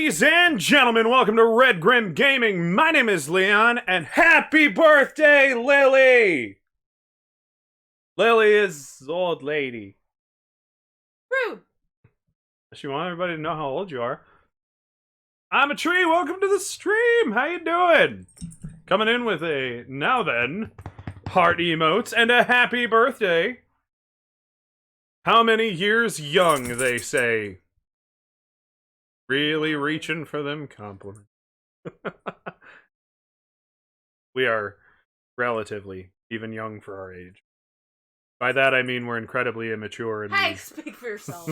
Ladies and gentlemen, welcome to Red Grim Gaming. My name is Leon, and happy birthday, Lily! Lily is old lady. Rude. She wants everybody to know how old you are. I'm a tree. Welcome to the stream. How you doing? Coming in with a now then heart emotes and a happy birthday. How many years young, they say. Really reaching for them compliments. We are relatively even young for our age. By that I mean we're incredibly immature and Hey, speak for yourself.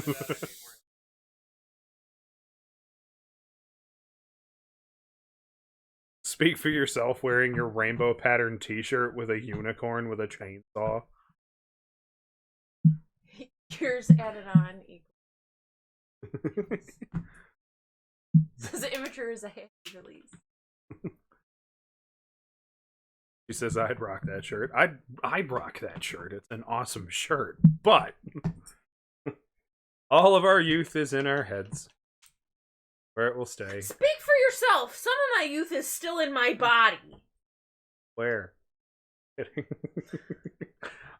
Speak for yourself wearing your rainbow patterned t-shirt with a unicorn with a chainsaw. Yours added on equals. Says immature is a happy release. She says I'd rock that shirt. I'd rock that shirt. It's an awesome shirt. But all of our youth is in our heads. Where it will stay. Speak for yourself. Some of my youth is still in my body. Where?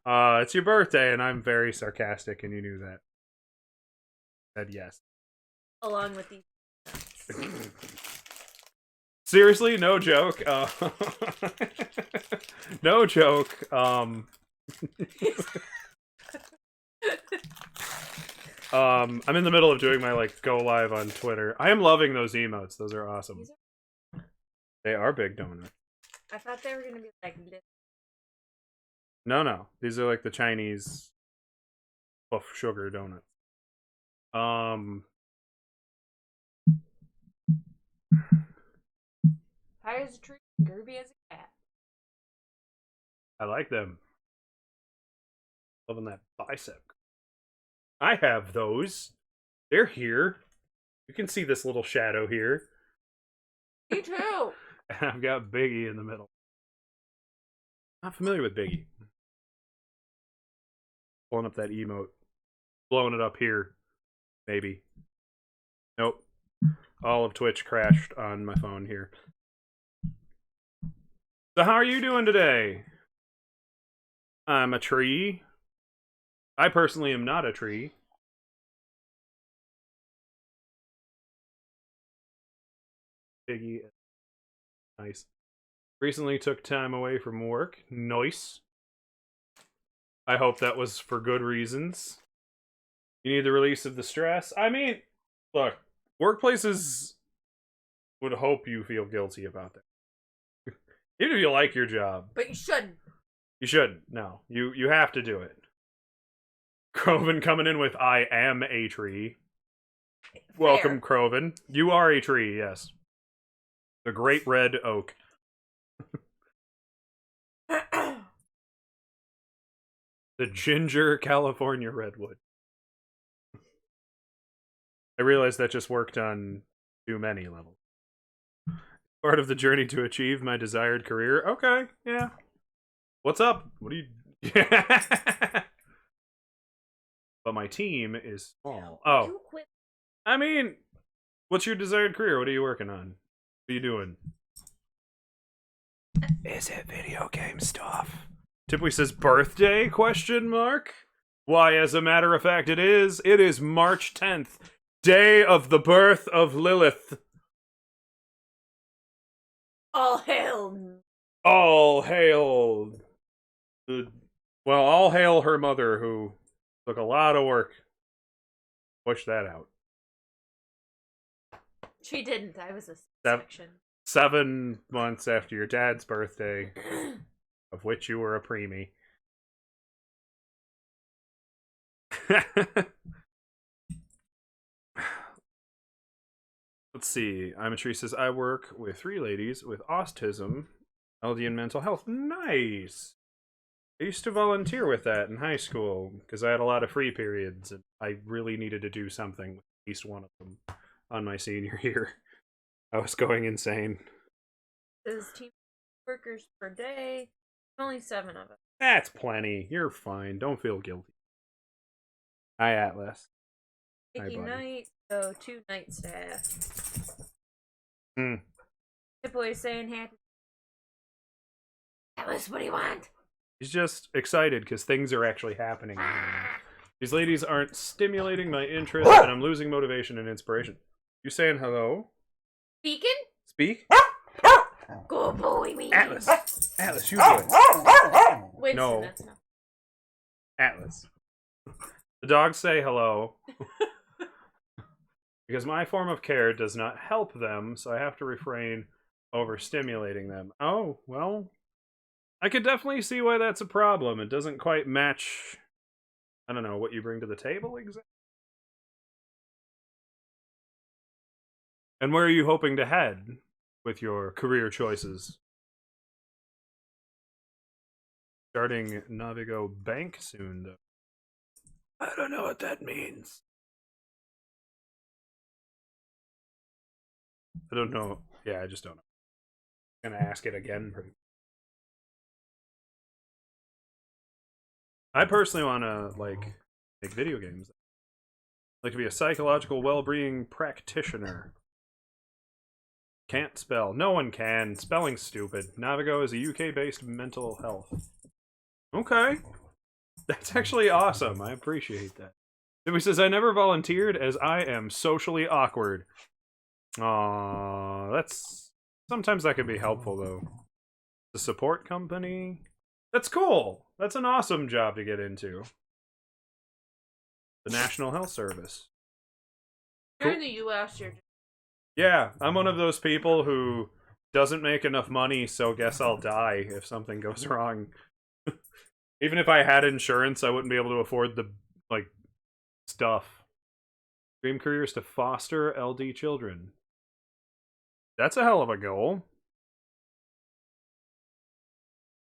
It's your birthday, and I'm very sarcastic, and you knew that. Said yes. Along with these. Seriously, no joke. No joke. I'm in the middle of doing my go live on Twitter. I am loving those emotes. Those are awesome. They are big donuts. I thought they were gonna be like this. No. These are like the Chinese puff sugar donuts. High as a tree, Gerby as a cat. I like them. Loving that bicep. I have those. They're here. You can see this little shadow here. Me too. And I've got Biggie in the middle. Not familiar with Biggie. Pulling up that emote. Blowing it up here. Maybe. Nope. All of Twitch crashed on my phone here. So how are you doing today? I'm a tree. I personally am not a tree. Biggie. Nice. Recently took time away from work. Nice. I hope that was for good reasons. You need the release of the stress. I mean, look, workplaces would hope you feel guilty about that. Even if you like your job. But you shouldn't. You shouldn't. No. You have to do it. Croven coming in with I am a tree. Fair. Welcome, Croven. You are a tree, yes. The great red oak. The ginger California redwood. I realized that just worked on too many levels. Part of the journey to achieve my desired career. Okay, yeah. What's up? What do you... But my team is small. Oh. You quit. I mean, what's your desired career? What are you working on? What are you doing? Is it video game stuff? Tipwee says birthday? Question mark. Why, as a matter of fact, it is. It is March 10th, day of the birth of Lilith. All hail. All hail all hail her mother, who took a lot of work. Push that out. She didn't. I was a That- section. 7 months after your dad's birthday, of which you were a preemie. Let's see. I'm a tree says I work with 3 ladies with autism, LD, and mental health. Nice. I used to volunteer with that in high school because I had a lot of free periods and I really needed to do something with at least one of them on my senior year. I was going insane. Says team workers per day. Only 7 of us. That's plenty. You're fine. Don't feel guilty. Hi, Atlas. Hi, Icky buddy. night, so 2 night staff. Hmm. The boy's saying happy. Alice, what do you want? He's just excited because things are actually happening. These ladies aren't stimulating my interest, and I'm losing motivation and inspiration. You saying hello? Speaking? Speak? Good boy, me. Atlas! Atlas, you do it. Winston, No. that's enough. Atlas. The dogs say hello. Because my form of care does not help them, so I have to refrain overstimulating them. Oh, well, I could definitely see why that's a problem. It doesn't quite match, I don't know, what you bring to the table exactly. And where are you hoping to head with your career choices? Starting Navigo Bank soon, though. I don't know what that means. I don't know. Yeah, I just don't know. I'm gonna ask it again. I personally want to make video games. I'd like to be a psychological well-being practitioner. Can't spell. No one can. Spelling's stupid. Navigo is a UK-based mental health. Okay. That's actually awesome. I appreciate that. He says, I never volunteered as I am socially awkward. That's... Sometimes that can be helpful, though. The support company? That's cool. That's an awesome job to get into. The National Health Service. You're in the U.S. Yeah, I'm one of those people who doesn't make enough money, so guess I'll die if something goes wrong. Even if I had insurance, I wouldn't be able to afford the, stuff. Dream career is to foster LD children. That's a hell of a goal.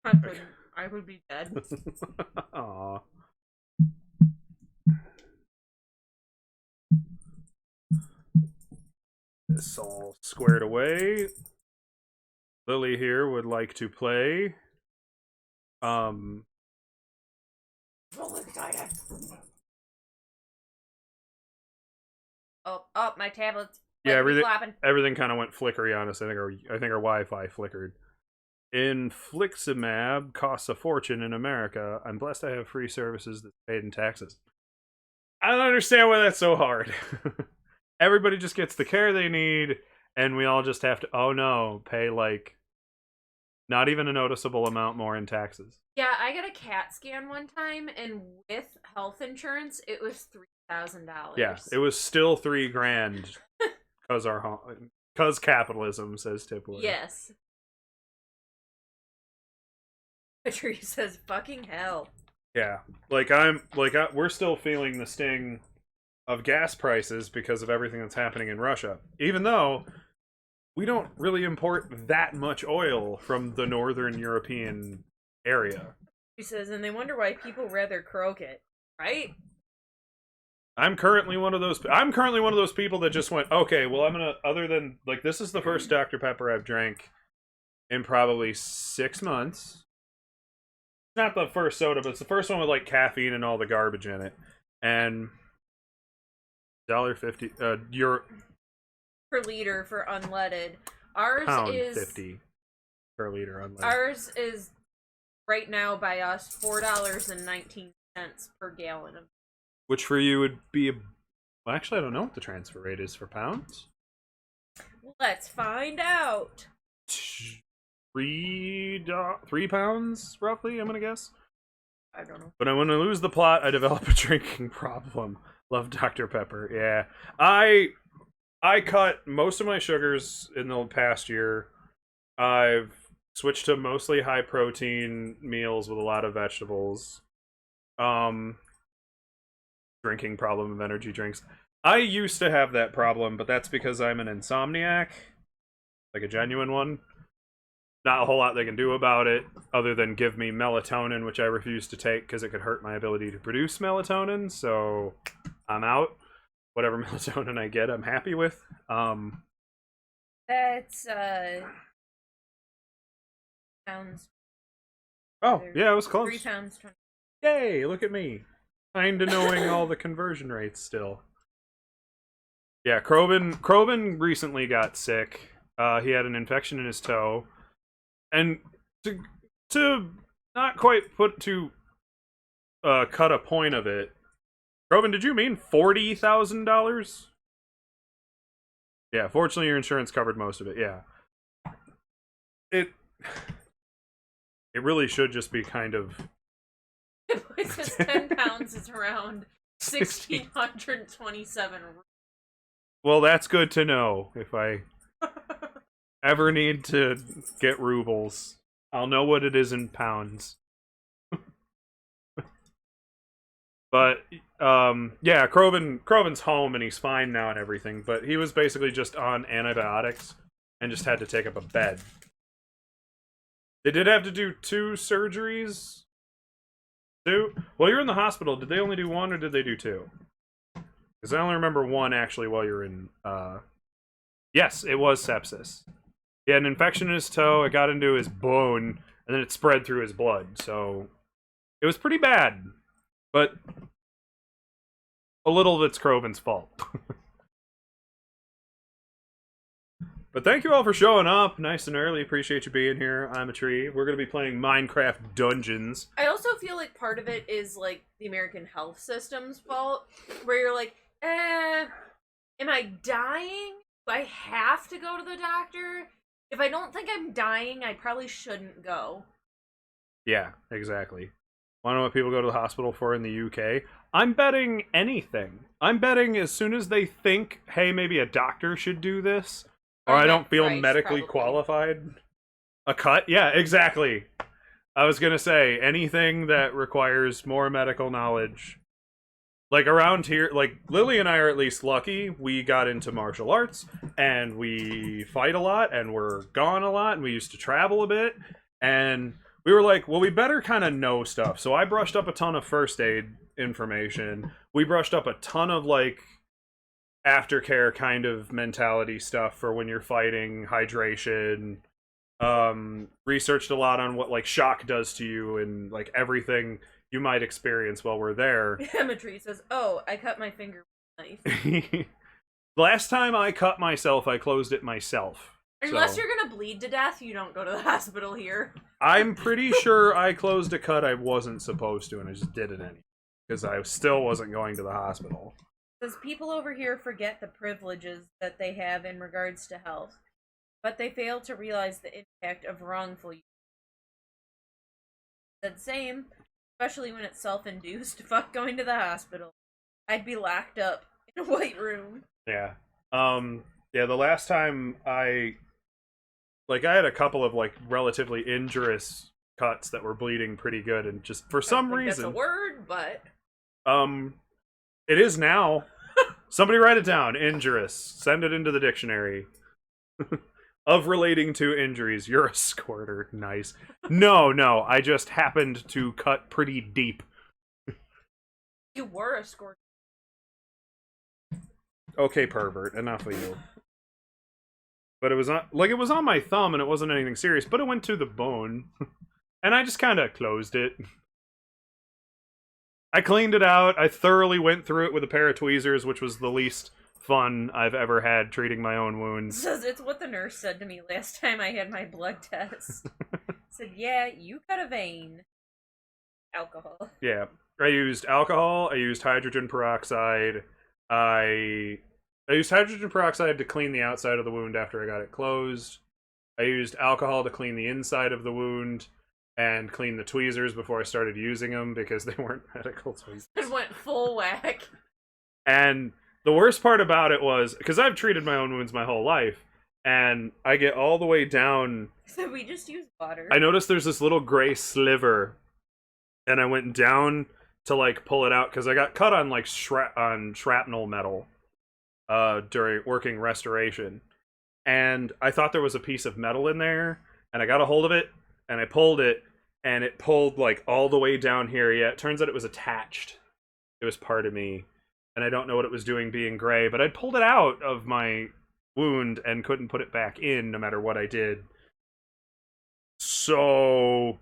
I would be dead. Aww. This all squared away. Lily here would like to play. So excited. Oh, my tablet's Yeah, flopping. everything kind of went flickery on us. I think our Wi-Fi flickered. Infliximab costs a fortune in America. I'm blessed I have free services that's paid in taxes. I don't understand why that's so hard. Everybody just gets the care they need, and we all just have to, oh no, pay not even a noticeable amount more in taxes. Yeah, I got a CAT scan one time, and with health insurance, it was $3,000. Yeah, it was still $3,000 because capitalism, says Tipwood. Yes. Patrice says, "Fucking hell." Yeah, we're still feeling the sting of gas prices because of everything that's happening in Russia. Even though we don't really import that much oil from the northern European area. He says, and they wonder why people rather croak it, right? I'm currently one of those people that just went, okay, well, I'm gonna, other than, this is the first Dr. Pepper I've drank in probably 6 months. Not the first soda, but it's the first one with caffeine and all the garbage in it. And $1.50 euro per liter for unleaded. Ours is £1.50 per liter unleaded. Ours is right now by us $4.19 per gallon of. Which for you would be well, actually, I don't know what the transfer rate is for pounds. Let's find out. 3 pounds, roughly, I'm gonna guess. I don't know. But when I lose the plot, I develop a drinking problem. Love Dr. Pepper. Yeah. I cut most of my sugars in the past year. I've switched to mostly high protein meals with a lot of vegetables. Drinking problem of energy drinks. I used to have that problem, but that's because I'm an insomniac. A genuine one. Not a whole lot they can do about it, other than give me melatonin, which I refuse to take because it could hurt my ability to produce melatonin, so I'm out. Whatever melatonin I get, I'm happy with. That's, pounds. Oh, yeah, it was close. 3 pounds. 20. Yay, look at me. Kinda knowing all the conversion rates still. Yeah, Krobin recently got sick. He had an infection in his toe, and to not quite cut a point of it. Robin, did you mean $40,000? Yeah, fortunately your insurance covered most of it. Yeah, it really should just be kind of. It says 10 pounds is around 1,627. Well, that's good to know. If I ever need to get rubles, I'll know what it is in pounds. But yeah, Kroven's home and he's fine now and everything, but he was basically just on antibiotics and just had to take up a bed. They did have to do 2 surgeries. 2? Well, you're in the hospital. Did they only do 1 or did they do 2? Because I only remember 1 actually while you're in. Yes, it was sepsis. He had an infection in his toe. It got into his bone, and then it spread through his blood. So it was pretty bad. But a little of it's Kroven's fault. But thank you all for showing up nice and early. Appreciate you being here. I'm a tree. We're going to be playing Minecraft Dungeons. I also feel like part of it is like the American health system's fault, where you're like, am I dying? Do I have to go to the doctor? If I don't think I'm dying, I probably shouldn't go. Yeah, exactly. Want to know what people go to the hospital for in the UK? I'm betting anything. I'm betting as soon as they think, hey, maybe a doctor should do this, or I don't feel medically qualified. A cut? Yeah, exactly. I was going to say, anything that requires more medical knowledge. Like, around here, like, Lily and I are at least lucky. We got into martial arts, and we fight a lot, and we're gone a lot, and we used to travel a bit, and we were like, well, we better kind of know stuff. So I brushed up a ton of first aid information. We brushed up a ton of, like, aftercare kind of mentality stuff for when you're fighting, hydration. Researched a lot on what, like, shock does to you and, like, everything you might experience while we're there. Demetri says, oh, I cut my finger with a knife. Last time I cut myself, I closed it myself. Unless you're gonna bleed to death, you don't go to the hospital here. I'm pretty sure I closed a cut I wasn't supposed to, and I just did it anyway. Because I still wasn't going to the hospital. Says people over here forget the privileges that they have in regards to health, but they fail to realize the impact of wrongful use. Said same. Especially when it's self-induced. Fuck going to the hospital. I'd be locked up in a white room. Yeah. Yeah, the last time I had a couple of, like, relatively injurious cuts that were bleeding pretty good, and just for some reason... That's a word, but... It is now. Somebody write it down. Injurious. Send it into the dictionary. Of relating to injuries. You're a squirter. Nice. No, I just happened to cut pretty deep. You were a squirter. Okay, pervert. Enough of you. But it was on my thumb and it wasn't anything serious, but it went to the bone. And I just kind of closed it. I cleaned it out. I thoroughly went through it with a pair of tweezers, which was the least fun I've ever had treating my own wounds. It's what the nurse said to me last time I had my blood test. Said, yeah, you cut a vein. Alcohol. Yeah. I used alcohol. I used hydrogen peroxide. I used hydrogen peroxide to clean the outside of the wound after I got it closed. I used alcohol to clean the inside of the wound and clean the tweezers before I started using them because they weren't medical tweezers. It went full whack. And the worst part about it was, because I've treated my own wounds my whole life, and I get all the way down. So we just use water. I noticed there's this little gray sliver, and I went down to, like, pull it out, because I got cut on, like, shrapnel metal during working restoration. And I thought there was a piece of metal in there, and I got a hold of it, and I pulled it, and it pulled, like, all the way down here. Yeah, it turns out it was attached. It was part of me. And I don't know what it was doing being gray, but I pulled it out of my wound and couldn't put it back in no matter what I did. So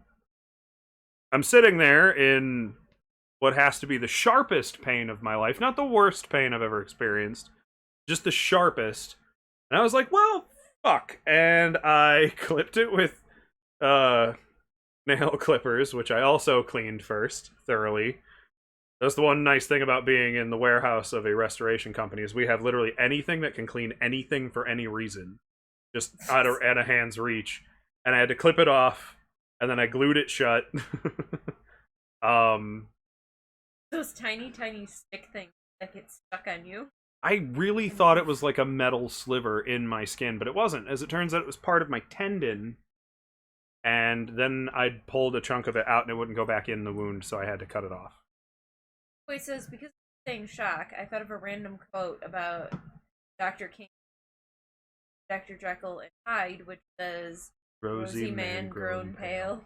I'm sitting there in what has to be the sharpest pain of my life. Not the worst pain I've ever experienced, just the sharpest. And I was like, well, fuck, and I clipped it with nail clippers, which I also cleaned first thoroughly. That's the one nice thing about being in the warehouse of a restoration company is we have literally anything that can clean anything for any reason, just at a hand's reach. And I had to clip it off, and then I glued it shut. um, Those tiny, tiny stick things that get stuck on you. I really thought it was like a metal sliver in my skin, but it wasn't. As it turns out, it was part of my tendon. And then I pulled a chunk of it out, and it wouldn't go back in the wound, so I had to cut it off. Wait, says, because of saying shock, I thought of a random quote about Dr. King, Dr. Jekyll, and Hyde, which says, Rosy man grown pale.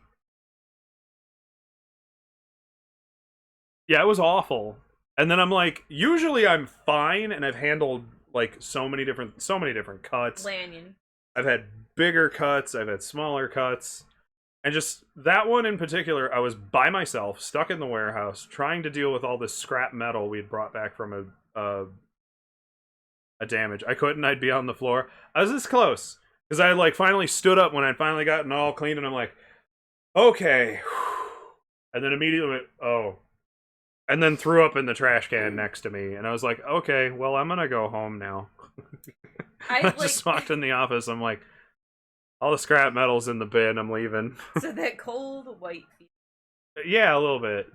Yeah, it was awful. And then I'm like, usually I'm fine, and I've handled like so many different cuts. Lanyon. I've had bigger cuts, I've had smaller cuts. And just that one in particular, I was by myself, stuck in the warehouse, trying to deal with all this scrap metal we had brought back from a damage. I couldn't, I'd be on the floor. I was this close. Because I like finally stood up when I'd finally gotten all clean, and I'm like, okay. And then immediately went, oh. And then threw up in the trash can next to me. And I was like, okay, well, I'm gonna go home now. I just walked in the office, I'm like, all the scrap metal's in the bin, I'm leaving. So that cold white feeling. Yeah, a little bit.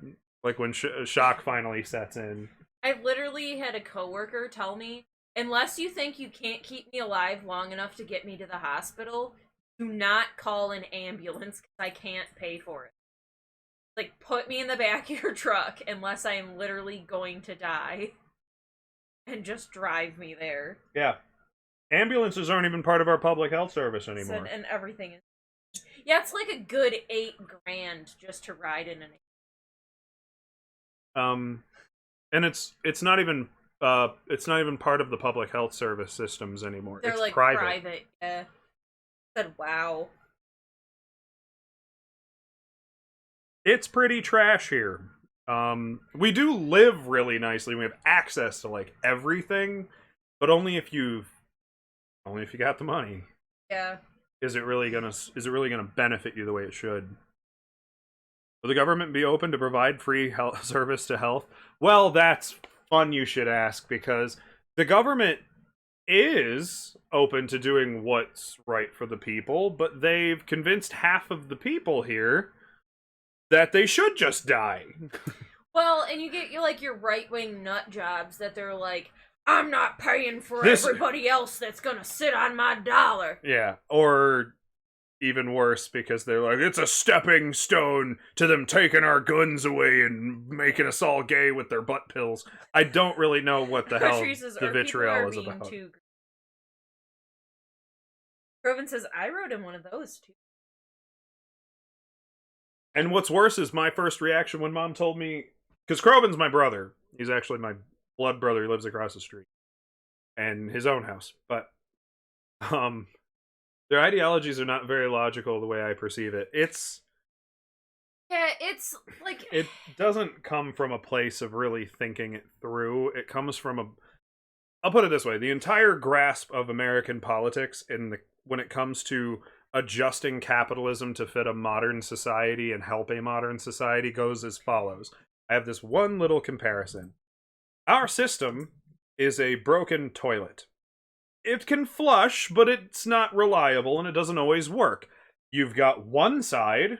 Like when shock finally sets in. I literally had a coworker tell me, unless you think you can't keep me alive long enough to get me to the hospital, do not call an ambulance because I can't pay for it. Like, put me in the back of your truck unless I am literally going to die. And just drive me there. Yeah. Ambulances aren't even part of our public health service anymore. And everything is. Yeah, it's like a good $8,000 just to ride in an. And it's not even part of the public health service systems anymore. They're it's like private. Yeah. I said wow. It's pretty trash here. We do live really nicely. We have access to like everything, but only if you got the money. Yeah. Is it really gonna benefit you the way it should? Will the government be open to provide free health service to health? Well, that's fun you should ask, because the government is open to doing what's right for the people, but they've convinced half of the people here that they should just die. Well, and you get your right-wing nut jobs that they're like, I'm not paying for everybody else that's gonna sit on my dollar. Yeah, or even worse, because they're like, it's a stepping stone to them taking our guns away and making us all gay with their butt pills. I don't really know what the hell the vitriol is about. Groven says, I wrote in one of those too. And what's worse is my first reaction when Mom told me, because Croven's my brother. He's actually my blood brother. He lives across the street. And his own house. But, their ideologies are not very logical the way I perceive it. Yeah, it's like... It doesn't come from a place of really thinking it through. It comes from I'll put it this way. The entire grasp of American politics when it comes to adjusting capitalism to fit a modern society and help a modern society goes as follows. I have this one little comparison. Our system is a broken toilet. It can flush, but it's not reliable and it doesn't always work. You've got one side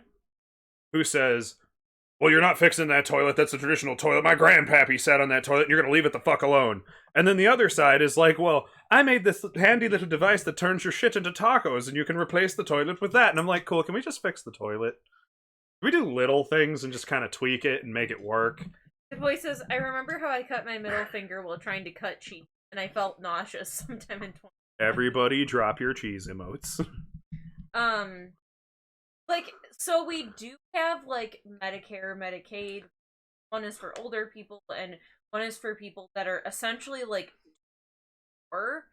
who says, well, you're not fixing that toilet. That's a traditional toilet. My grandpappy sat on that toilet and you're going to leave it the fuck alone. And then the other side is like, well, I made this handy little device that turns your shit into tacos and you can replace the toilet with that. And I'm like, cool, can we just fix the toilet? Can we do little things and just kind of tweak it and make it work? The boy says, I remember how I cut my middle finger while trying to cut cheese, and I felt nauseous sometime in 20. Everybody drop your cheese emotes. So we do have, Medicare, Medicaid. One is for older people, and one is for people that are essentially, poor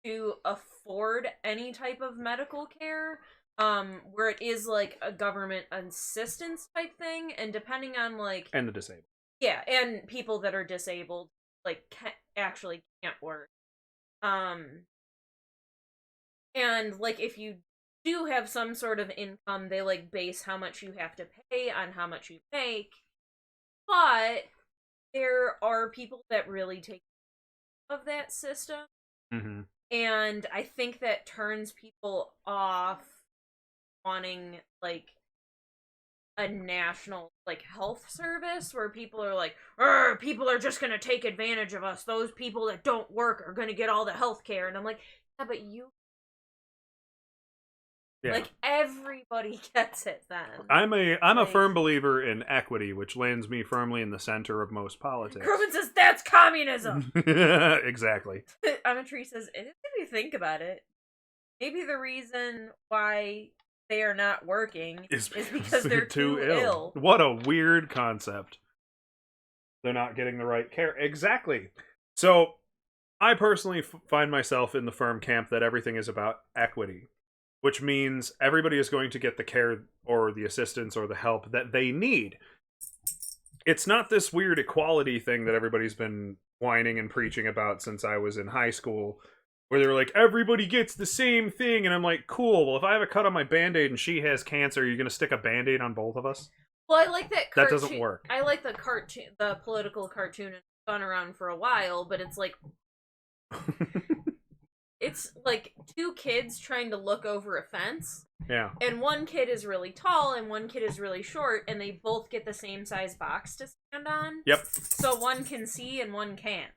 to afford any type of medical care, where it is, a government assistance type thing, and depending on, And the disabled. Yeah, and people that are disabled, can't work. And like if you do have some sort of income, they like base how much you have to pay on how much you make. But there are people that really take of that system. Mm-hmm. And I think that turns people off wanting like a national like health service where people are like, people are just gonna take advantage of us. Those people that don't work are gonna get all the health care. And I'm like, yeah, but you like everybody gets it then. I'm a firm believer in equity, which lands me firmly in the center of most politics. Kerwin says that's communism. Exactly. Amatri says, if you think about it, maybe the reason why they are not working is because they're too ill. What a weird concept. They're not getting the right care. Exactly. So, I personally find myself in the firm camp that everything is about equity, which means everybody is going to get the care or the assistance or the help that they need. It's not this weird equality thing that everybody's been whining and preaching about since I was in high school, where they're like, everybody gets the same thing, and I'm like, cool, well, if I have a cut on my Band-Aid and she has cancer, are you going to stick a Band-Aid on both of us? Well, I like that That doesn't work. I like the cartoon, the political cartoon. It's gone around for a while, but it's like... It's like two kids trying to look over a fence. Yeah. And one kid is really tall and one kid is really short, and they both get the same size box to stand on. Yep. So one can see and one can't.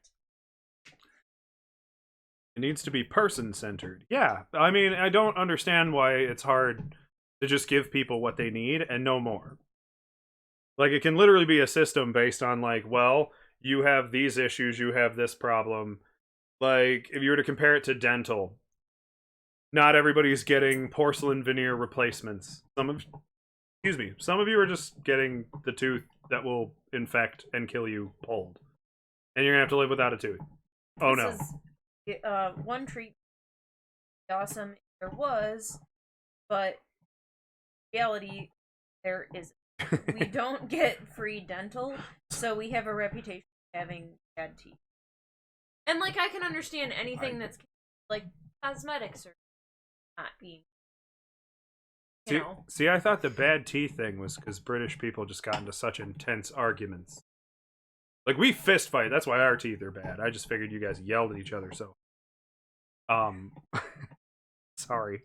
It needs to be person-centered. Yeah. I mean, I don't understand why it's hard to just give people what they need and no more. Like, it can literally be a system based on, like, well, you have these issues, you have this problem. Like, if you were to compare it to dental, not everybody's getting porcelain veneer replacements. Some of you are just getting the tooth that will infect and kill you pulled. And you're gonna have to live without a tooth. Oh no. One treatment awesome there was, but reality there is we don't get free dental, so we have a reputation of having bad teeth. And like I can understand anything that's like cosmetics or not being See, I thought the bad teeth thing was because British people just got into such intense arguments. Like, we fist fight, that's why our teeth are bad. I just figured you guys yelled at each other, so... Sorry.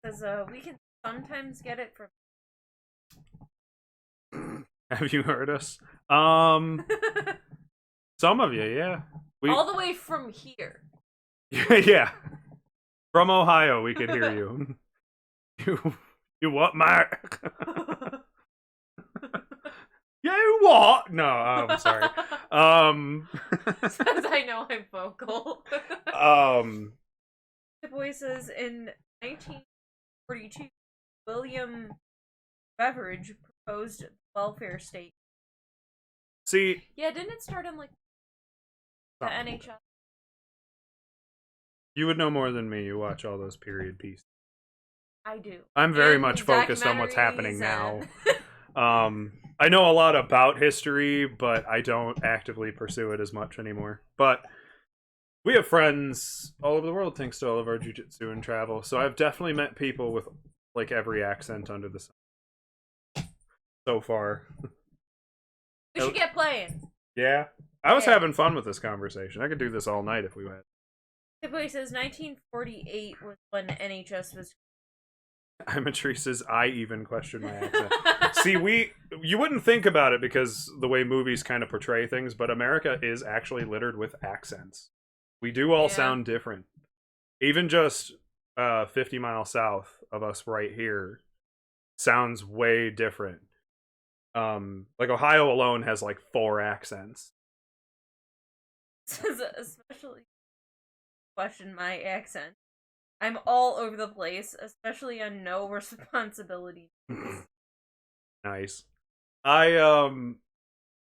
Because, we can sometimes get it from... Have you heard us? Some of you, yeah. All the way from here. Yeah. From Ohio, we could hear you. You what, Mark? You what? No, I'm sorry. Says I know I'm vocal. The boy says in 1942, William Beveridge proposed welfare state. See, yeah, didn't it start in like the NHL? You would know more than me. You watch all those period pieces. I do. I'm very much focused on what's happening now. I know a lot about history, but I don't actively pursue it as much anymore. But we have friends all over the world thanks to all of our jiu-jitsu and travel. So I've definitely met people with like every accent under the sun so far. We should get playing. Yeah. I was having fun with this conversation. I could do this all night if we went. The boy says 1948 was when NHS was. Amatri says, I even question my accent. See, you wouldn't think about it because the way movies kind of portray things, but America is actually littered with accents. We do all sound different. Even just 50 miles south of us right here sounds way different. Like Ohio alone has like 4 accents. Says especially question my accent. I'm all over the place, especially on no responsibility. Nice. I'm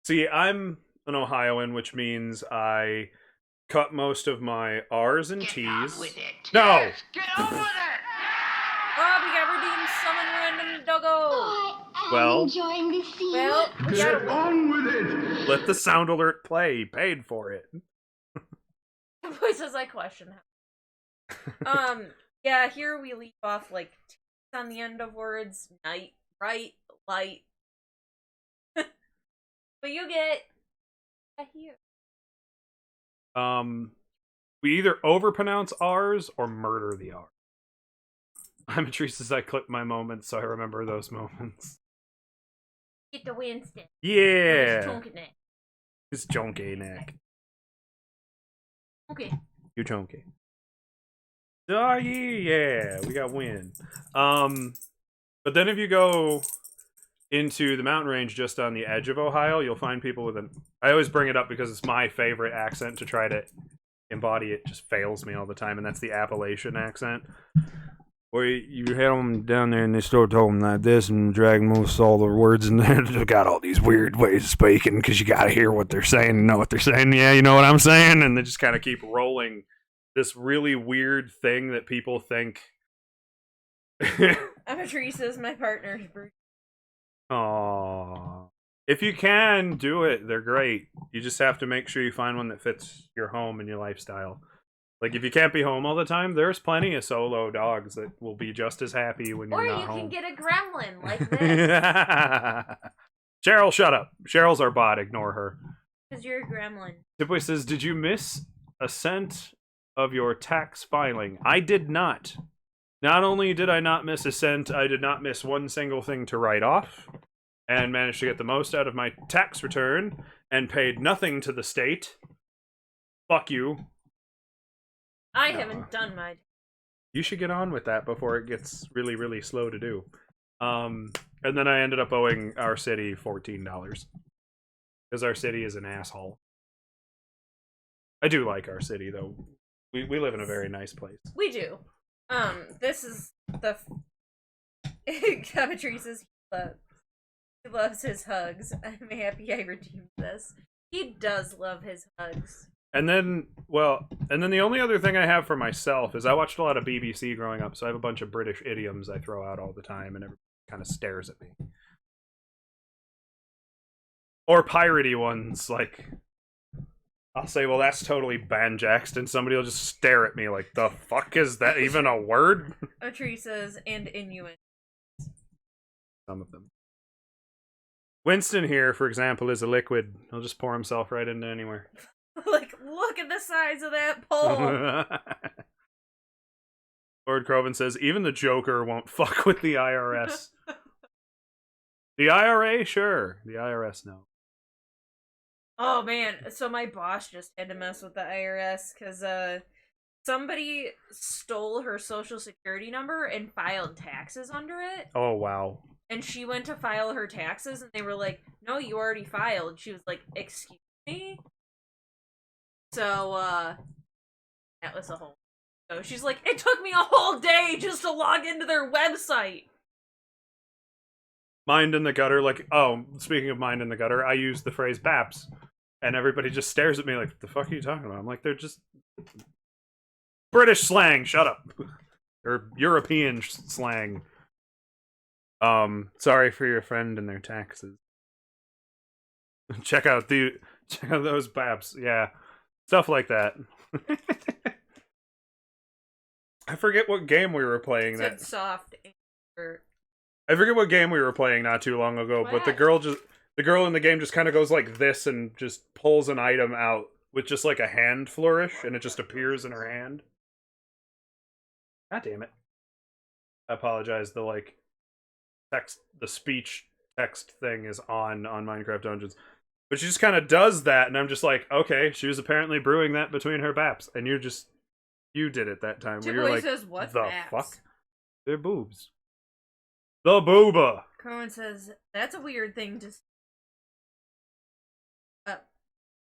an Ohioan, which means I cut most of my R's and T's. Get on with it. No! Yes, get on with it! Rob, we got redeemed summon random doggo! Well, enjoying the scene. Well, we Get gotta on with it! let the sound alert play. Paid for it. The boy says I question how. Yeah, here we leave off like T's on the end of words, night, right, light. But you get a here. We either overpronounce R's or murder the R. I'm Patrice as I clip my moments so I remember those moments. Get the Winston. Yeah! It's chunky neck. Okay. You chunky. Oh yeah, we got wind. But then if you go into the mountain range just on the edge of Ohio, you'll find people with an... I always bring it up because it's my favorite accent to try to embody. It just fails me all the time, and that's the Appalachian accent. Where you hit them down there and they start talking like this and drag most all the words in there. They got all these weird ways of speaking because you got to hear what they're saying and know what they're saying. Yeah, you know what I'm saying? And they just kind of keep rolling this really weird thing that people think. Teresa's my partner's Bruce. Aww. If you can, do it. They're great. You just have to make sure you find one that fits your home and your lifestyle. Like, if you can't be home all the time, there's plenty of solo dogs that will be just as happy when you're not home. Or you can get a gremlin like this. Cheryl, shut up. Cheryl's our bot. Ignore her. Because you're a gremlin. Tipway says, did you miss a cent of your tax filing? I did not. Not only did I not miss a cent, I did not miss one single thing to write off, and managed to get the most out of my tax return, and paid nothing to the state. Fuck you. I haven't done my... You should get on with that before it gets really, really slow to do. And then I ended up owing our city $14. Because our city is an asshole. I do like our city, though. We live in a very nice place. We do. This is the... Cavatrice says he loves his hugs. I'm happy I redeemed this. He does love his hugs. And then the only other thing I have for myself is I watched a lot of BBC growing up, so I have a bunch of British idioms I throw out all the time, and everybody kind of stares at me. Or piratey ones, like, I'll say, well, that's totally banjaxed, and somebody will just stare at me like, the fuck is that even a word? Teresa's and Inuit. Some of them. Winston here, for example, is a liquid. He'll just pour himself right into anywhere. Like, look at the size of that pole. Lord Croven says, even the Joker won't fuck with the IRS. The IRA, sure. The IRS, no. Oh, man. So my boss just had to mess with the IRS because somebody stole her social security number and filed taxes under it. Oh, wow. And she went to file her taxes, and they were like, no, you already filed. She was like, excuse me? So, that was a whole... So she's like, it took me a whole day just to log into their website! Mind in the gutter, like, oh, speaking of mind in the gutter, I use the phrase BAPS. And everybody just stares at me like, what the fuck are you talking about? I'm like, they're just... British slang, shut up. Or European slang. Sorry for your friend and their taxes. Check out those BAPS, yeah. Stuff like that. I forget what game we were playing. Said soft. I forget what game we were playing not too long ago, What? but the girl in the game just kind of goes like this and just pulls an item out with just like a hand flourish, and it just appears in her hand. God damn it. I apologize, the speech text thing is on Minecraft Dungeons. But she just kind of does that, and I'm just like, okay, she was apparently brewing that between her baps, and you did it that time. Where you're like, says, what the baps? fuck? They're boobs. The booba! Cohen says, that's a weird thing to...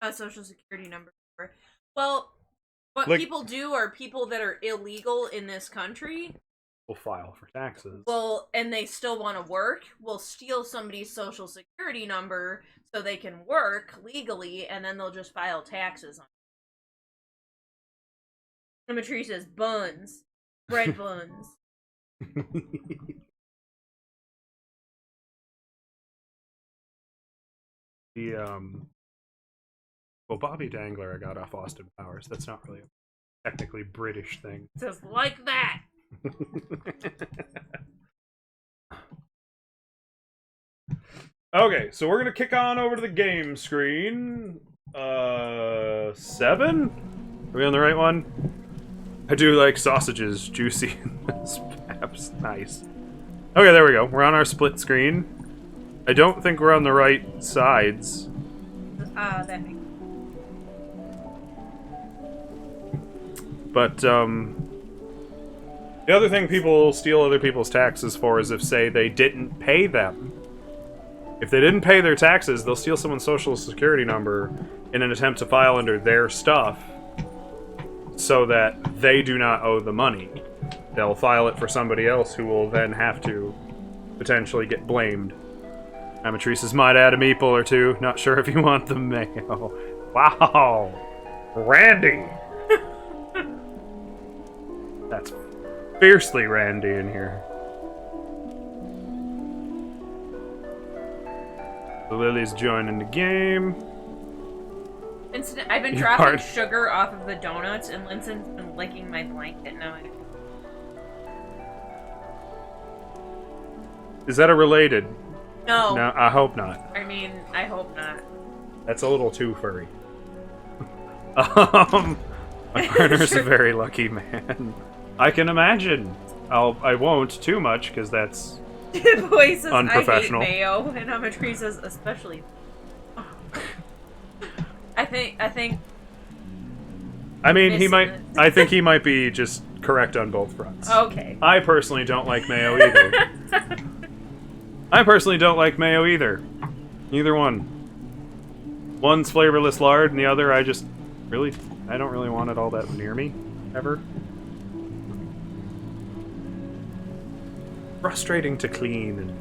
a social security number. Well, what people do are people that are illegal in this country... will file for taxes. Well, and they still want to work, will steal somebody's social security number so they can work legally, and then they'll just file taxes on it. Symmetry says buns. Bread buns. Well, Bobby Dangler I got off Austin Powers. That's not really... technically British thing. Just like that. Okay, so we're gonna kick on over to the game screen. 7? Are we on the right one? I do like sausages, juicy and perhaps nice. Okay, there we go. We're on our split screen. I don't think we're on the right sides. That makes But, the other thing people steal other people's taxes for is if, say, they didn't pay them. If they didn't pay their taxes, they'll steal someone's social security number in an attempt to file under their stuff so that they do not owe the money. They'll file it for somebody else who will then have to potentially get blamed. Amatrice's might add a meeple or two. Not sure if you want the mayo. Wow! Randy! That's fiercely Randy in here. Lily's joining the game. Incident. I've been You dropping are- sugar off of the donuts, and Linson's been licking my blanket now. Is that a related? No. No, I hope not. I mean, I hope not. That's a little too furry. My partner's a very lucky man. I can imagine. I won't too much because that's Boy says unprofessional. I hate mayo, and Amatree says especially. I think. I mean, he Missing might. it. I think he might be just correct on both fronts. Okay. I personally don't like mayo either. I personally don't like mayo either. Neither one. One's flavorless lard, and the other I don't really want it all that near me, ever. Frustrating to clean.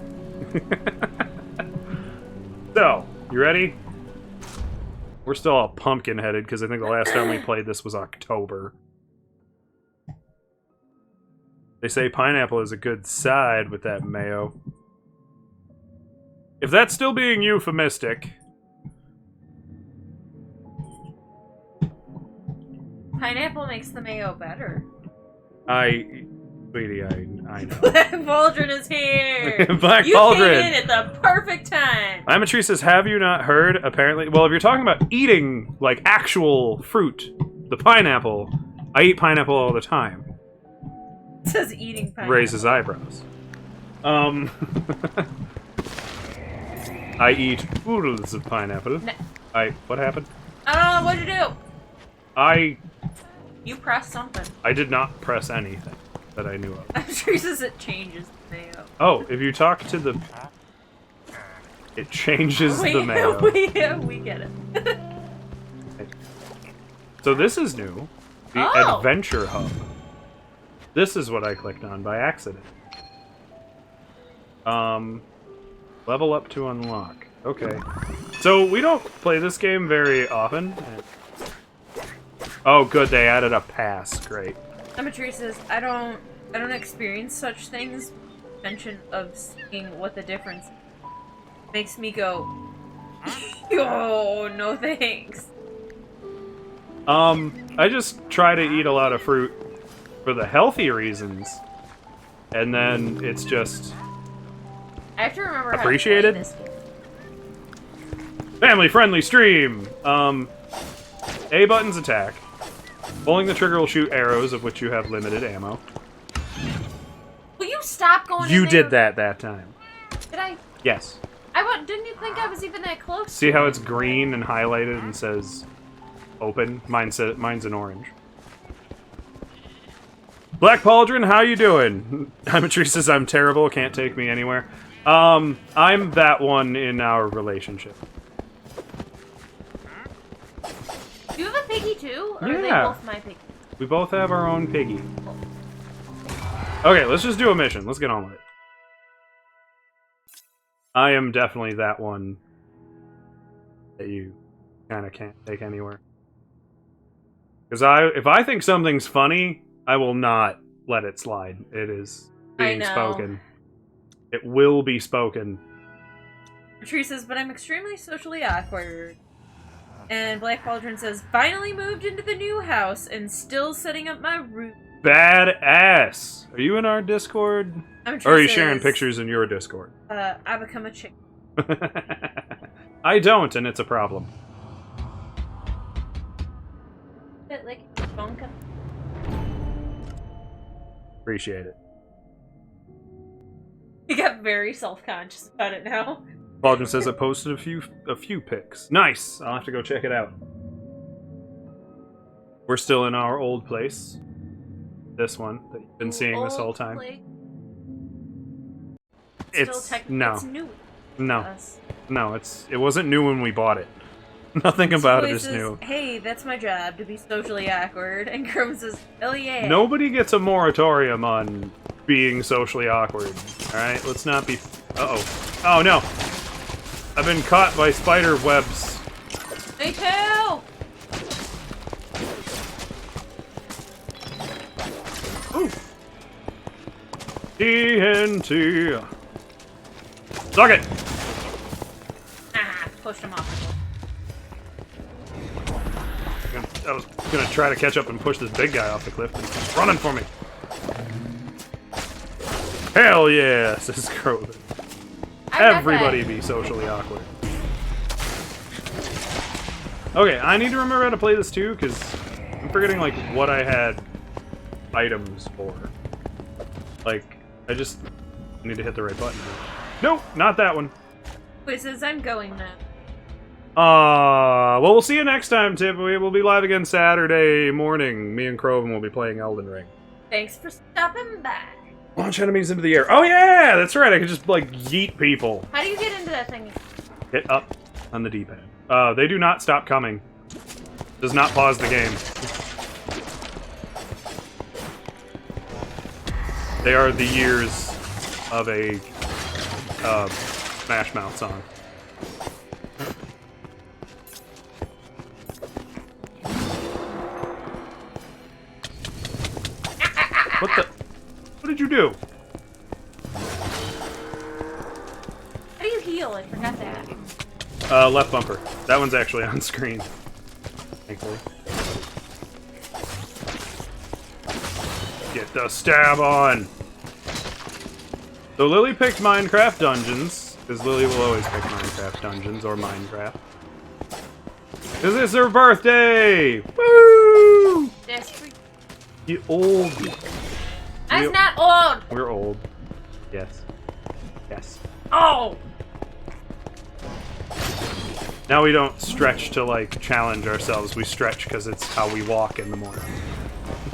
So, you ready? We're still all pumpkin-headed, because I think the last time we played this was October. They say pineapple is a good side with that mayo. If that's still being euphemistic... Pineapple makes the mayo better. Sweetie, I know. Black Pauldron is here! Black you Pauldron! came in at the perfect time! Amatree says, have you not heard? Apparently, well, if you're talking about eating, like, actual fruit, the pineapple, I eat pineapple all the time. It says eating pineapple. Raises eyebrows. I eat oodles of pineapple. No. What happened? I don't know what to do! You pressed something. I did not press anything that I knew of. Amatree says it changes the mayo. Oh, if you talk to the... It changes the mayo. we get it. So this is new. The Oh. Adventure Hub. This is what I clicked on by accident. Level up to unlock. Okay. So we don't play this game very often. Oh, good. They added a pass. Great. Amatree says, I don't experience such things. Mention of seeing what the difference makes me go, oh, no thanks. I just try to eat a lot of fruit for the healthy reasons. And then it's just I have to remember Appreciated? how to play this game. family-friendly stream. A button's attack. Pulling the trigger will shoot arrows, of which you have limited ammo. Will you stop going You in there? did that time. Did I? Yes. Didn't you think I was even that close? See how it's green and highlighted and says open? Mine's an orange. Black Pauldron, how you doing? Amatree says I'm terrible, can't take me anywhere. I'm that one in our relationship. Do you have a piggy too? Or are they Yeah. both my piggy? We both have our own piggy. Okay, let's just do a mission. Let's get on with it. I am definitely that one that you kind of can't take anywhere. Because if I think something's funny, I will not let it slide. It is being know. spoken. It will be spoken. Amatree says, but I'm extremely socially awkward. And Black Pauldron says, finally moved into the new house and still setting up my roof. Badass. Are you in our Discord? Or are you sharing pictures in your Discord? I become a chick. I don't, and it's a problem. Bit like Bonka. Appreciate it. He got very self-conscious about it now. Baldwin says I posted a few pics. Nice. I'll have to go check it out. We're still in our old place. This one that you've been seeing this whole time. It's no, it's new. no, no. It wasn't new when we bought it. Nothing about it is says, new. Hey, that's my job, to be socially awkward. And Chrome says, hell yeah. Nobody gets a moratorium on being socially awkward. Alright, let's not be... Uh-oh. Oh, no. I've been caught by spider webs. Me too! Ooh. TNT. Suck it! Ah, pushed him off. I was gonna try to catch up and push this big guy off the cliff. He's running for me. Hell yeah, says Croven. Everybody be socially awkward. Okay, I need to remember how to play this too, because I'm forgetting like what I had items for. Like, I just need to hit the right button. Nope, not that one. Wait, says I'm going now. Well, we'll see you next time, Tip. We will be live again Saturday morning. Me and Croven will be playing Elden Ring. Thanks for stopping by. Launch enemies into the air. Oh yeah, that's right. I could just like yeet people. How do you get into that thing? Hit up on the D-pad. They do not stop coming. Does not pause the game. They are the years of a Smash Mouth song. What the? What did you do? How do you heal? I forgot that. Left bumper. That one's actually on screen. Thankfully. Get the stab on! So Lily picked Minecraft Dungeons, because Lily will always pick Minecraft Dungeons, or Minecraft. Because it's her birthday! Woo! That's free. You old. I'm not old! We're old. Yes. Yes. Oh! Now we don't stretch to, like, challenge ourselves. We stretch because it's how we walk in the morning.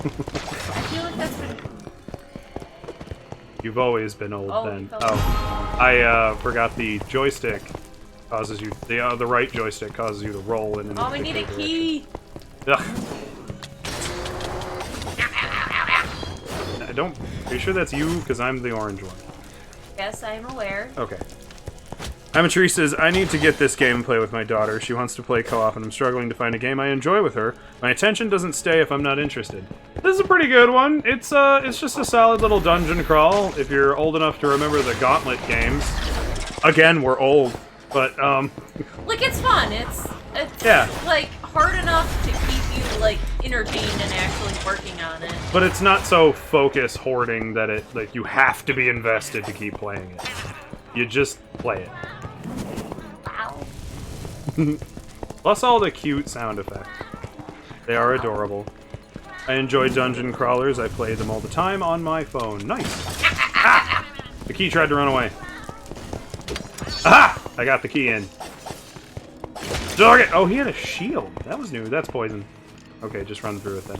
I feel like that's been... You've always been old then. you felt Oh. I forgot the joystick causes you... The right joystick causes you to roll in an Oh, we need a key! Ugh. I don't... Are you sure that's you? Because I'm the orange one. Yes, I am aware. Okay. Amatrice says, I need to get this game and play with my daughter. She wants to play co-op and I'm struggling to find a game I enjoy with her. My attention doesn't stay if I'm not interested. This is a pretty good one. It's just a solid little dungeon crawl if you're old enough to remember the Gauntlet games. Again, we're old, but Like, it's fun. It's yeah. like hard enough to keep you like entertained and actually working on it. But it's not so focus hoarding that it like you have to be invested to keep playing it. You just play it. Wow. Plus all the cute sound effects. They are adorable. I enjoy dungeon crawlers. I play them all the time on my phone. Nice. Ah! The key tried to run away. Aha! I got the key in. Dog it! Oh, he had a shield. That was new. That's poison. Okay, just run through it then.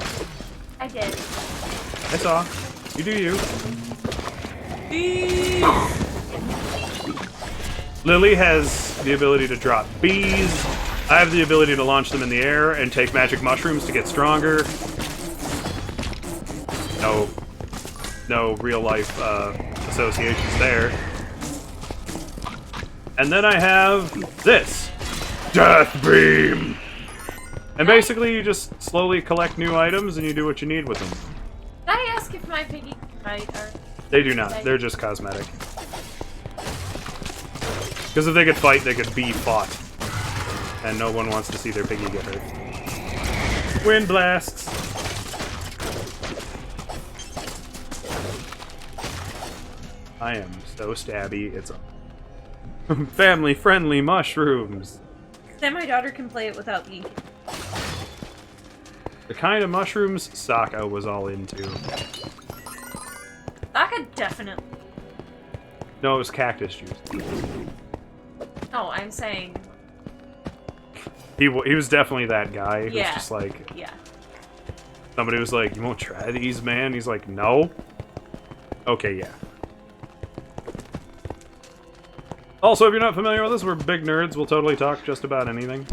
I did. I saw. You do you. Lily has the ability to drop bees. I have the ability to launch them in the air and take magic mushrooms to get stronger. No real life associations there. And then I have this. Death Beam! And basically you just slowly collect new items and you do what you need with them. Did I ask if my piggy can fight or... They do not. They're just cosmetic. Because if they could fight, they could be fought. and no one wants to see their piggy get hurt. Wind blasts! I am so stabby, it's family-friendly mushrooms! Then my daughter can play it without me. The kind of mushrooms Sokka was all into. Sokka definitely. No, it was cactus juice. No, I'm saying. He was definitely that guy. He was Yeah. just like, Yeah. somebody was like, "You won't try these, man?" He's like, "No." Okay, yeah. Also, if you're not familiar with us, we're big nerds. We'll totally talk just about anything.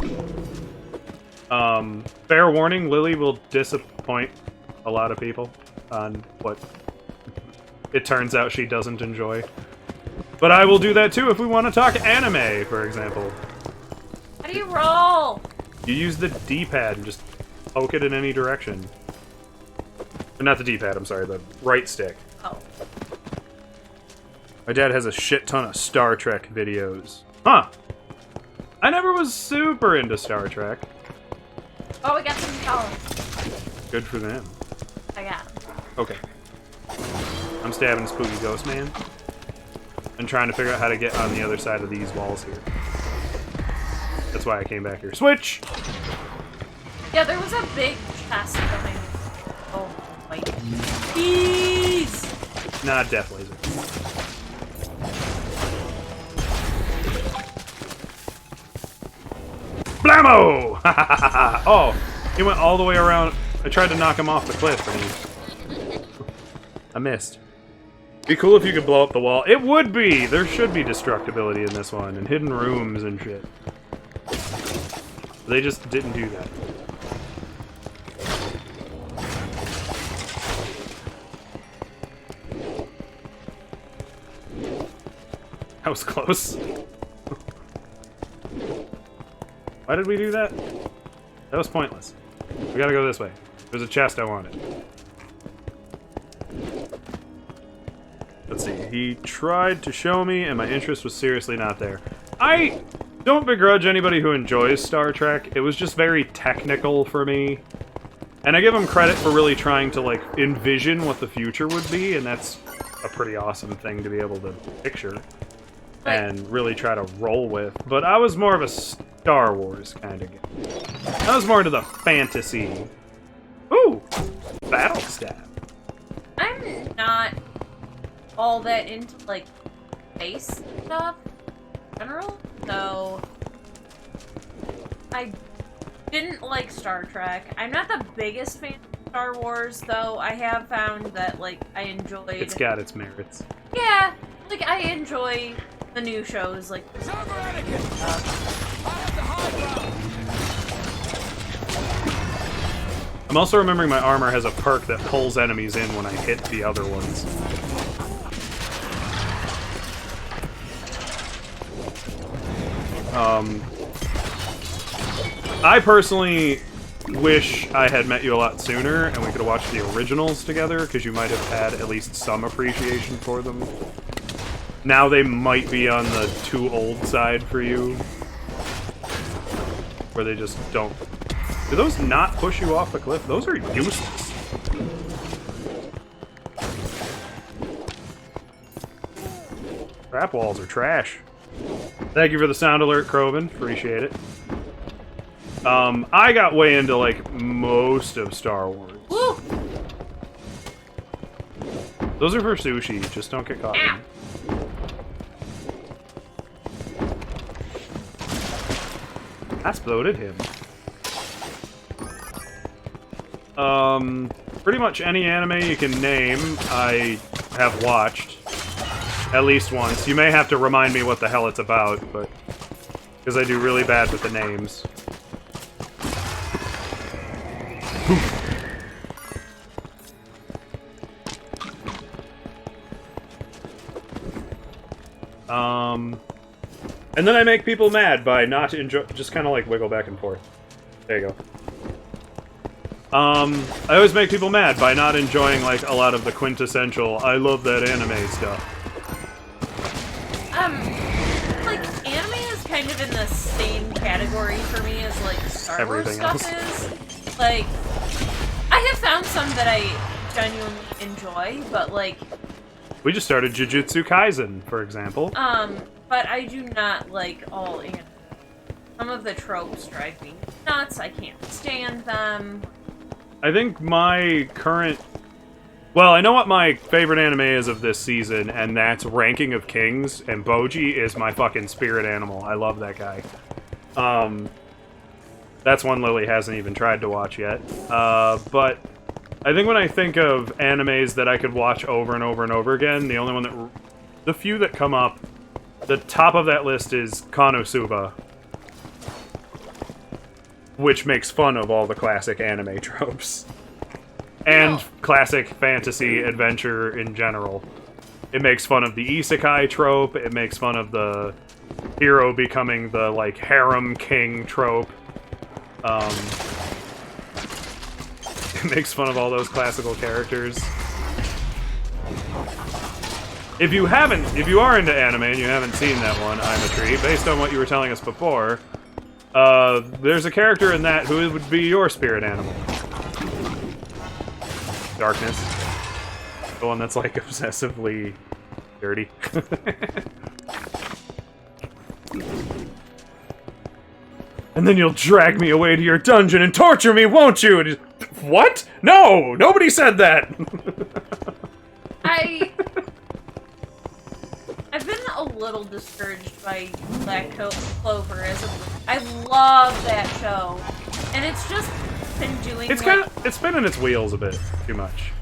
Fair warning, Lily will disappoint a lot of people on what it turns out she doesn't enjoy. But I will do that too if we want to talk anime, for example. How do you roll? You use the D-pad and just poke it in any direction. Or not the D-pad, I'm sorry, the right stick. Oh. My dad has a shit ton of Star Trek videos. Huh. I never was super into Star Trek. Oh, we got some colors. Good for them. I got 'em. Okay. I'm stabbing Spooky Ghost Man. And trying to figure out how to get on the other side of these walls here. That's why I came back here. Switch! Yeah, there was a big chest coming. Oh, wait. Bees! Nah, Death Laser. Blammo! Oh, he went all the way around. I tried to knock him off the cliff, and I missed. Be cool if you could blow up the wall. It would be! There should be destructibility in this one, and hidden rooms and shit. They just didn't do that. That was close. Why did we do that? That was pointless. We gotta go this way. There's a chest I wanted. Let's see. He tried to show me, and my interest was seriously not there. I don't begrudge anybody who enjoys Star Trek. It was just very technical for me. And I give him credit for really trying to, like, envision what the future would be, and that's a pretty awesome thing to be able to picture. And really try to roll with. But I was more of a Star Wars kind of game. I was more into the fantasy. Ooh! Battle stab. I'm not all that into, like, space stuff in general, so I didn't like Star Trek. I'm not the biggest fan of Star Wars, though I have found that, like, I enjoyed... It's got its merits. Yeah, like, I enjoy the new shows, like... I'm also remembering my armor has a perk that pulls enemies in when I hit the other ones. I personally wish I had met you a lot sooner and we could have watched the originals together, because you might have had at least some appreciation for them. Now they might be on the too old side for you. Where they just don't... Do those not push you off the cliff? Those are useless. Trap walls are trash. Thank you for the sound alert, Kroven. Appreciate it. I got way into, like, most of Star Wars. Woo! Those are for sushi. Just don't get caught in them. I exploded him. Pretty much any anime you can name, I have watched. At least once. You may have to remind me what the hell it's about, but... Because I do really bad with the names. And then I make people mad by not enjoy... Just kind of like wiggle back and forth. There you go. I always make people mad by not enjoying, like, a lot of the quintessential, I love that anime stuff. Like, anime is kind of in the same category for me as like Star Wars Everything stuff is. Like, I have found some that I genuinely enjoy, but like, We just started Jujutsu Kaisen, for example. but I do not like all anime. Some of the tropes drive me nuts. I can't stand them. I think my current... Well, I know what my favorite anime is of this season, and that's Ranking of Kings, and Boji is my fucking spirit animal. I love that guy. That's one Lily hasn't even tried to watch yet. But I think when I think of animes that I could watch over and over and over again, the only one that... The few that come up, the top of that list is Konosuba, which makes fun of all the classic anime tropes. And classic fantasy adventure in general. It makes fun of the isekai trope, it makes fun of the hero becoming the, like, harem king trope. It makes fun of all those classical characters. If you are into anime and you haven't seen that one, I'm a Tree, based on what you were telling us before, there's a character in that who would be your spirit animal. Darkness. The one that's, like, obsessively dirty. And then you'll drag me away to your dungeon and torture me, won't you? And what? No! Nobody said that! I've been a little discouraged by Black Clover as I love that show. And it's just been doing It's been in its wheels a bit too much.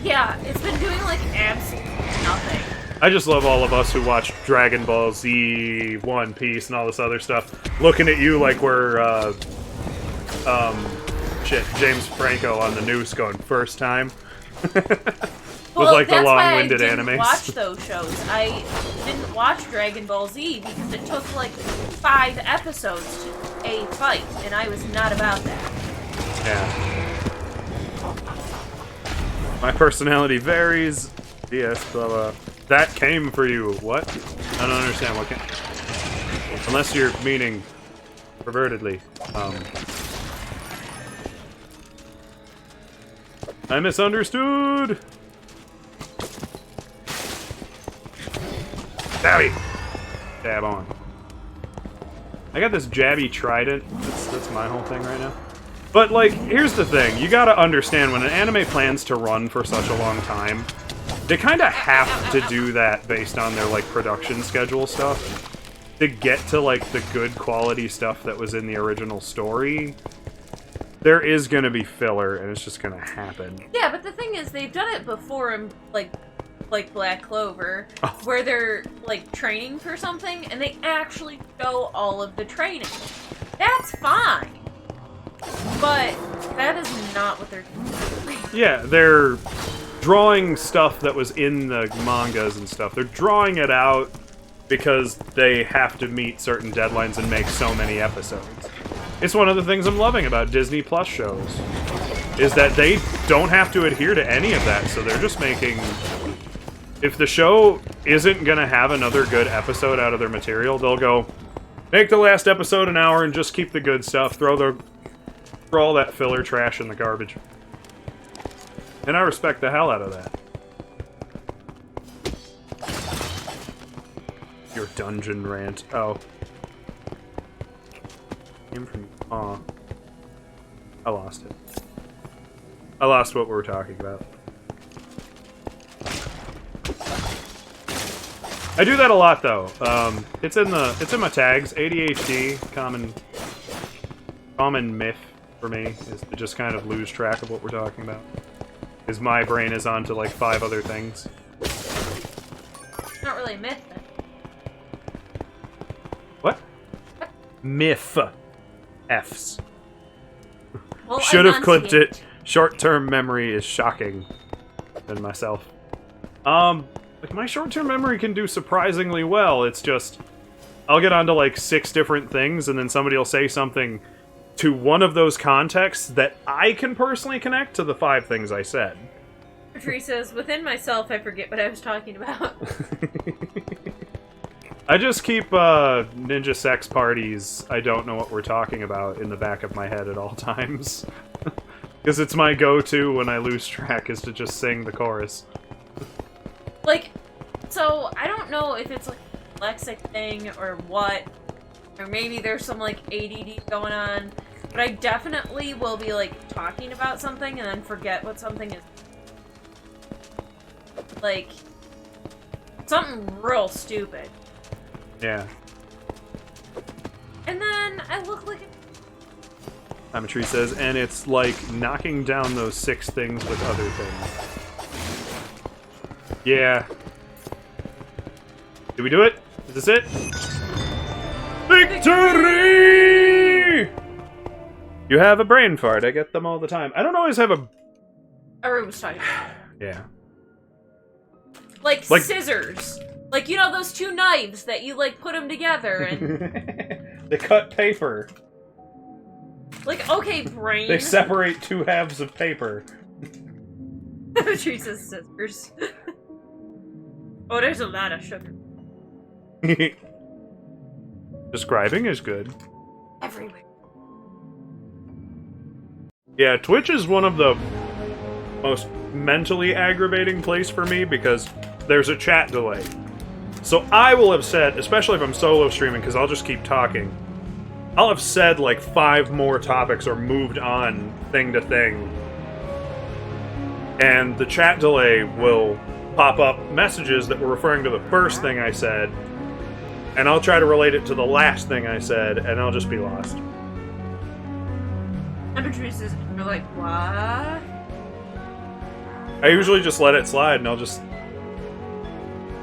Yeah, it's been doing like absolutely nothing. I just love all of us who watch Dragon Ball Z, One Piece, and all this other stuff, looking at you like we're, James Franco on the news going, first time. With, like, the long-winded animes. I didn't watch those shows. I didn't watch Dragon Ball Z because it took, like, 5 episodes to a fight, and I was not about that. Yeah. My personality varies. Yes, blah, blah. That came for you. What? I don't understand what came... Unless you're meaning pervertedly. I misunderstood! Stabby! Dab on. I got this jabby trident. That's my whole thing right now. But, like, here's the thing. You gotta understand, when an anime plans to run for such a long time, they kinda have to do that based on their, like, production schedule stuff. To get to, like, the good quality stuff that was in the original story, there is gonna be filler, and it's just gonna happen. Yeah, but the thing is, they've done it before in, like Black Clover, where they're, like, training for something, and they actually show all of the training. That's fine. But that is not what they're doing. Yeah, they're drawing stuff that was in the mangas and stuff. They're drawing it out because they have to meet certain deadlines and make so many episodes. It's one of the things I'm loving about Disney Plus shows, is that they don't have to adhere to any of that, so they're just making... If the show isn't gonna have another good episode out of their material, they'll go, make the last episode an hour and just keep the good stuff, throw all that filler trash in the garbage. And I respect the hell out of that. Your dungeon rant. Oh. Came from... Aw. I lost it. I lost what we were talking about. I do that a lot, though. It's in my tags. ADHD, common myth for me, is to just kind of lose track of what we're talking about. Because my brain is on to, like, 5 other things. It's not really a myth, then. What? Myth. F's. Well, Should have clipped it. Short-term memory is shocking than myself. Like, my short-term memory can do surprisingly well. It's just, I'll get onto, like, 6 different things, and then somebody will say something to one of those contexts that I can personally connect to the 5 things I said. Patrice says, within myself, I forget what I was talking about. I just keep Ninja Sex Parties, I don't know what we're talking about, in the back of my head at all times. Because it's my go-to when I lose track, is to just sing the chorus. Like, so I don't know if it's like a lexic thing or what, or maybe there's some like ADD going on, but I definitely will be like talking about something and then forget what something is. Like, something real stupid. Yeah. And then I look like Amatree says, and it's like knocking down those 6 things with other things. Yeah. Did we do it? Is this it? Victory! You have a brain fart. I get them all the time. I don't always have a... everyone was talking about. Yeah. Like Like- scissors. Like, you know, those 2 knives that you, like, put them together and... They cut paper. like, okay, brain. They separate 2 halves of paper. Teresa's scissors. Oh, there's a lot of sugar. Describing is good. Everywhere. Yeah, Twitch is one of the most mentally aggravating place for me because there's a chat delay. So I will have said, especially if I'm solo streaming, because I'll just keep talking, I'll have said like 5 more topics or moved on thing to thing. And the chat delay will pop up messages that were referring to the first thing I said, and I'll try to relate it to the last thing I said, and I'll just be lost. And Teresa's, you're like, what? I usually just let it slide, and I'll just...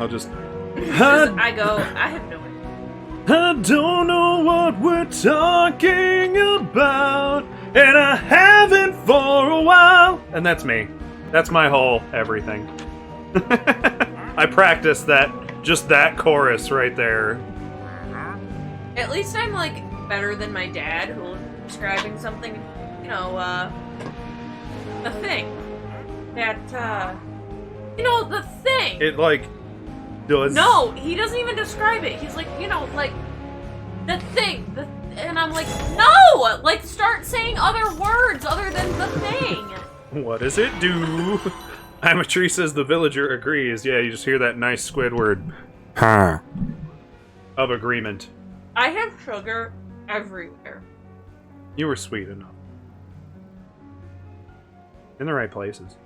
I go, I have no idea. I don't know what we're talking about, and I haven't for a while. And that's me. That's my whole everything. I practiced that, just that chorus right there. At least I'm, like, better than my dad, who was describing something, you know, the thing. That, you know, the thing! It, like, does... No, he doesn't even describe it. He's like, you know, like, the thing. And I'm like, no! Like, start saying other words other than the thing. What does it do? Amatree says the villager agrees. Yeah, you just hear that nice Squidward. Huh. Of agreement. I have sugar everywhere. You were sweet enough. In the right places.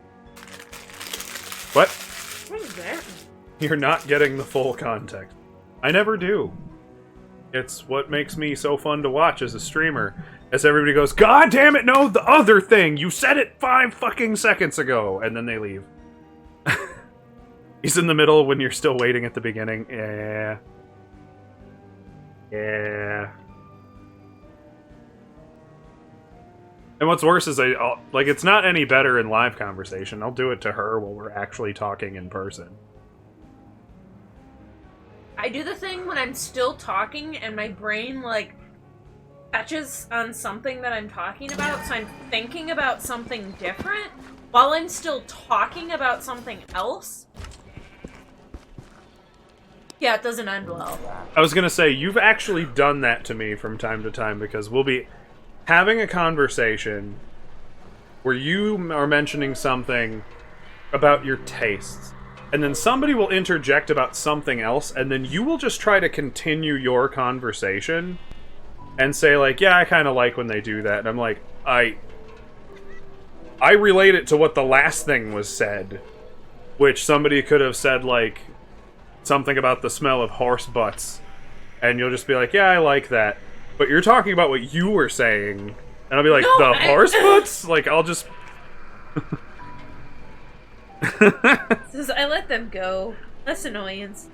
What? What is that? You're not getting the full context. I never do. It's what makes me so fun to watch as a streamer. As everybody goes, God damn it, no, the other thing! You said it 5 fucking seconds ago! And then they leave. He's in the middle when you're still waiting at the beginning. Yeah. Yeah. And what's worse is like, it's not any better in live conversation. I'll do it to her while we're actually talking in person. I do the thing when I'm still talking and my brain, like, touches on something that I'm talking about, so I'm thinking about something different while I'm still talking about something else. Yeah, it doesn't end well. I was gonna say, you've actually done that to me from time to time, because we'll be having a conversation where you are mentioning something about your tastes, and then somebody will interject about something else, and then you will just try to continue your conversation and say, like, yeah, I kind of like when they do that. And I'm like, I relate it to what the last thing was said, which somebody could have said, like, something about the smell of horse butts, and you'll just be like, yeah, I like that. But you're talking about what you were saying, and I'll be like, No, the horse butts? Like, I'll just... Says, I let them go. That's annoyance.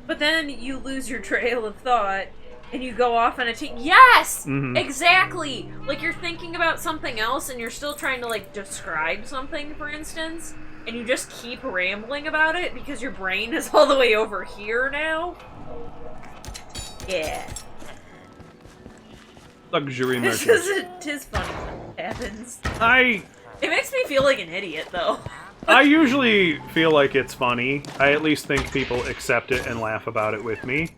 But then you lose your trail of thought, and you go off on a Yes! Mhm. Exactly! Like, you're thinking about something else, and you're still trying to, like, describe something, for instance, and you just keep rambling about it because your brain is all the way over here now. Yeah. Luxury This merchant. is tis funny when it happens. It makes me feel like an idiot, though. I usually feel like it's funny. I at least think people accept it and laugh about it with me.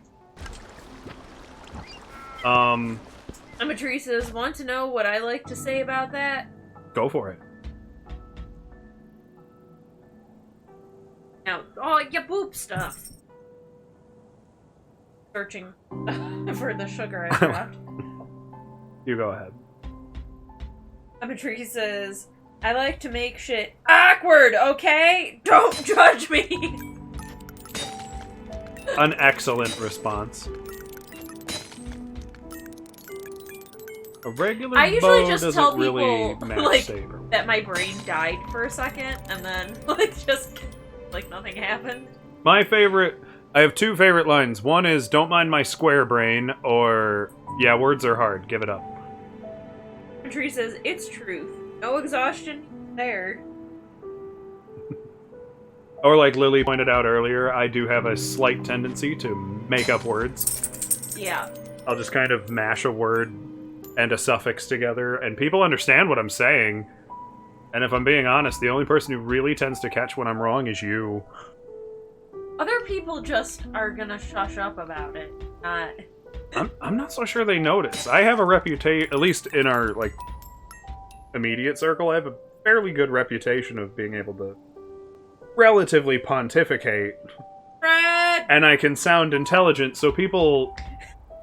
Amatree says, want to know what I like to say about that? Go for it. Now, oh, yeah, boop stuff. Searching for the sugar I dropped. You go ahead. Amatree says, I like to make shit awkward, okay? Don't judge me! An excellent response. A regular I usually bow just doesn't tell really people, match like, saber. that my brain died for a second, and then, like, just, like, nothing happened. My favorite... I have two favorite lines. One is, don't mind my square brain, or, yeah, words are hard, give it up. Amatree says, it's truth. No exhaustion there. Or like Lily pointed out earlier, I do have a slight tendency to make up words. Yeah. I'll just kind of mash a word and a suffix together, and people understand what I'm saying. And if I'm being honest, the only person who really tends to catch when I'm wrong is you. Other people just are gonna shush up about it. I'm not so sure they notice. I have a reputation, at least in our, like, immediate circle, I have a fairly good reputation of being able to relatively pontificate. Fred! And I can sound intelligent, so people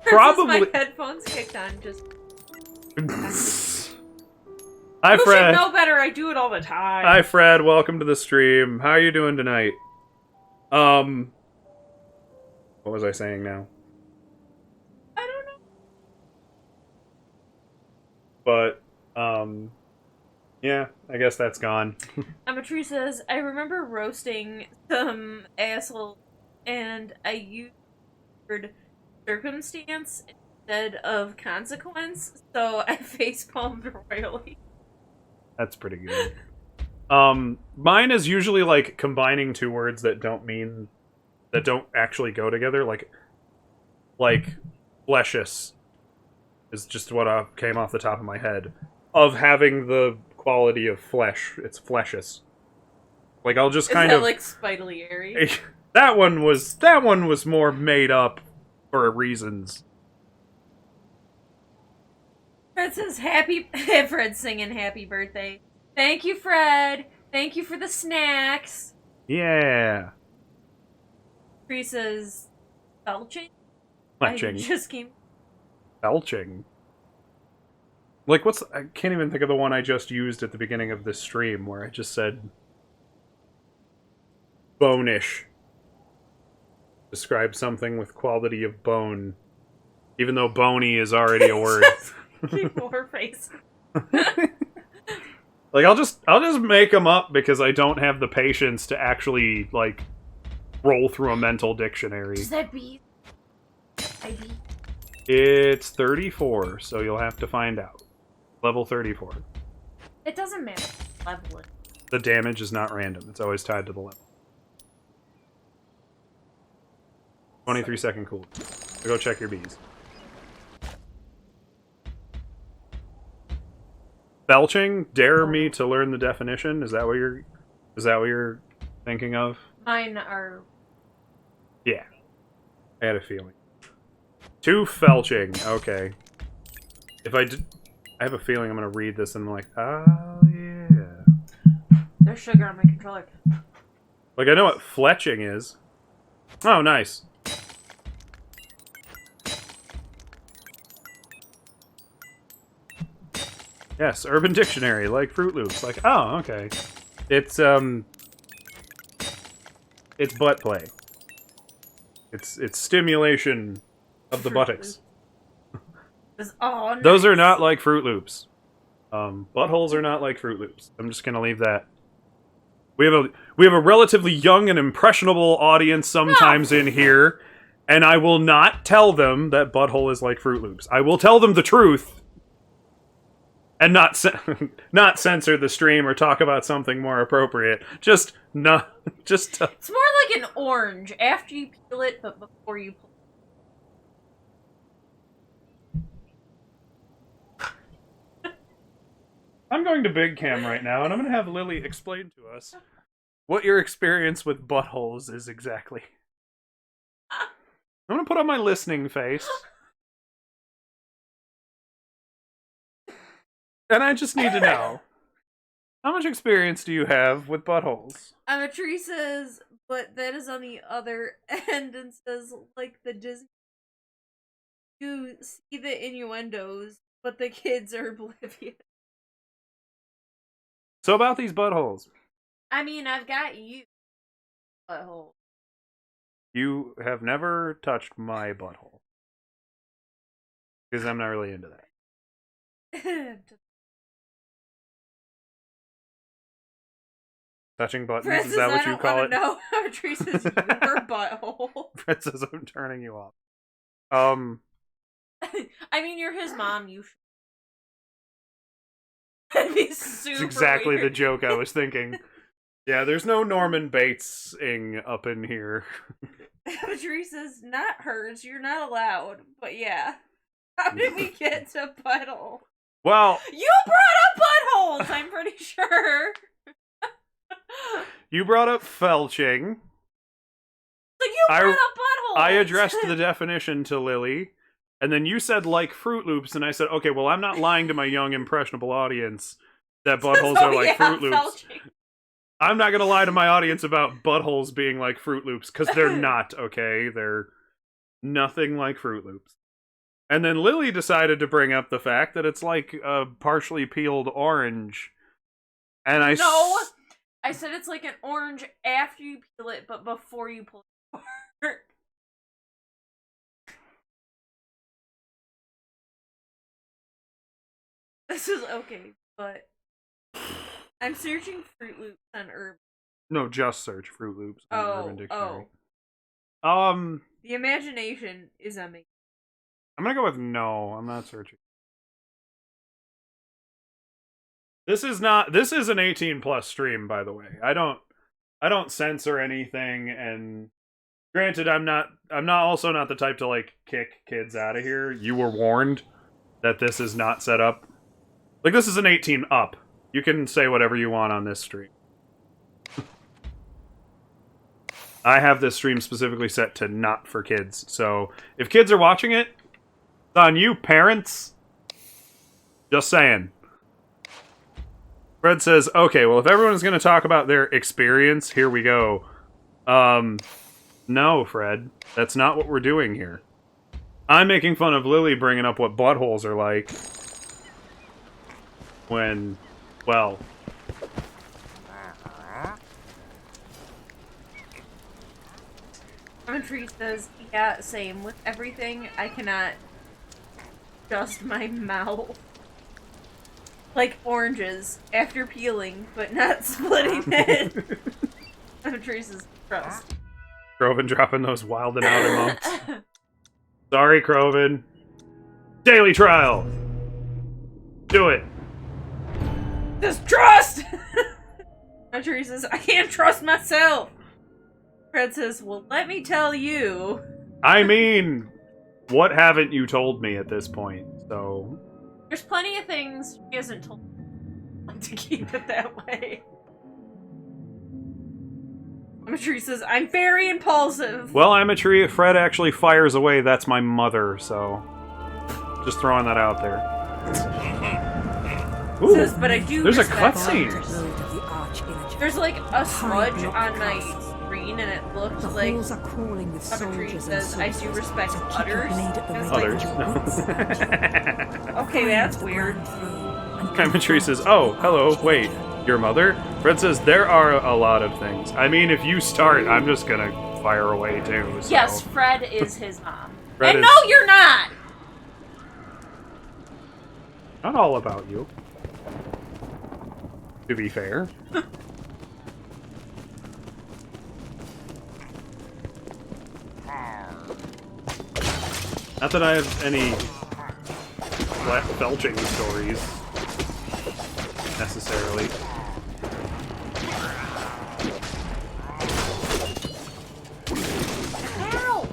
Probably. probably... My headphones kicked on, just... Hi, You should Fred. know better, I do it all the time. Hi, Fred. Welcome to the stream. How are you doing tonight? What was I saying now? I don't know. But, yeah, I guess that's gone. Amatree says, I remember roasting some assholes, and I used the word circumstance instead of consequence, so I facepalmed royally. That's pretty good. Mine is usually, like, combining two words that don't actually go together, like, fleshious is just what came off the top of my head. Of having the quality of flesh. It's fleshious. Like, I'll just kind Is of... that, like, spitily-airy? that one was more made up for reasons. Fred says, Fred's singing happy birthday. Thank you, Fred. Thank you for the snacks. Yeah. Amatree says, belching? Belching. I just came... Belching. Like, I can't even think of the one I just used at the beginning of this stream, where I just said... bonish. Describe something with quality of bone. Even though bony is already a word. Keep more face. Like, I'll just make them up because I don't have the patience to actually, like, roll through a mental dictionary. Does that be... ID? It's 34, so you'll have to find out. Level 34. It doesn't matter. Level it. The damage is not random. It's always tied to the level. 23-second cooldown. So go check your bees. Belching? Dare me to learn the definition? Is that what you're thinking of? Mine are... Yeah. I had a feeling. To felching. Okay. I have a feeling I'm gonna read this and I'm like, oh yeah. There's sugar on my controller. Like, I know what fletching is. Oh, nice. Yes, Urban Dictionary, like Fruit Loops. Like, oh, okay. It's butt play. It's stimulation of the buttocks. Oh, nice. Those are not like Fruit Loops. Buttholes are not like Fruit Loops. I'm just gonna leave that. We have a relatively young and impressionable audience sometimes in here, and I will not tell them that butthole is like Fruit Loops. I will tell them the truth. And not censor the stream or talk about something more appropriate. It's more like an orange after you peel it, but before you pull. I'm going to Big Cam right now, and I'm going to have Lily explain to us what your experience with buttholes is exactly. I'm going to put on my listening face. And I just need to know, how much experience do you have with buttholes? Tree says, but that is on the other end and says, like the Disney. You see the innuendos, but the kids are oblivious. So about these buttholes. I mean, I've got you. Butthole. You have never touched my butthole. Because I'm not really into that. Touching buttons, Francis, is that what I you don't call wanna it? know how Tree says your butthole. Princess, I'm turning you off. I mean, you're his mom. You. That'd be super. It's exactly the weird. joke I was thinking. Yeah, there's no Norman Bates-ing up in here. Tree says, not hers. You're not allowed. But yeah. How did we get to butthole? Well, You brought up buttholes, I'm pretty sure. you brought up felching. So you brought up buttholes. I addressed the definition to Lily, and then you said like Fruit Loops, and I said, okay, well, I'm not lying to my young, impressionable audience that buttholes Oh, are like yeah, Fruit Loops. felching. I'm not going to lie to my audience about buttholes being like Fruit Loops, because they're not, okay? They're nothing like Fruit Loops. And then Lily decided to bring up the fact that it's like a partially peeled orange. And No, I said it's like an orange after you peel it, but before you pull it apart. This is okay, but I'm searching Fruit Loops on Urban. No, just search Fruit Loops on Urban Dictionary. The imagination is amazing. I'm gonna go with no. I'm not searching. This is an 18 plus stream, by the way. I don't censor anything, and granted, I'm not also not the type to like kick kids out of here. You were warned that this is not set up. Like, this is an 18 up. You can say whatever you want on this stream. I have this stream specifically set to not for kids. So, if kids are watching it, it's on you, parents. Just saying. Fred says, okay, well, if everyone's going to talk about their experience, here we go. No, Fred. That's not what we're doing here. I'm making fun of Lily bringing up what buttholes are like. When, well... Tree says, yeah, same. With everything, I cannot adjust my mouth. Like oranges, after peeling, but not splitting it. Tree says, trust. Croven dropping those wild and out emotes. Sorry, Croven. Daily trial! Do it! Just trust! Tree says, I can't trust myself! Fred says, well, let me tell you. I mean, what haven't you told me at this point? So... There's plenty of things she hasn't told me to keep it that way. Tree says, I'm very impulsive. Well, I'm a tree. If Fred actually fires away, that's my mother, so... Just throwing that out there. Ooh, Says, but I do there's a respect cutscene! There's like a smudge on my screen and it looked The like halls are crawling with Tree soldiers says, and I do sorcerers respect to keep others. your blade at the I was ready. Others, no. Okay, that's weird. Kaimatri says, oh, hello, wait, your mother? Fred says, there are a lot of things. I mean, if you start, I'm just gonna fire away too, so. Yes, Fred is his mom. Fred and is- no, you're not! Not all about you. To be fair. Not that I have any belching stories, necessarily. Ow!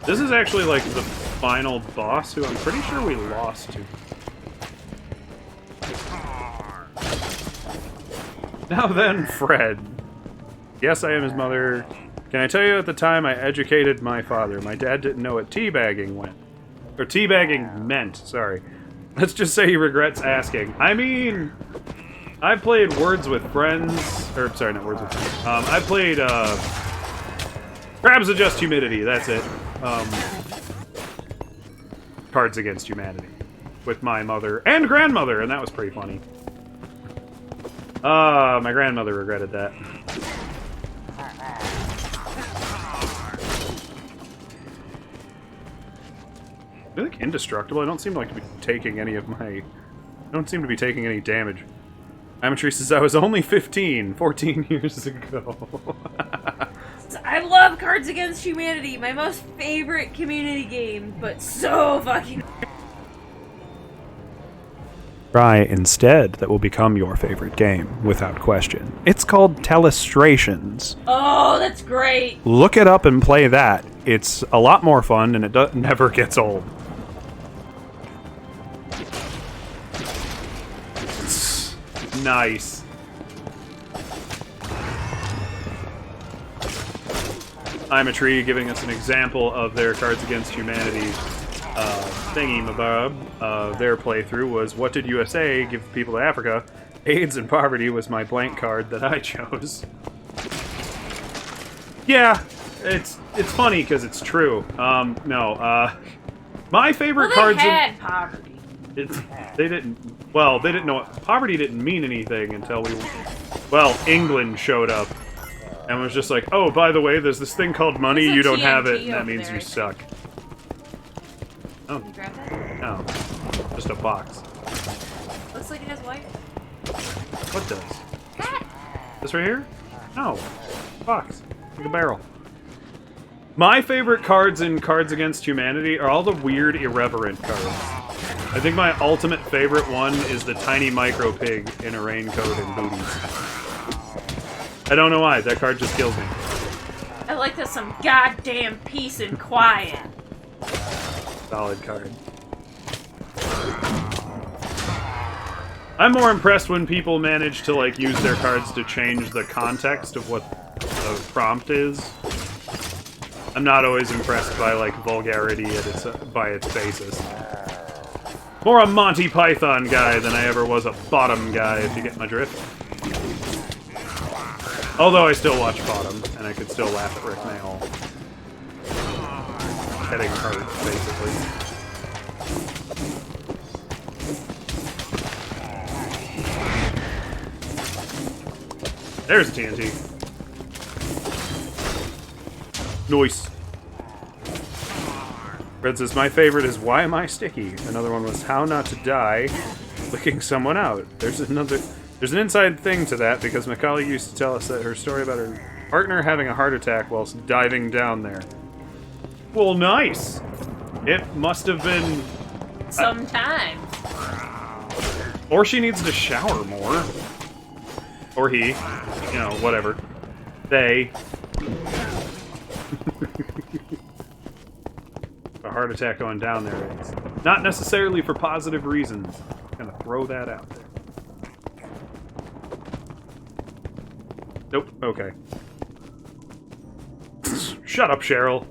This is actually like the final boss, who I'm pretty sure we lost to. Now then, Fred. Yes, I am his mother. Can I tell you, at the time I educated my father, my dad didn't know what teabagging went. Or teabagging meant, sorry. Let's just say he regrets asking. I mean, I played Words with Friends, or sorry, not Words with Friends. I played Crabs Adjust Humidity. That's it. Cards Against Humanity with my mother and grandmother, and that was pretty funny. My grandmother regretted that. I feel like indestructible. I don't seem like to be taking any of my... I don't seem to be taking any damage. Amatree says I was only 14 years ago. I love Cards Against Humanity, my most favorite community game, but so fucking... Try instead that will become your favorite game, without question. It's called Telestrations. Oh, that's great! Look it up and play that. It's a lot more fun, and it never gets old. Nice. I'm a Tree giving us an example of their Cards Against Humanity thingy-mabob. Their playthrough was, what did USA give people to Africa? AIDS and poverty was my blank card that I chose. Yeah, it's funny because it's true. My favorite cards... They had poverty. They didn't... Well, they didn't know... Poverty didn't mean anything until we... Well, England showed up and was just like, oh, by the way, there's this thing called money, you don't have it, and that means you suck. Oh. Can you grab that? No. Just a box. Looks like it has wire. What does? This right here? No. Box. Like a barrel. My favorite cards in Cards Against Humanity are all the weird, irreverent cards. I think my ultimate favorite one is the tiny micro pig in a raincoat and booties. I don't know why, that card just kills me. I like this some goddamn peace and quiet. Solid card. I'm more impressed when people manage to, like, use their cards to change the context of what the prompt is. I'm not always impressed by, like, vulgarity by its basis. More a Monty Python guy than I ever was a Bottom guy, if you get my drift. Although I still watch Bottom, and I could still laugh at Rick Mayall. Heading hurt, basically. There's a TNT. Nice. Red says, my favorite is Why Am I Sticky? Another one was How Not to Die, licking someone out. There's an inside thing to that, because Macaulay used to tell us that her story about her partner having a heart attack whilst diving down there. Well, nice! It must have been... Sometimes. Or she needs to shower more. Or he. You know, whatever. They. A heart attack going down there is not necessarily for positive reasons. I'm gonna throw that out there. Nope, okay. Shut up, Cheryl.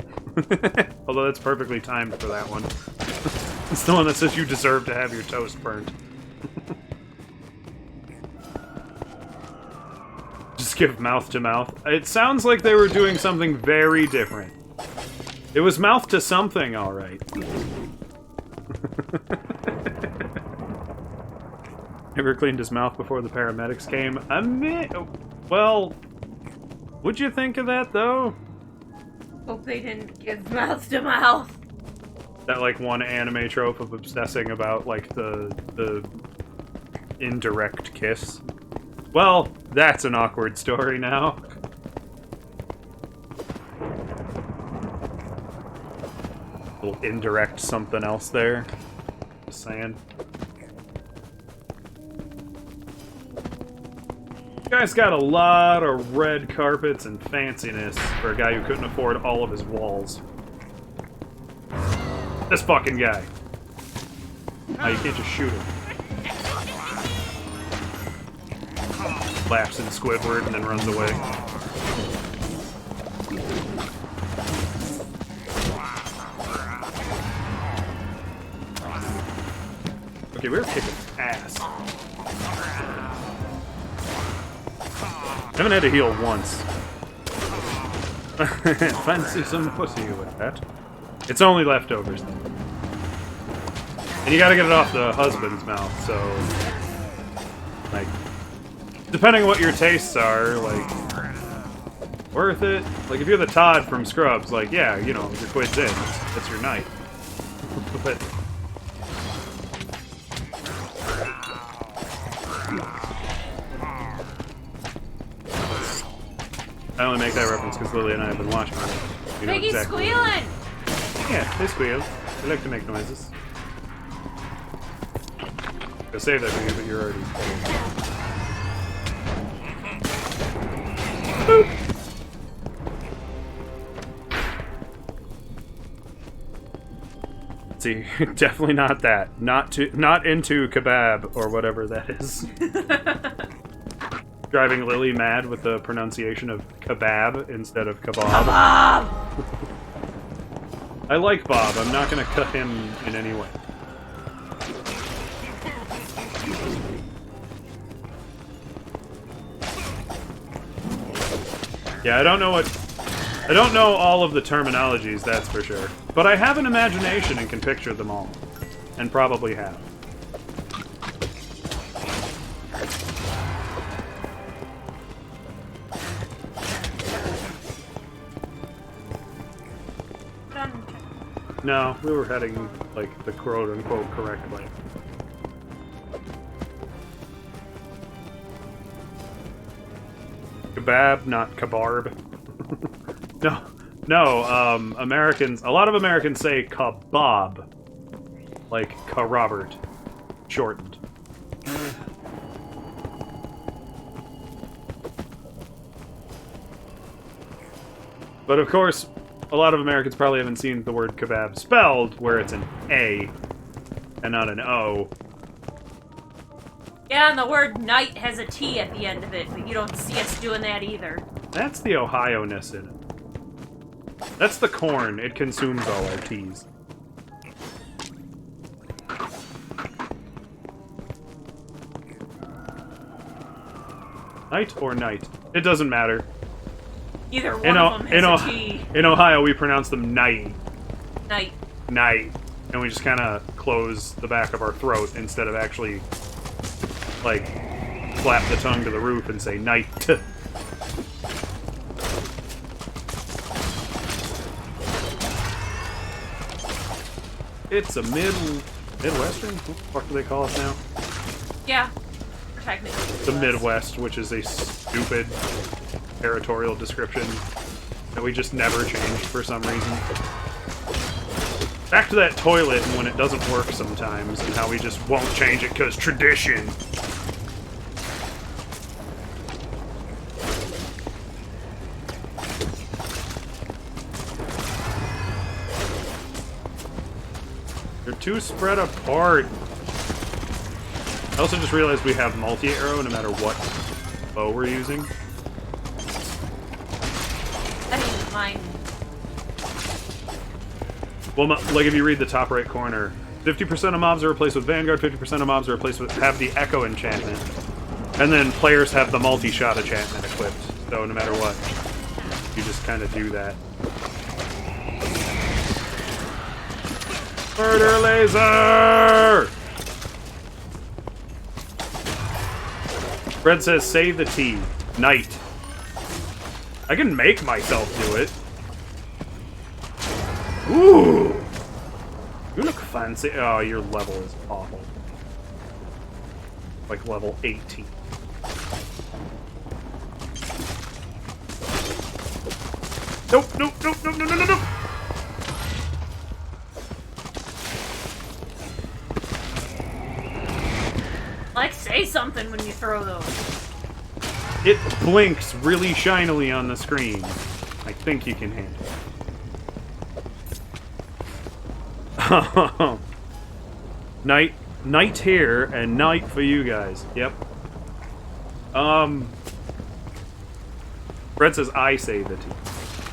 Although that's perfectly timed for that one. It's the one that says you deserve to have your toast burnt. Just give mouth to mouth. It sounds like they were doing something very different. It was mouth to something, alright. Ever cleaned his mouth before the paramedics came? Well, what'd you think of that, though? Hope they didn't give mouth to mouth. That, like, one anime trope of obsessing about, like, the indirect kiss. Well, that's an awkward story now. A little indirect something else there. Just saying. This guy's got a lot of red carpets and fanciness for a guy who couldn't afford all of his walls. This fucking guy. Oh, you can't just shoot him. Laughs in Squidward and then runs away. Yeah, we were kicking ass. I haven't had to heal once. Fancy some pussy with that. It's only leftovers, though. And you gotta get it off the husband's mouth, so... Like... Depending on what your tastes are, like... Worth it? Like, if you're the Todd from Scrubs, like, yeah, you know, your quid's in. It's your night. But... I only make that reference because Lily and I have been watching it. You know Piggy's exactly. squealing! Yeah, they squeal. They like to make noises. Go save that for you, but you're already... Boop. See, definitely not that. Not into kebab or whatever that is. Driving Lily mad with the pronunciation of kebab instead of kebab. Bob! I like Bob. I'm not gonna cut him in any way. Yeah, I don't know all of the terminologies, that's for sure. But I have an imagination and can picture them all. And probably have. No, we were heading, like, the quote-unquote correct way. Kebab, not kabarb. No, Americans, a lot of Americans say kebab. Like, Robert. Shortened. But of course, a lot of Americans probably haven't seen the word kebab spelled, where it's an A and not an O. Yeah, and the word night has a T at the end of it, but you don't see us doing that either. That's the Ohio-ness in it. That's the corn. It consumes all our T's. Night or night? It doesn't matter. Either one of them has a T. In Ohio, we pronounce them night. Night. Night. And we just kind of close the back of our throat instead of actually, like, flap the tongue to the roof and say night. It's a Midwestern? What the fuck do they call us now? Yeah. Technically. The Midwest, which is a stupid territorial description that we just never changed for some reason. Back to that toilet and when it doesn't work sometimes, and how we just won't change it because tradition. They're too spread apart. I also just realized we have multi-arrow no matter what bow we're using. I mean, mine. Well, like if you read the top right corner, 50% of mobs are replaced with Vanguard, 50% of mobs are replaced with have the Echo enchantment. And then players have the multi-shot enchantment equipped. So no matter what, you just kind of do that. Murder laser! Fred says, save the T. Night. I can make myself do it. Ooh! You look fancy. Oh, your level is awful. Like level 18. Nope, nope, nope, nope, no, no, no, no! Like, say something when you throw those. It blinks really shinily on the screen. I think you can handle it. Night here and night for you guys. Yep. Fred says I saved it,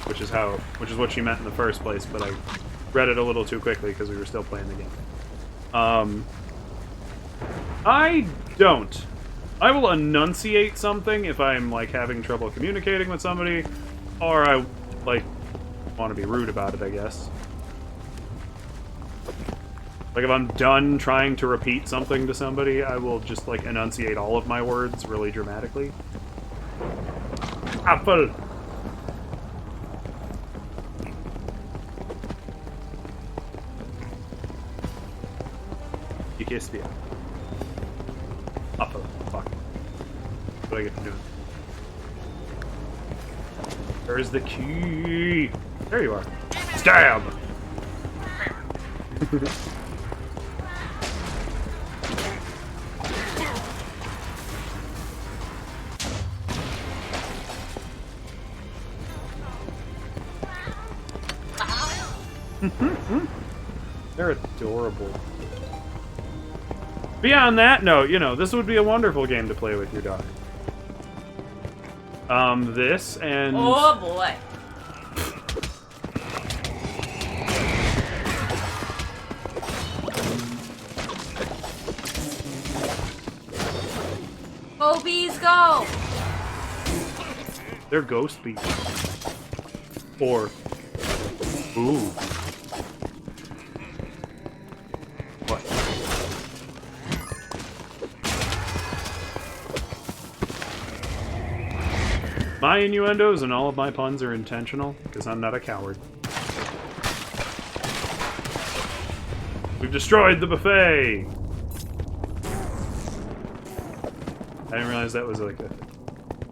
which is what she meant in the first place, but I read it a little too quickly because we were still playing the game. I don't. I will enunciate something if I'm, like, having trouble communicating with somebody, or I, like, want to be rude about it, I guess. Like, if I'm done trying to repeat something to somebody, I will just, like, enunciate all of my words really dramatically. Apple! You kissed me. Apple. Fuck. What do I get to do? Where's the key? There you are. Stab! They're adorable. Beyond that note, you know, this would be a wonderful game to play with your daughter. This and... Oh boy. Go bees, go! They're ghost bees. Or... Ooh. What? My innuendos and all of my puns are intentional, because I'm not a coward. We've destroyed the buffet! I didn't realize that was like a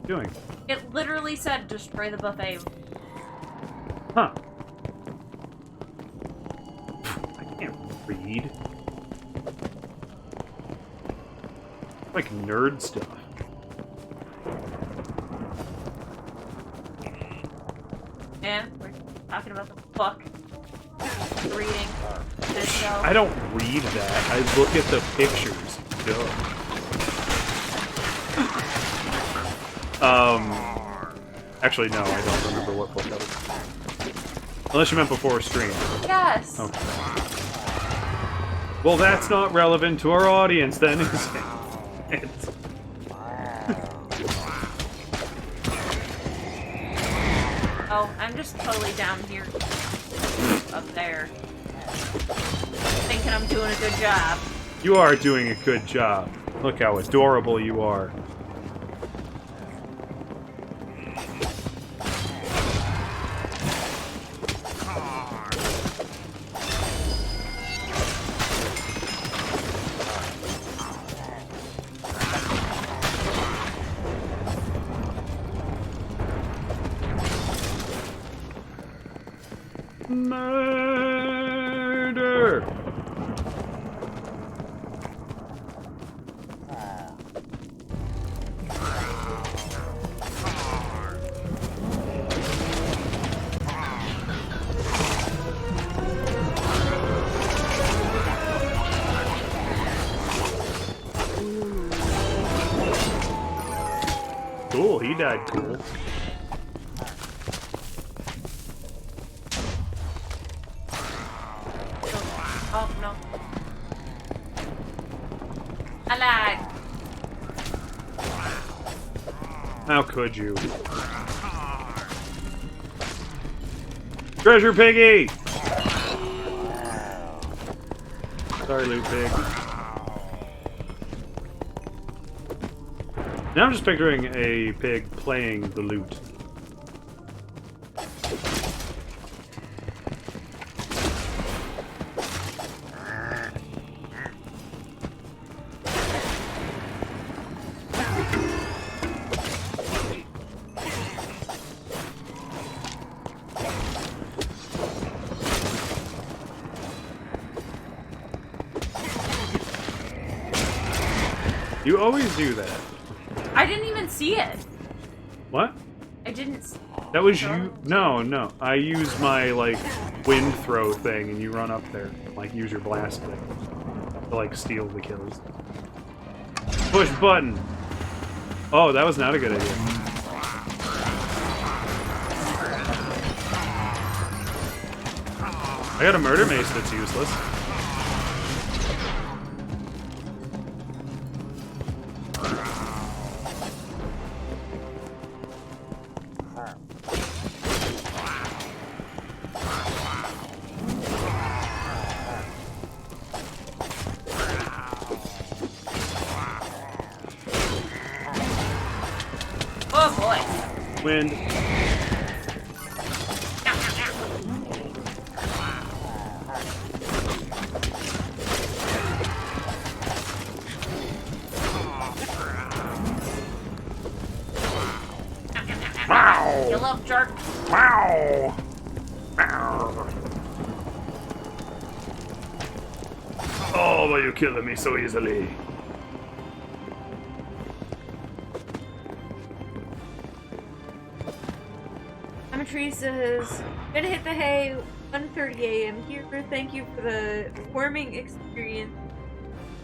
doing. It literally said destroy the buffet. Huh. I can't read. Like nerd stuff. Yeah, we're talking about the book. Reading. This show. I don't read that. I look at the pictures. Duh. Actually, no, I don't remember what book that was. Unless you meant before stream. Yes. Okay. Well, that's not relevant to our audience, then, is it? Oh, I'm just totally down here. Up there. Thinking I'm doing a good job. You are doing a good job. Look how adorable you are. Murder! Cool, he died cool. Oh, no. I lied. How could you? Treasure Piggy! Sorry, Loot Pig. Now I'm just picturing a pig playing the lute. You always do that. I didn't even see it. What? I didn't see That was you? No, no. I use my, like, wind throw thing and you run up there. Like, use your blast thing. To, like, steal the kills. Push button! Oh, that was not a good idea. I got a murder mace that's useless. Wind. Wow! You little jerk. Wow! Wow! Oh, why are you killing me so easily? Amatree says, gonna hit the hay, 1:30 a.m. here. Thank you for the warming experience.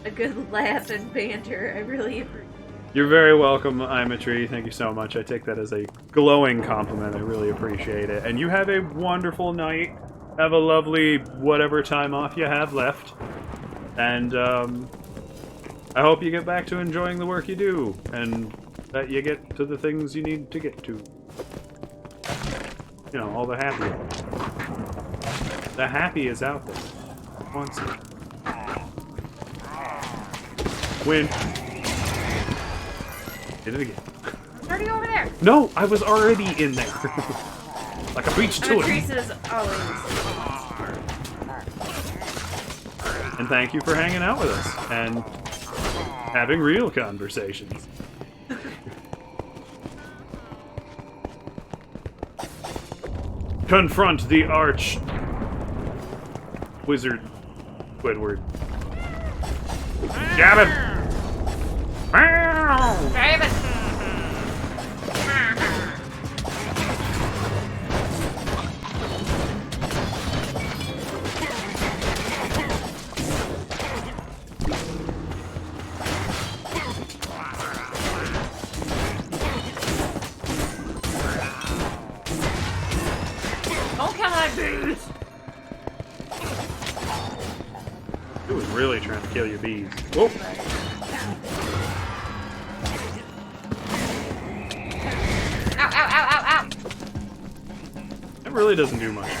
A good laugh and banter. I really appreciate it. You're very welcome, Imatree. Thank you so much. I take that as a glowing compliment. I really appreciate it. And you have a wonderful night. Have a lovely whatever time off you have left. And I hope you get back to enjoying the work you do. And that you get to the things you need to get to. You know, all the happy. The happy is out there. Wants it. Win. Did it again. It's already over there. No, I was already in there. Like a beach Amatree totem. says, always. And thank you for hanging out with us and having real conversations. Confront the arch wizard Squidward. Gavin! David! Don't kill my bees! He was really trying to kill your bees. Whoa! Ow, ow, ow, ow, ow! That really doesn't do much.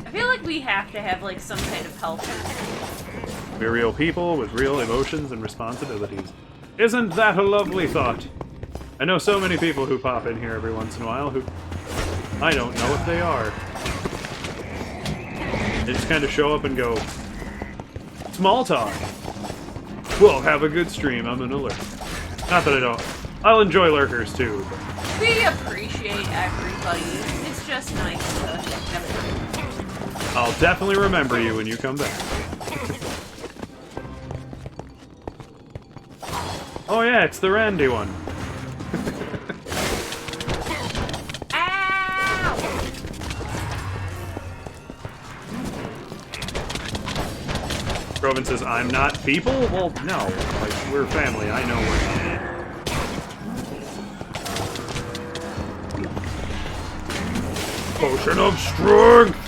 I feel like we have to have, like, some kind of health. We're real people with real emotions and responsibilities. Isn't that a lovely thought? I know so many people who pop in here every once in a while who I don't know what they are. They just kind of show up and go, small talk. Well, have a good stream. I'm gonna lurk. Not that I don't. I'll enjoy lurkers too. But We appreciate everybody. It's just nice to have I'll definitely remember you when you come back. Oh yeah, it's the Randy one. Ow! Groven says, I'm not people? Well, no. Like, we're family. I know we're not. Potion of strength!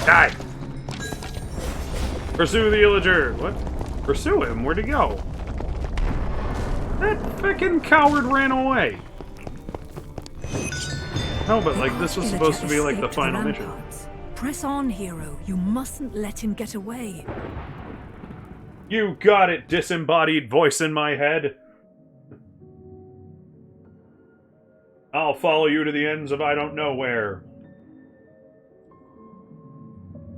Die! Pursue the illager! What? Pursue him? Where'd he go? That frickin' coward ran away! No, but like, this was supposed to be like the final mission. Press on, hero. You mustn't let him get away. You got it, disembodied voice in my head! I'll follow you to the ends of I don't know where.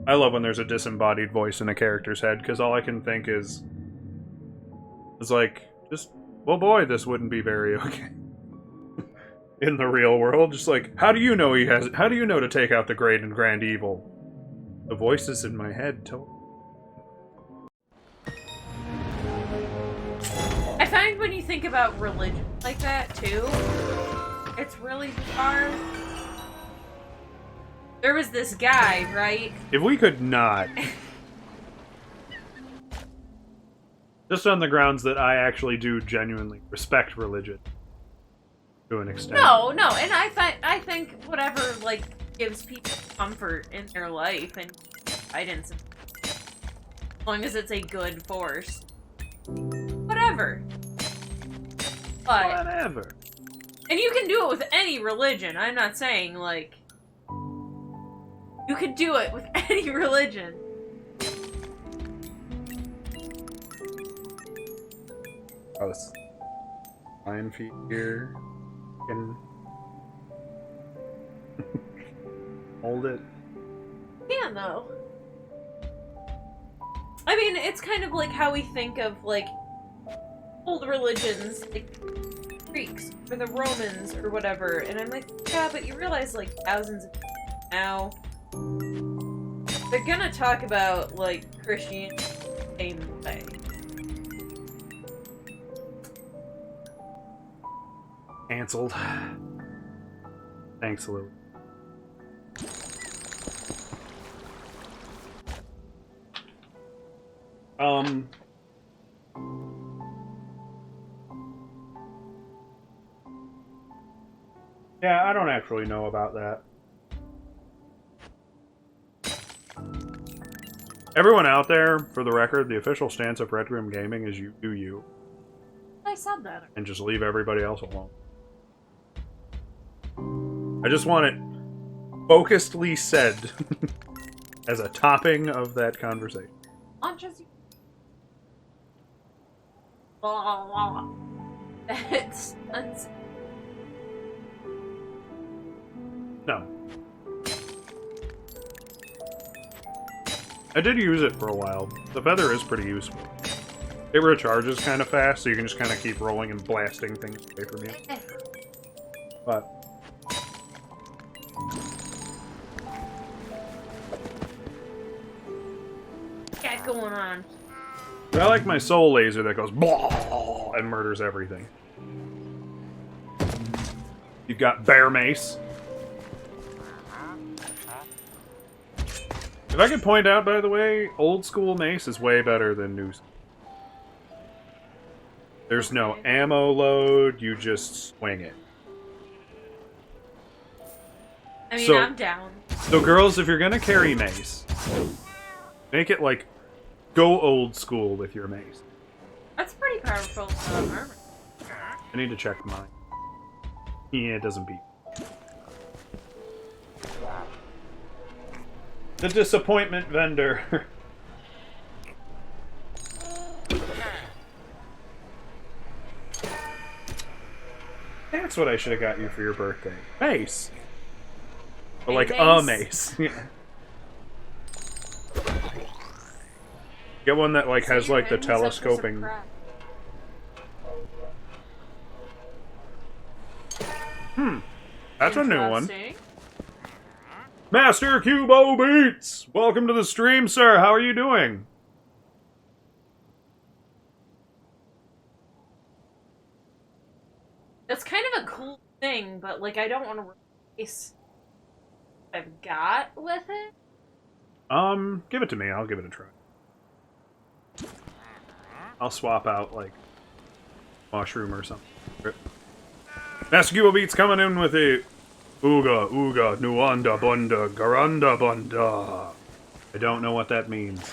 I love when there's a disembodied voice in a character's head, because all I can think is like, just, well boy, this wouldn't be very okay. In the real world, just like, how do you know how do you know to take out the great and grand evil? The voices in my head told. I find when you think about religion like that, too, it's really bizarre. There was this guy, right? If we could not. Just on the grounds that I actually do genuinely respect religion. To an extent. No, and I think whatever, like, gives people comfort in their life and guidance, as long as it's a good force. Whatever. But, Whatever. and you can do it with any religion. I'm not saying, like, You could do it with any religion. Oh, this lion feet here. Can hold it. Yeah, though. I mean, it's kind of like how we think of, like, old religions, like Greeks, or the Romans, or whatever, and I'm like, yeah, but you realize, like, thousands of years now, they're gonna talk about, like, Christianity the same way. Cancelled. Thanks, Lily. Yeah, I don't actually know about that. Everyone out there, for the record, the official stance of Red Room Gaming is you do you, I said that. and just leave everybody else alone. I just want it focusedly said as a topping of that conversation. Not just you. Blah, blah, blah. That's No. I did use it for a while. The feather is pretty useful. It recharges kind of fast, so you can just kind of keep rolling and blasting things away from you. But got going on. I like my soul laser that goes blah and murders everything. You've got bear mace. If I could point out, by the way, old school mace is way better than new. There's no ammo load, you just swing it. I mean, So- I'm down. So girls, if you're gonna carry mace, make it like, go old school with your mace. That's pretty powerful armor. I need to check mine. Yeah, it doesn't beat. The disappointment vendor. That's what I should have got you for your birthday. Mace. Or like a mace. Yeah. Get one that like has like the telescoping. That's a new one. Interesting. Master Cubo Beats! Welcome to the stream, sir. How are you doing? That's kind of a cool thing, but like I don't want to replace what I've got with it. Give it to me. I'll give it a try. I'll swap out like mushroom or something. Master Cubo Beats coming in with a Ooga, ooga, nuanda, bunda, garanda, bunda. I don't know what that means.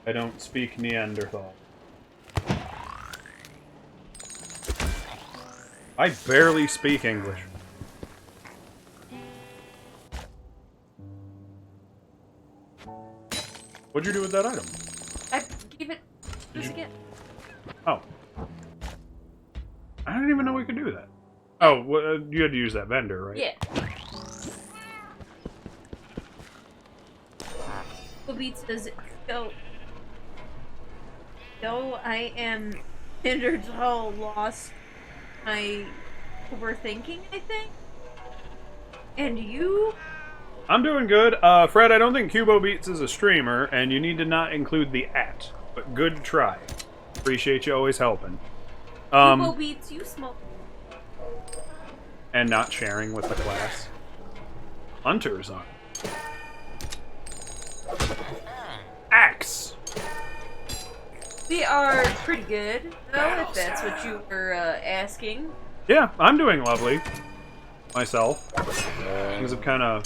I don't speak Neanderthal. I barely speak English. What'd you do with that item? I gave it just again. Oh. I didn't even know we could do that. Oh, well, you had to use that vendor, right? Yeah. Beats says, though I am Neanderthal lost my overthinking, I think. And you? I'm doing good. Fred, I don't think Cubo Beats is a streamer, and you need to not include the @ but good try. Appreciate you always helping. Cubo Beats, you smoke. And not sharing with the class. Hunter's on. Axe! We are pretty good, though, if that's what you were asking. Yeah, I'm doing lovely. Myself. Things have kind of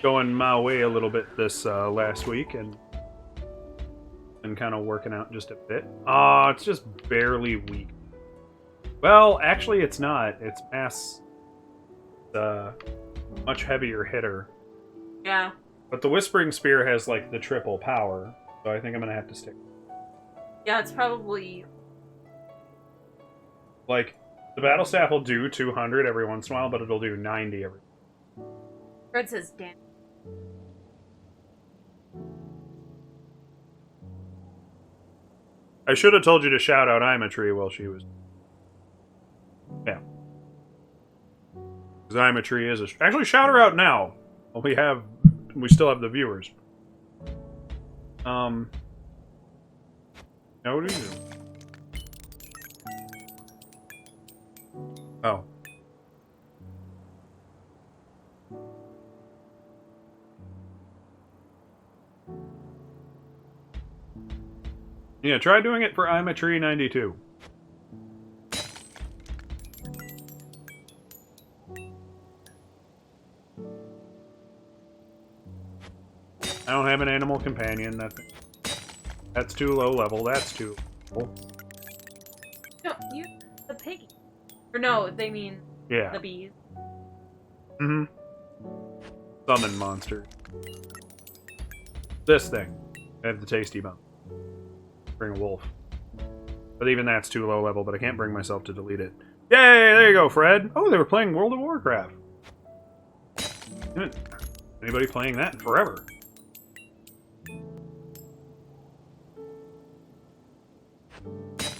going my way a little bit this last week, and been kind of working out just a bit. It's just barely weak. Well, actually, it's not. It's mass much heavier hitter. Yeah. But the Whispering Spear has, like, the triple power, so I think I'm gonna have to stick. Yeah, it's probably... Like, the Battle Staff will do 200 every once in a while, but it'll do 90 every... Fred says, damn. I should have told you to shout out Imatree while she was... Yeah. Because Imatree is a... Actually, shout her out now. Well, we still have the viewers. Now what do you do? Oh. Yeah, try doing it for Imatree 92. I don't have an animal companion. That's too low level. That's too low. No, you... the piggy. Or no, they mean Yeah. the bees. Mm-hmm. Summon monster. This thing. I have the tasty bump. Bring a wolf. But even that's too low level, but I can't bring myself to delete it. Yay! There you go, Fred! Oh, they were playing World of Warcraft. Anybody playing that in forever?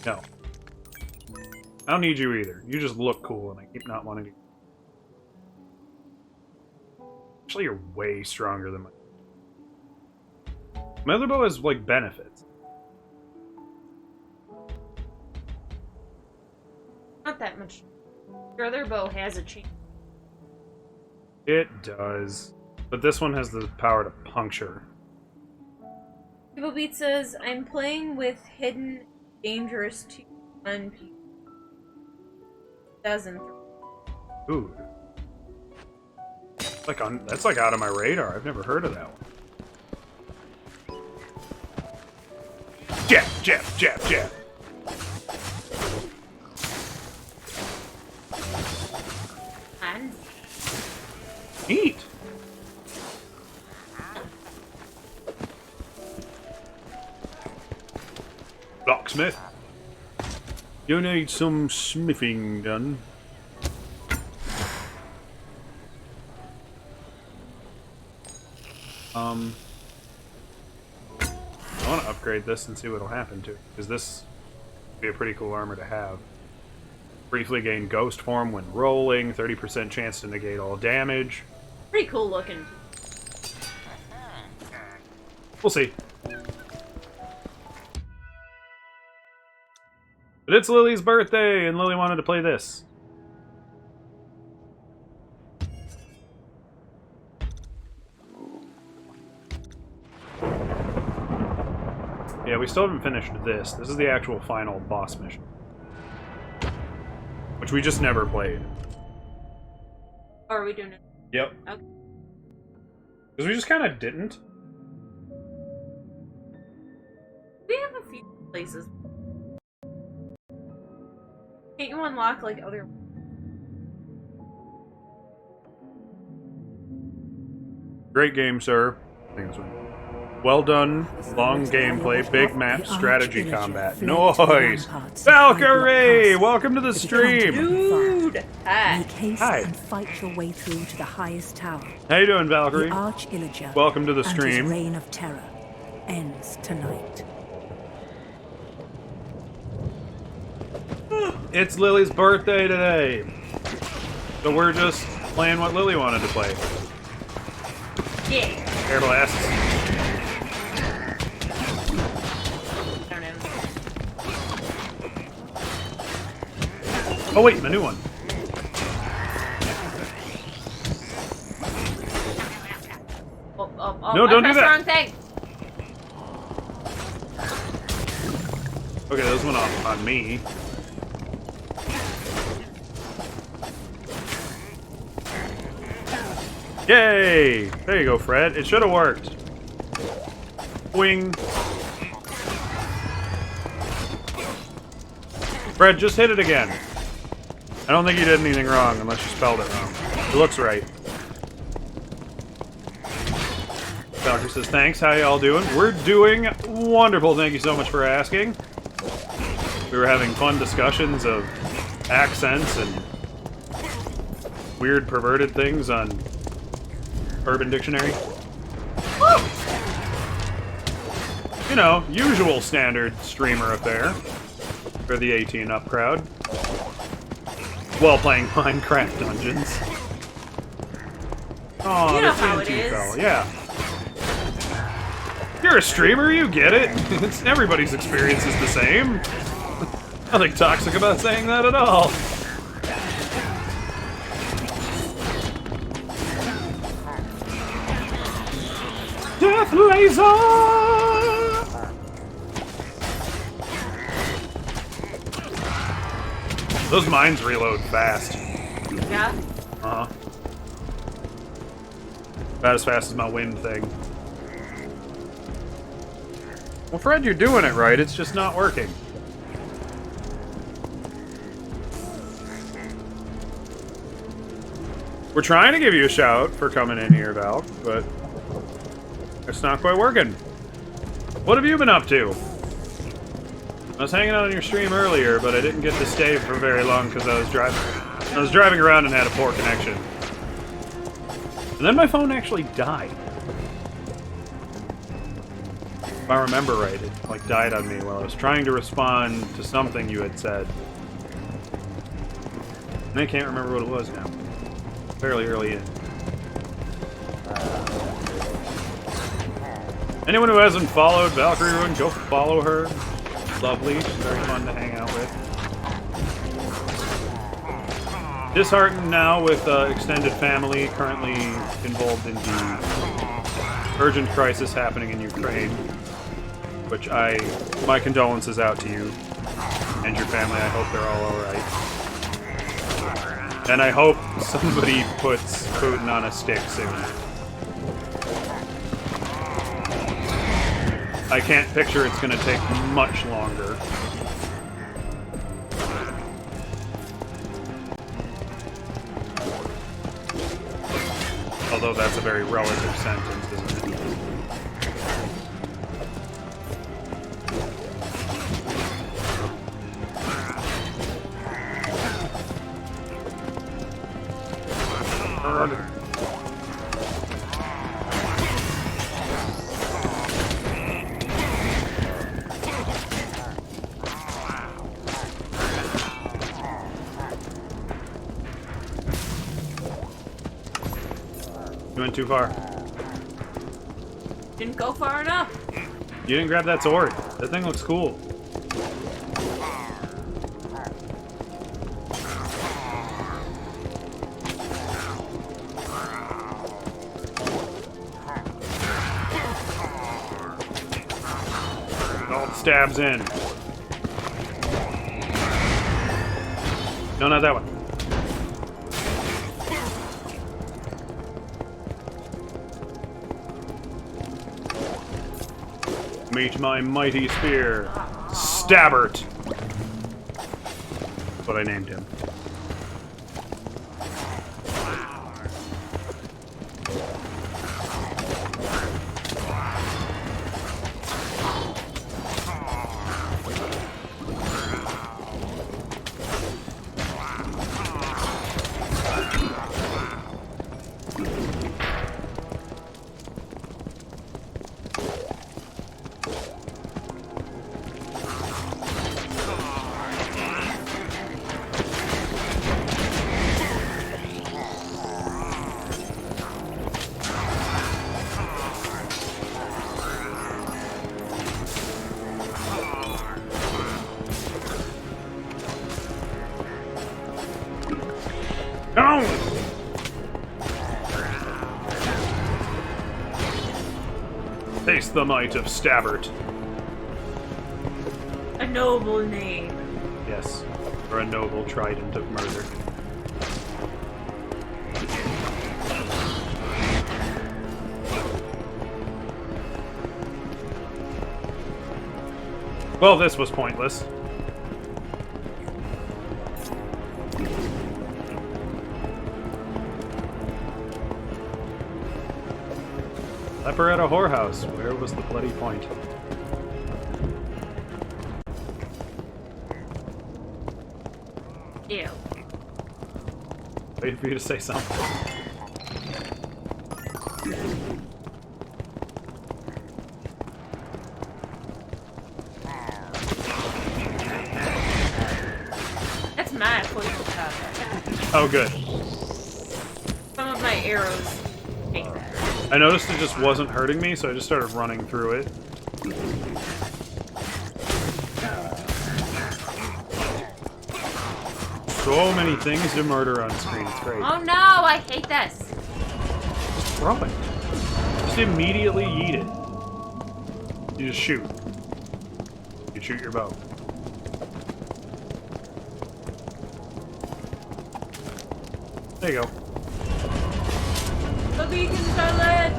No. I don't need you either. You just look cool, and I keep not wanting to... Actually, you're way stronger than my other bow has, like, benefits. Not that much. Your other bow has a chain. It does. But this one has the power to puncture. People Beat says, I'm playing with Hidden Dangerous 2 on PC. Doesn't. Dude. That's like out of my radar. I've never heard of that one. Jab, jab, jab, jab. And Neat. Locksmith. You need some smithing done. I want to upgrade this and see what'll happen to it, because this would be a pretty cool armor to have. Briefly gain ghost form when rolling, 30% chance to negate all damage. pretty cool looking. We'll see. But it's Lily's birthday, and Lily wanted to play this. Yeah, we still haven't finished this. This is the actual final boss mission. Which we just never played. Or are we doing it? Yep. Okay. Because we just kind of didn't. We have a few places. Can't you unlock like other? Great game, sir. Well done, long gameplay, big map, strategy combat. Nice! Valkyrie! Welcome to the stream! Dude! Hi. Make haste Hi. and fight your way through to the highest tower. How you doing, Valkyrie? The Arch Illager Welcome to the and stream. his reign of terror ends tonight. It's Lily's birthday today. So we're just playing what Lily wanted to play. Yeah. Air blasts. I don't know. Oh wait, my new one. No, I don't do pressed that. the wrong thing. Okay, this went off on me. Yay! There you go, Fred. It should have worked. Wing. Fred, just hit it again. I don't think you did anything wrong unless you spelled it wrong. looks right. Doctor says, thanks, how y'all doing? We're doing wonderful, thank you so much for asking. We were having fun discussions of accents and weird perverted things on Urban Dictionary. You know, usual standard streamer affair for the 18-up crowd. While playing Minecraft Dungeons. Oh, You know the how it TNT is. fell, yeah. You're a streamer, you get it. It's, everybody's experience is the same. Nothing toxic about saying that at all. Death Laser! Those mines reload fast. Yeah. Uh-huh. About as fast as my wind thing. Well, Fred, you're doing it right. It's just not working. We're trying to give you a shout for coming in here, Val, but it's not quite working. What have you been up to? I was hanging out on your stream earlier, but I didn't get to stay for very long because I was driving around and had a poor connection. And then my phone actually died. If I remember right, it like died on me while I was trying to respond to something you had said. And I can't remember what it was now. Fairly early in. Anyone who hasn't followed Valkyrie Ruin, go follow her. Lovely, she's very fun to hang out with. Disheartened now with extended family currently involved in the urgent crisis happening in Ukraine, which my condolences out to you and your family. I hope they're all alright. And I hope somebody puts Putin on a stick soon. I can't picture it's going to take much longer. Although that's a very relative sentence, isn't it? You went too far. Didn't go far enough. You didn't grab that sword. That thing looks cool. It all stabs in. No, not that one. Meet my mighty spear, Stabbert. That's what I named him. No! Taste the might of Stabbert. A noble name. Yes, for a noble trident of murder. Well, this was pointless. Leper at a whorehouse. Where was the bloody point? Ew. Waiting for you to say something. That's my poison powder. Oh, good. Some of my arrows take that. I noticed it just wasn't hurting me, so I just started running through it. So many things to murder on screen. It's great. Oh no, I hate this. Just throw it. Just immediately yeet it. You just shoot. You shoot your bow. There you go. The beacons are lit.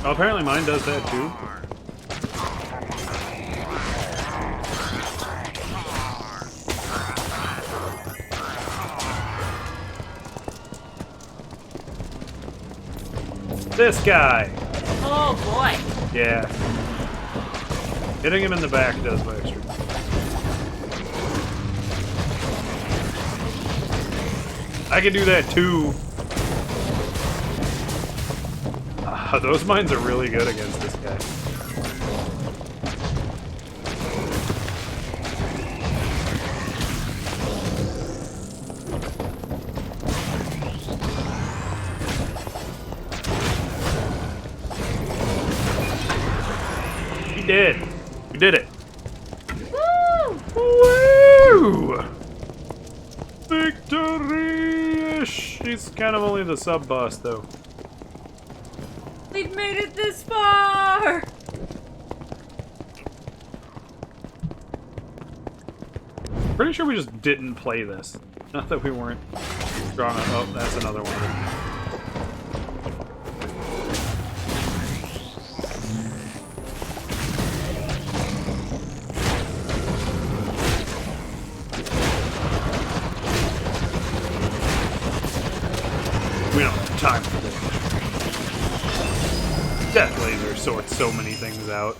Oh, apparently mine does that too. This guy! Oh boy. Yeah. Hitting him in the back does my extra. I can do that too. Those mines are really good against this guy. He did. We did it. Woo! Woo! Victory-ish! She's kind of only the sub-boss, though. We've made it this far. Pretty sure we just didn't play this. Not that we weren't strong enough. Oh, that's another one. We don't have time for this. Death Laser sorts so many things out.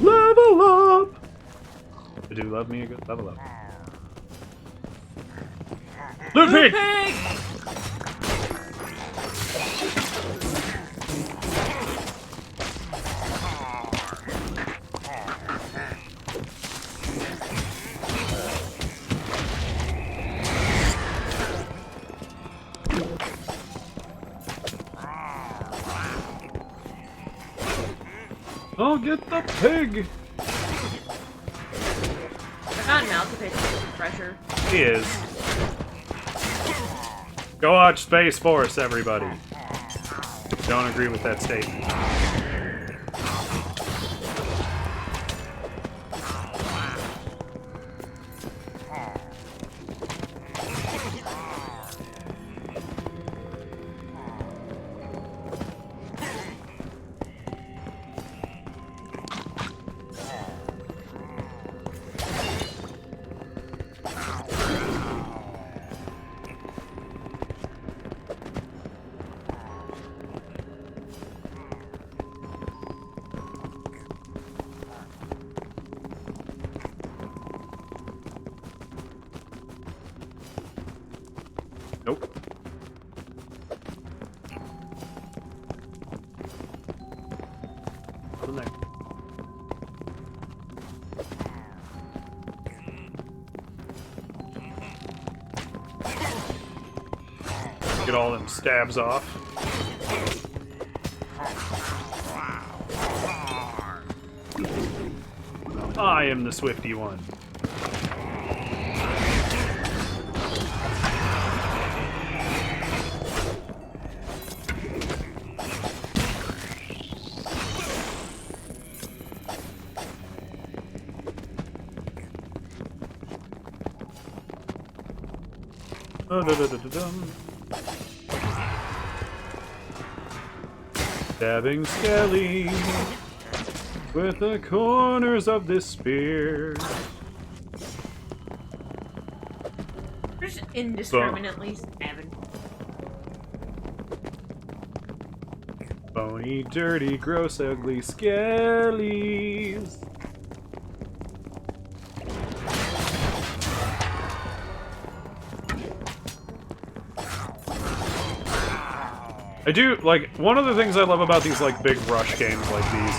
Level up! They do love me a good level up. Loot pig! Pig! I'll get the pig! I found Malcapitch pressure. He is. Go watch Space Force, everybody. Don't agree with that statement. Nope. Nothing there. Get all them stabs off. I am the swifty one. Stabbing Skelly with the corners of this spear. Just indiscriminately stabbing. Bony, dirty, gross, ugly Skellies. I do, like, one of the things I love about these, like, big rush games like these,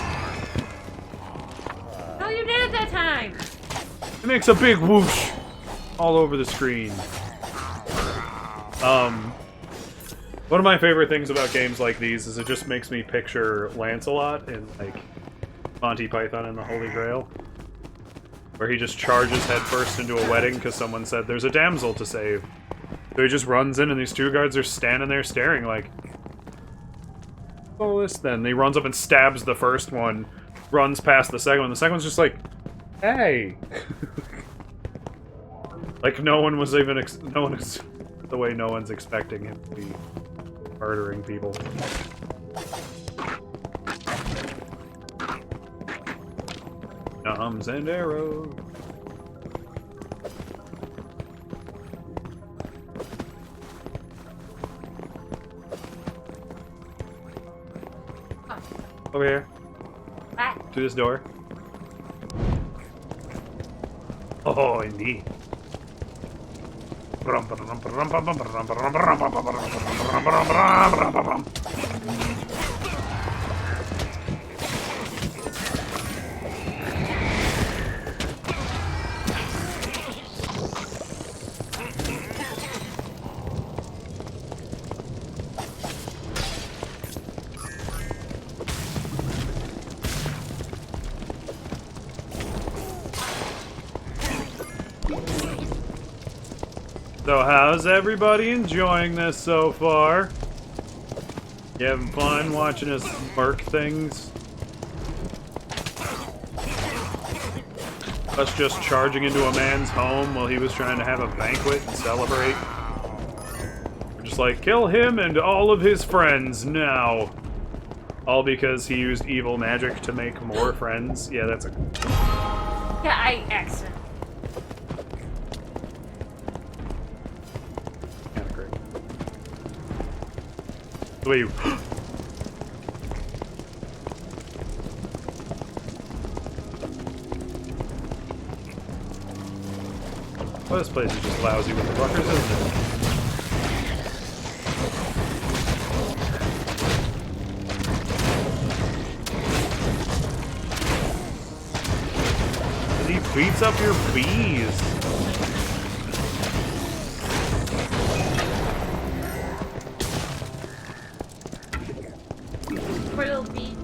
Oh, you did it that time! it makes a big whoosh all over the screen. One of my favorite things about games like these is it just makes me picture Lancelot in, like, Monty Python and the Holy Grail, where he just charges headfirst into a wedding because someone said there's a damsel to save. So he just runs in and these two guards are standing there staring like, oh, this then. He runs up and stabs the first one, runs past the second one. The second one's just like, hey. Like no one was even, no one is, the way no one's expecting him to be murdering people. Bombs and arrows. Over here. Ah. To this door. Oh, indeed. So how's everybody enjoying this so far? You having fun watching us murk things? Us just charging into a man's home while he was trying to have a banquet and celebrate? We're just like, kill him and all of his friends now! All because he used evil magic to make more friends? Yeah, that's a... Yeah, I accidentally. The way you... Well, this place is just lousy with the fuckers, isn't it? And he beats up your bees! Little bee.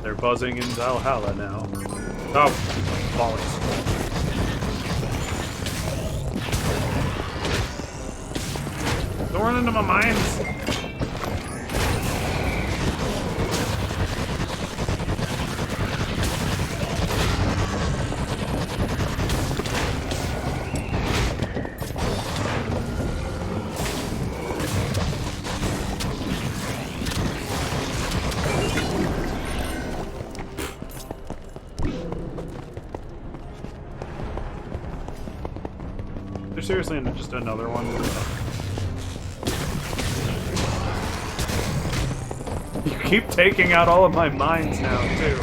They're buzzing in Valhalla now. Oh, bollocks. Don't run into my mines! There's seriously just another one. You keep taking out all of my mines now, too.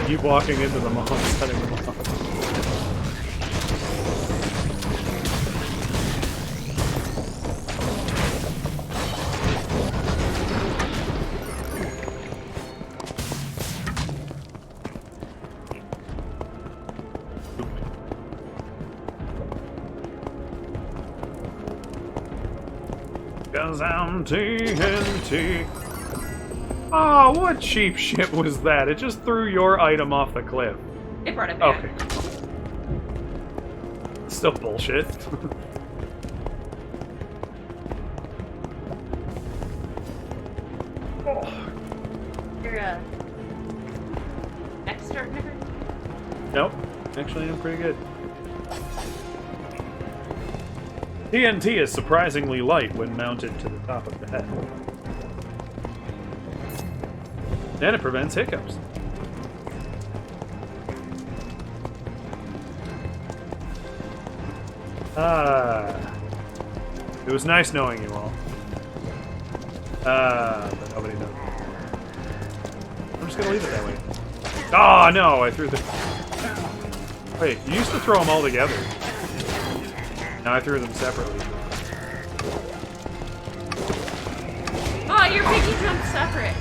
Keep walking into them all and setting them off. Cause I'm TNT. Oh, what cheap shit was that? It just threw your item off the cliff. It brought it back. Okay. Still bullshit. Oh. You're a exterminator? Nope. Actually, I'm pretty good. TNT is surprisingly light when mounted to the top of the head. And it prevents hiccups. It was nice knowing you all. But nobody knows. I'm just gonna leave it that way. Oh no, I threw the... Wait, you used to throw them all together. Now I threw them separately. Oh, your piggy jumped separate.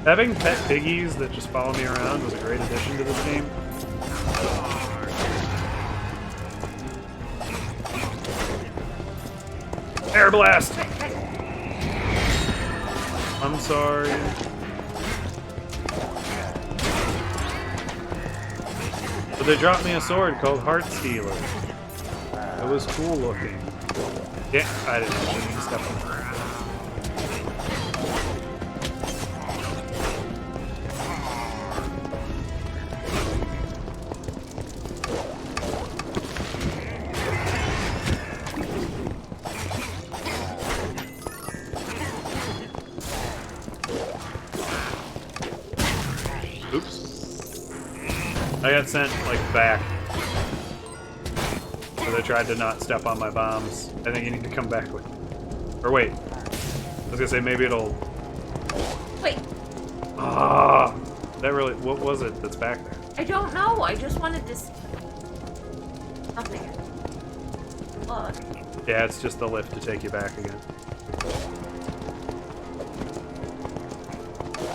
Having pet piggies that just follow me around was a great addition to this game. Air blast! I'm sorry. But they dropped me a sword called Heart Stealer. It was cool looking. Yeah, I didn't know. Step on it. I got sent, like, back. Because I tried to not step on my bombs. I think you need to come back with... Or wait. I was gonna say, maybe it'll... Wait. Ah! That really... What was it that's back there? I don't know. I just wanted to... Nothing. Look. Yeah, it's just the lift to take you back again.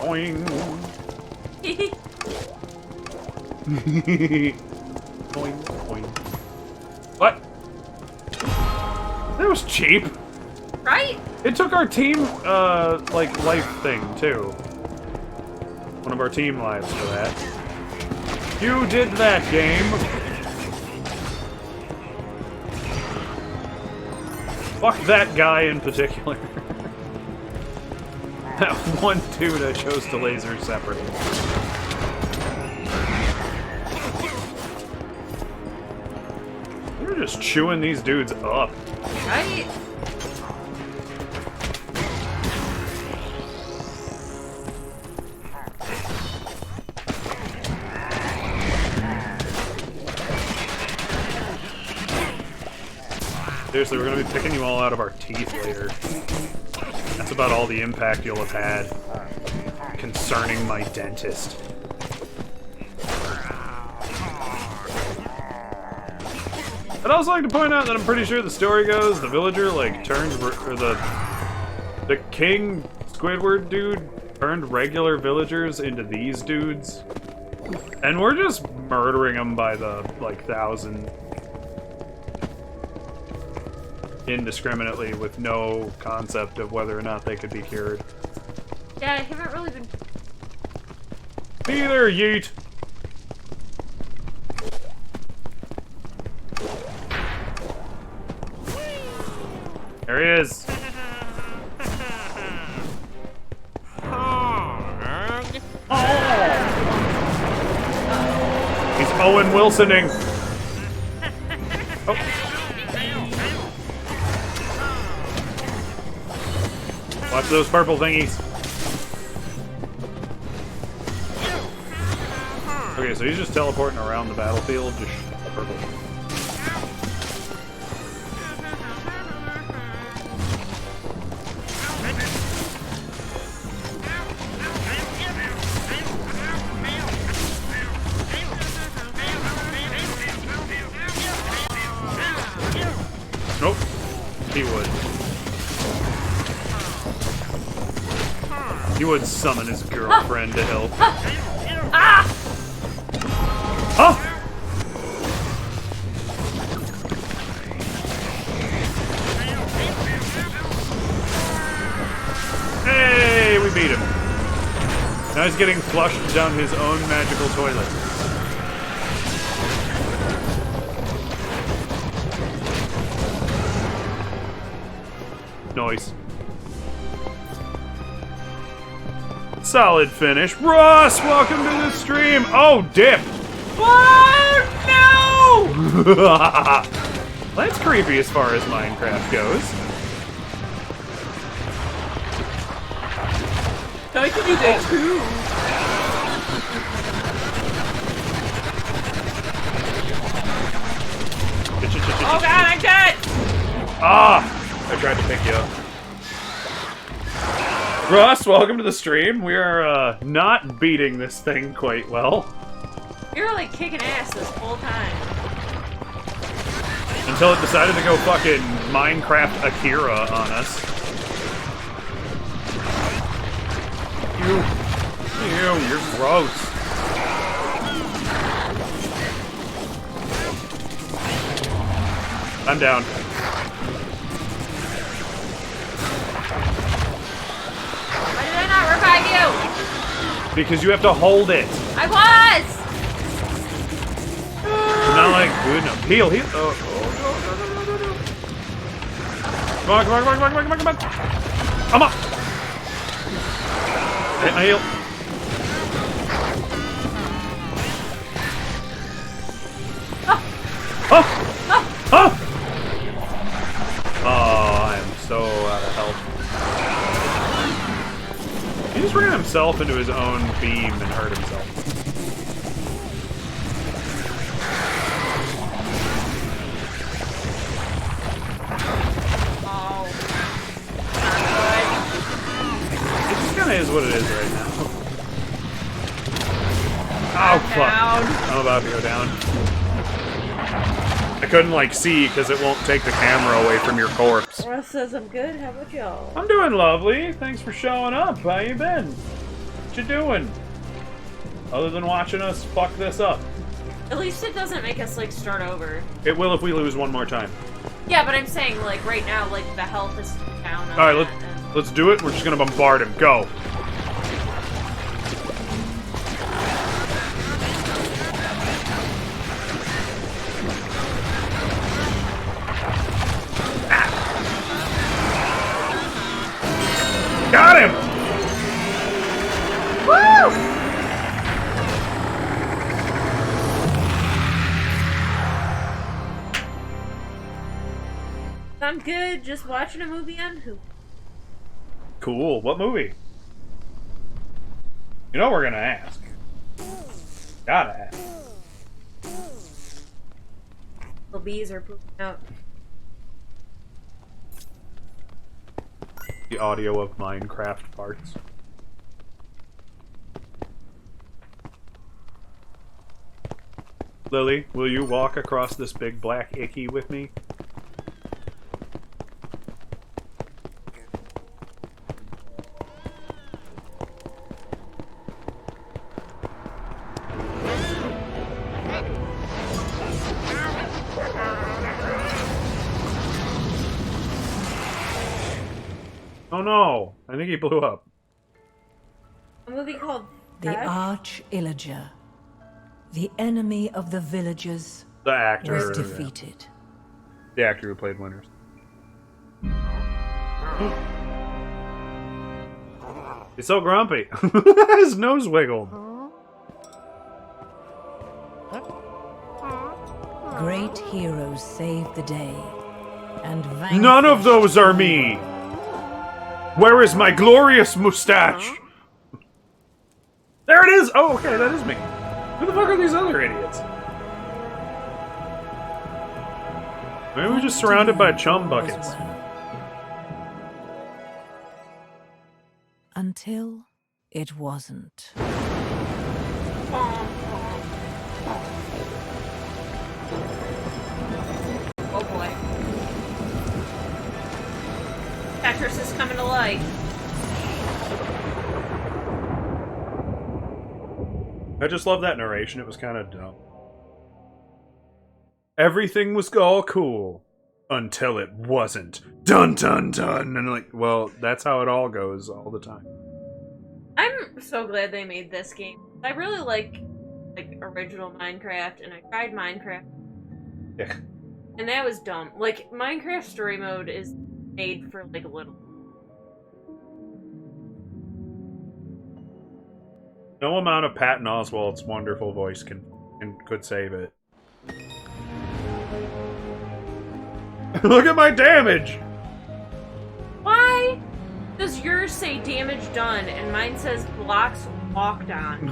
Boing! Boing, boing. What? That was cheap. Right? It took our team, like, life thing, too. One of our team lives for that. You did that, game. Fuck that guy in particular. That one dude I chose to laser separately. We're just chewing these dudes up. Right? Seriously, we're gonna be picking you all out of our teeth later. That's about all the impact you'll have had concerning my dentist. I'd also like to point out that I'm pretty sure the story goes the villager like turned or the king Squidward dude turned regular villagers into these dudes, and we're just murdering them by the like 1,000 indiscriminately with no concept of whether or not they could be cured. Yeah, I haven't really been... Either yeet. There he is. He's Owen Wilsoning. Oh. Watch those purple thingies. Okay, so he's just teleporting around the battlefield, just purple. Nope. He would. He would summon his girlfriend to help. Ah! Huh? Hey, we beat him. Now he's getting flushed down his own magical toilet. Noise. Solid finish. Ross, welcome to the stream. Oh, dip. What? No! That's creepy as far as Minecraft goes. I can do that too. Oh god, I'm dead! Ah! I tried to pick you up. Ross, welcome to the stream. We are not beating this thing quite well. You're like kicking ass this whole time. Until it decided to go fucking Minecraft Akira on us. Ew, you're gross. I'm down. Why did I not revive you? Because you have to hold it. I was! Not like good enough. Heal. Oh, no. Come on. Come on. Hit my heal. Oh! Oh, I'm so out of health. He just ran himself into his own beam and hurt himself. Oh. It just kind of is what it is right now. Oh, fuck. Down. I'm about to go down. I couldn't, like, see because it won't take the camera away from your corpse. Russ says I'm good. How about y'all? I'm doing lovely. Thanks for showing up. How you been? What you doing? Other than watching us fuck this up. At least it doesn't make us, like, start over. It will if we lose one more time. Yeah, but I'm saying, like, right now, like, the health is down on Alright, that, and- let's do it. We're just gonna bombard him. Go. Got him! Woo! I'm good, just watching a movie on Hulu. Cool. What movie? You know we're gonna ask. Gotta ask. The bees are pooping out. The audio of Minecraft parts. Lily, will you walk across this big black icky with me? Oh no! I think he blew up. A movie called The Crash? Arch Illager, the enemy of the villagers, The actor. was yeah. defeated. The actor who played Winters. He's so grumpy. His nose wiggled. Great heroes saved the day, and None of vanquished those are me! Where is my glorious mustache? There it is! Oh, okay, that is me. Who the fuck are these other idiots? Maybe we're just surrounded by chum buckets. Until it wasn't. Oh boy. Tetris is coming to life. I just love that narration. It was kind of dumb. Everything was all cool until it wasn't. Dun dun dun. And like, well, that's how it all goes all the time. I'm so glad they made this game. I really like original Minecraft, and I tried Minecraft, Yeah. and that was dumb. Like, Minecraft Story Mode is made for like little. No amount of Patton Oswalt's wonderful voice could save it. Look at my damage! Why does yours say damage done and mine says blocks walked on?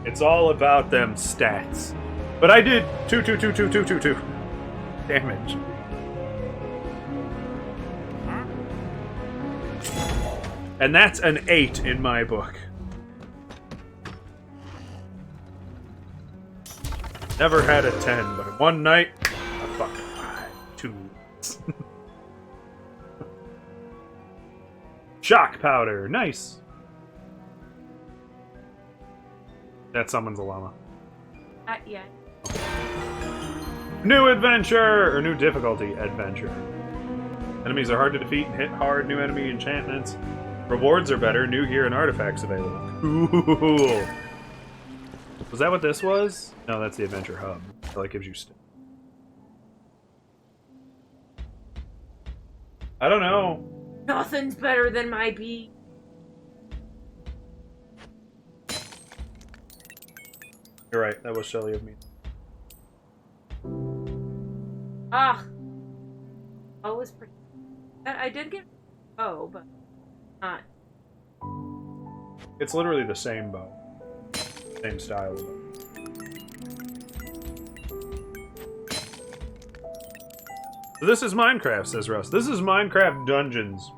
It's all about them stats. But I did 2 damage. And that's an 8 in my book. Never had a 10, but one night, a fucking 2. Shock powder, nice. That summons a llama. Not yet. New adventure! Or new difficulty adventure. Enemies are hard to defeat and hit hard. New enemy enchantments. Rewards are better. New gear and artifacts available. Cool. Was that what this was? No, that's the adventure hub. So that gives you stuff. I don't know. Nothing's better than my bee. You're right. That was Shelly of me. Ah. Oh, was pretty. I did get bow, but not. It's literally the same bow. Same style of bow. This is Minecraft, says Russ. This is Minecraft Dungeons.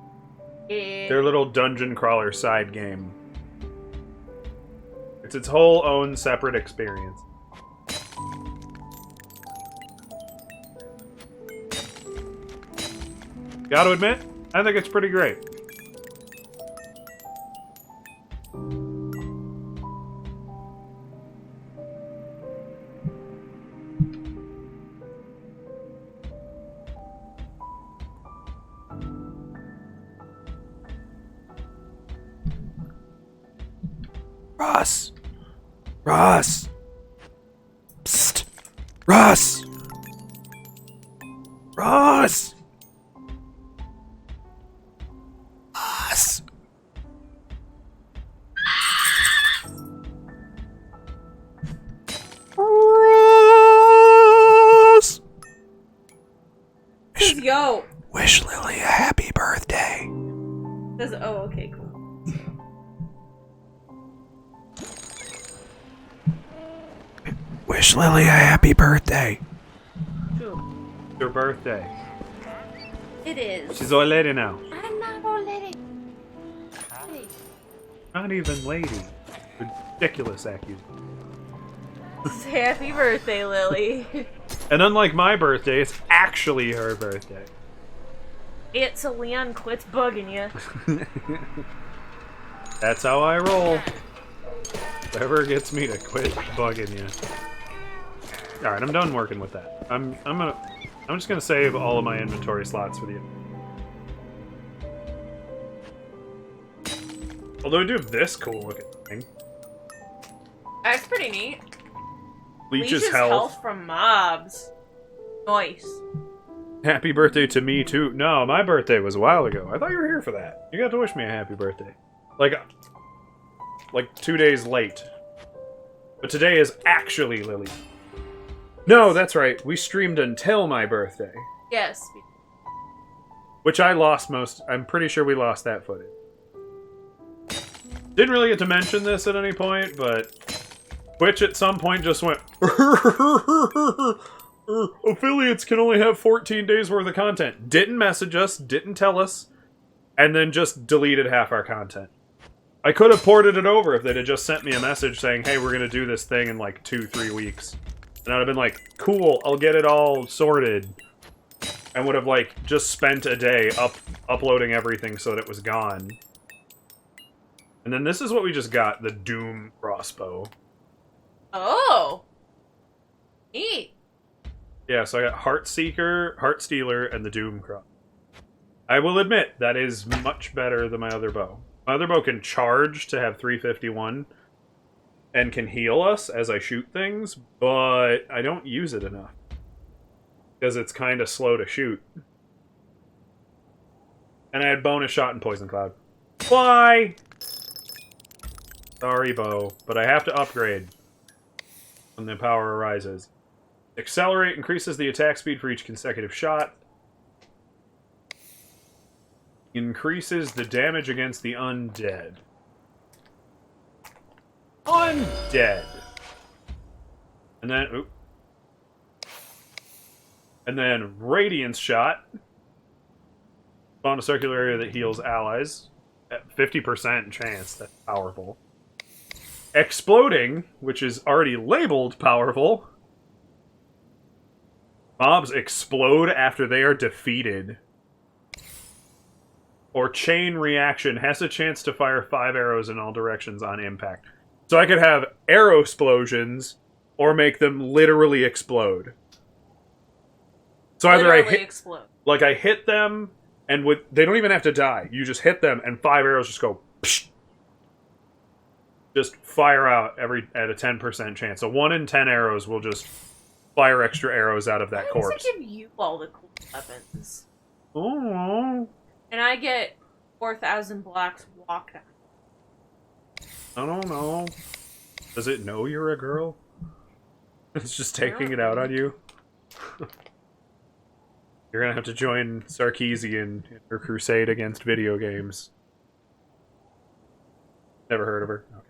Their little dungeon crawler side game. It's its whole own separate experience. Gotta admit, I think it's pretty great. Russ! Russ! Psst! Russ! Russ! Russ! Russ! Yo! Wish Lily a happy birthday. Says, oh, okay, cool. Wish Lily a happy birthday. True. Your birthday. It is. She's a lady now. I'm not old lady. Not even lady. Ridiculous accusation. Happy birthday, Lily. And unlike my birthday, it's actually her birthday. It's a Leon quits bugging you. That's how I roll. Whatever gets me to quit bugging you. All right, I'm done working with that. I'm just gonna save all of my inventory slots for the. Although I do have this cool looking thing. That's pretty neat. Leeches health. from mobs. Nice. Happy birthday to me too. No, my birthday was a while ago. I thought you were here for that. You got to wish me a happy birthday. Like 2 days late. But today is actually Lily. No, that's right. We streamed until my birthday. Yes. Which I lost most. I'm pretty sure we lost that footage. Didn't really get to mention this at any point, but Twitch at some point just went, affiliates can only have 14 days worth of content. Didn't message us, didn't tell us, and then just deleted half our content. I could have ported it over if they'd have just sent me a message saying, hey, we're going to do this thing in like 2-3 weeks. And I'd have been like, cool, I'll get it all sorted. And would have like just spent a day uploading everything so that it was gone. And then this is what we just got, the Doom crossbow. Oh. Neat. Yeah, so I got Heartseeker, Heartstealer, and the Doom crossbow. I will admit, that is much better than my other bow. My other bow can charge to have 351 and can heal us as I shoot things, but I don't use it enough. Because it's kind of slow to shoot. And I had bonus shot and Poison Cloud. Why? Sorry, bow, but I have to upgrade when the power arises. Accelerate increases the attack speed for each consecutive shot. Increases the damage against the undead. Undead. And then, oop. And then Radiance Shot. Spawn a circular area that heals allies. At 50% chance. That's powerful. Exploding, which is already labeled powerful. Mobs explode after they are defeated. Or Chain Reaction has a chance to fire 5 arrows in all directions on impact. So I could have arrow explosions or make them literally explode. So either I hit, explode. like I hit them, and they don't even have to die. You just hit them, and 5 arrows just go. Psh, just fire out at a 10% chance. So 1 in 10 arrows will just fire extra arrows out of that Why does corpse. it give you all the cool weapons? Oh, And I get 4,000 blocks walked on. I don't know. Does it know you're a girl? It's just taking it out on you. You're gonna have to join Sarkeesian in her crusade against video games. Never heard of her. Okay.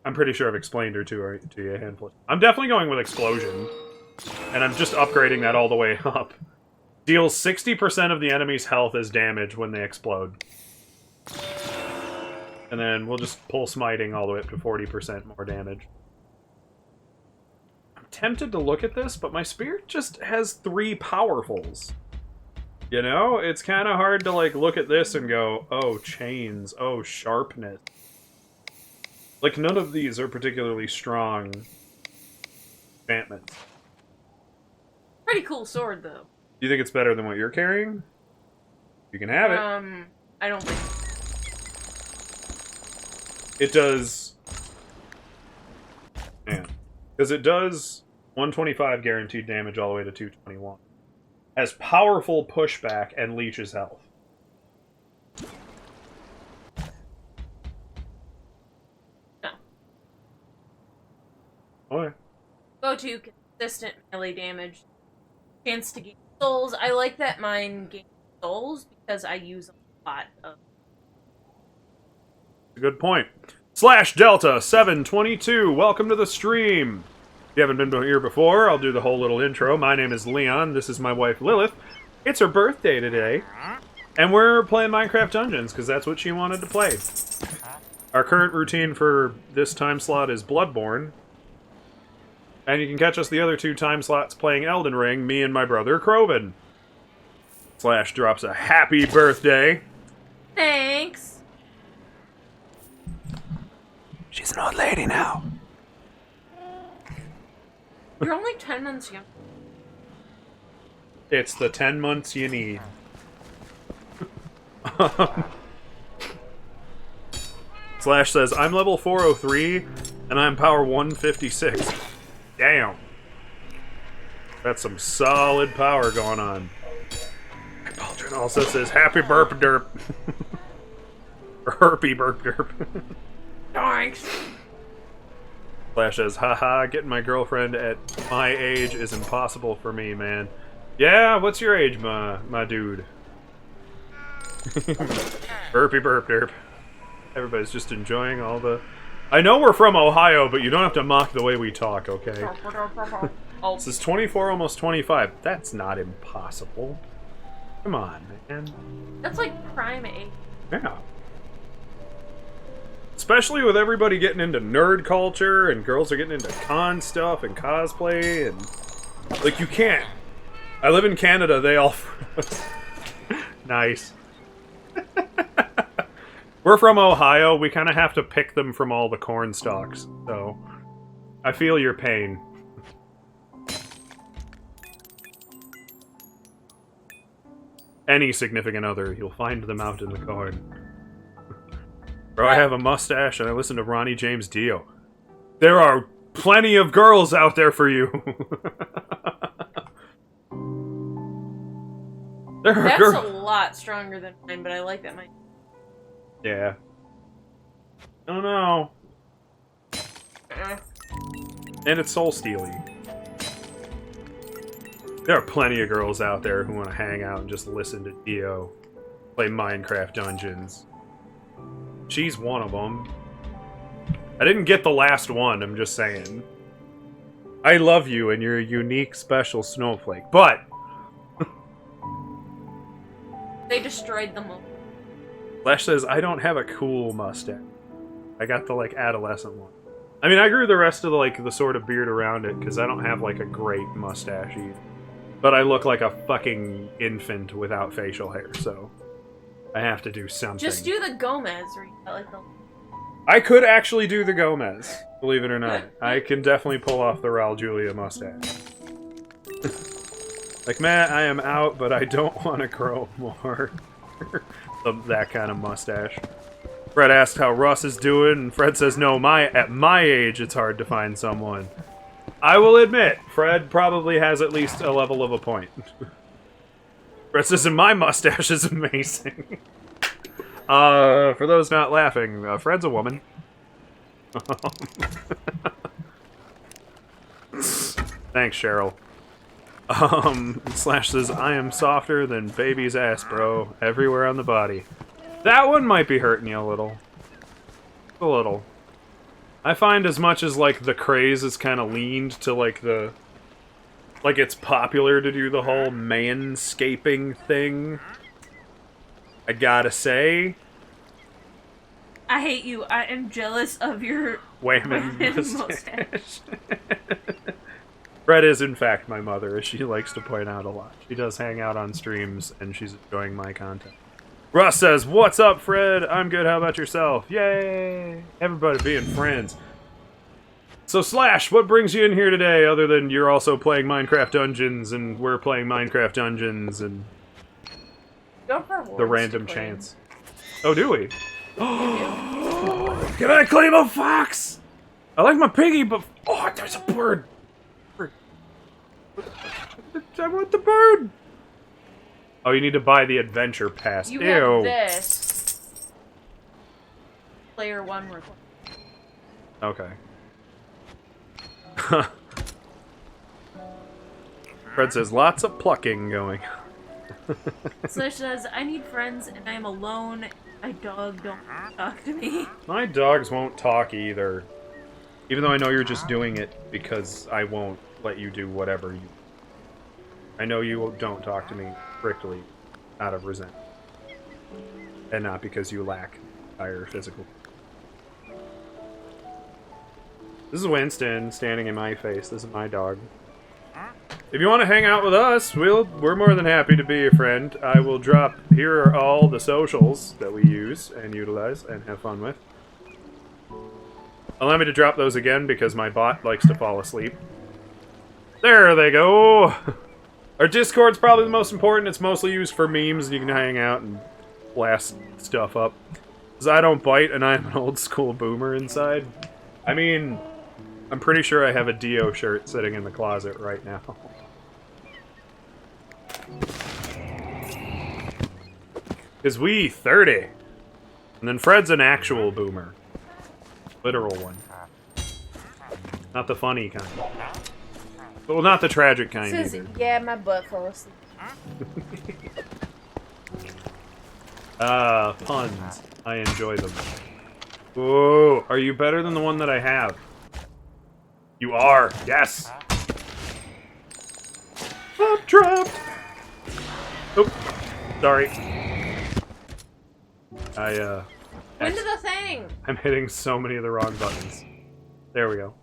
I'm pretty sure I've explained her to you a handful. I'm definitely going with Explosion, and I'm just upgrading that all the way up. Deals 60% of the enemy's health as damage when they explode. And then we'll just pull Smiting all the way up to 40% more damage. I'm tempted to look at this, but my Spirit just has 3 powerfuls. You know? It's kind of hard to, like, look at this and go, oh, chains, oh, sharpness. Like, none of these are particularly strong enchantments. Pretty cool sword, though. Do you think it's better than what you're carrying? You can have it. I don't think. It does... Man. Because it does 125 guaranteed damage all the way to 221. Has powerful pushback and leeches health. No. Okay. Go to consistent melee damage. Chance to gain souls. I like that mine gains souls because I use a lot of. Good point. Slash Delta 722, welcome to the stream. If you haven't been here before, I'll do the whole little intro. My name is Leon. This is my wife Lilith. It's her birthday today, and we're playing Minecraft Dungeons because that's what she wanted to play. Our current routine for this time slot is Bloodborne, and you can catch us the other 2 time slots playing Elden Ring, me and my brother Kroven. Slash drops a happy birthday. Thanks. She's an old lady now. You're only 10 months young. It's the 10 months you need. Slash says, I'm level 403, and I'm power 156. Damn. That's some solid power going on. Baldrin also says, happy burp derp. Or herpy burp derp. Thanks. Slash says, haha, getting my girlfriend at my age is impossible for me, man. Yeah, what's your age, my dude? Burpy burp derp. Everybody's just enjoying all the... I know we're from Ohio, but you don't have to mock the way we talk, okay? Oh, This is 24, almost 25. That's not impossible. Come on, man. that's like prime age. Yeah. Especially with everybody getting into nerd culture, and girls are getting into con stuff and cosplay, and... Like, you can't. I live in Canada, they all... Nice. We're from Ohio, we kind of have to pick them from all the corn stalks, so... I feel your pain. Any significant other, you'll find them out in the corn. Bro, I have a mustache and I listen to Ronnie James Dio. There are plenty of girls out there for you. There are That's girls. a lot stronger than mine, but I like that mine. Yeah. I don't know. And it's soul steely. There are plenty of girls out there who want to hang out and just listen to Dio play Minecraft Dungeons. She's one of them. I didn't get the last one, I'm just saying. I love you and you're a unique, special snowflake, but... They destroyed them all. Flash says, I don't have a cool mustache. I got the, like, adolescent one. I mean, I grew the rest of the, like, the sort of beard around it, because I don't have, like, a great mustache either. But I look like a fucking infant without facial hair, so... I have to do something. Just do the Gomez, where you got, like, the... I could actually do the Gomez, believe it or not. I can definitely pull off the Raul Julia mustache. Like, Matt, I am out, but I don't want to grow more. That kind of mustache. Fred asked how Russ is doing, and Fred says, no, at my age, it's hard to find someone. I will admit, Fred probably has at least a level of a point. Fred says, and my mustache is amazing. For those not laughing, Fred's a woman. Thanks, Cheryl. Slash says, I am softer than baby's ass, bro. Everywhere on the body. That one might be hurting you a little. A little. I find as much as, like, the craze is kind of leaned to, like, the... Like, it's popular to do the whole manscaping thing. I gotta say... I hate you. I am jealous of your... Wayman mustache. mustache. Fred is, in fact, my mother, as she likes to point out a lot. She does hang out on streams, and she's enjoying my content. Russ says, what's up, Fred? I'm good, how about yourself? Yay! Everybody being friends. So, Slash, what brings you in here today, other than you're also playing Minecraft Dungeons, and we're playing Minecraft Dungeons, and Go for the random chance? Oh, do we? Can I claim a fox? I like my piggy, but... Oh, there's a bird! I want the bird! Oh, you need to buy the adventure pass. You Ew. have this. Player 1 request. Okay. Fred says, lots of plucking going. Slash says, I need friends and I am alone. My dog don't talk to me. My dogs won't talk either. Even though I know you're just doing it because I won't let you do whatever you... I know you don't talk to me strictly out of resentment. And not because you lack entire physical... This is Winston standing in my face. This is my dog. If you want to hang out with us, we're more than happy to be your friend. I will drop... Here are all the socials that we use and utilize and have fun with. Allow me to drop those again because my bot likes to fall asleep. There they go! Our Discord's probably the most important. It's mostly used for memes, and you can hang out and blast stuff up. Because I don't bite, and I'm an old school boomer inside. I mean, I'm pretty sure I have a Dio shirt sitting in the closet right now. Because we 30. And then Fred's an actual boomer. Literal one. Not the funny kind. Well, not the tragic kind Says, either. yeah, my butt fell asleep. Puns. I enjoy them. Whoa, are you better than the one that I have? You are, yes! I'm trapped! Oop, sorry. Into the thing! I'm hitting so many of the wrong buttons. There we go.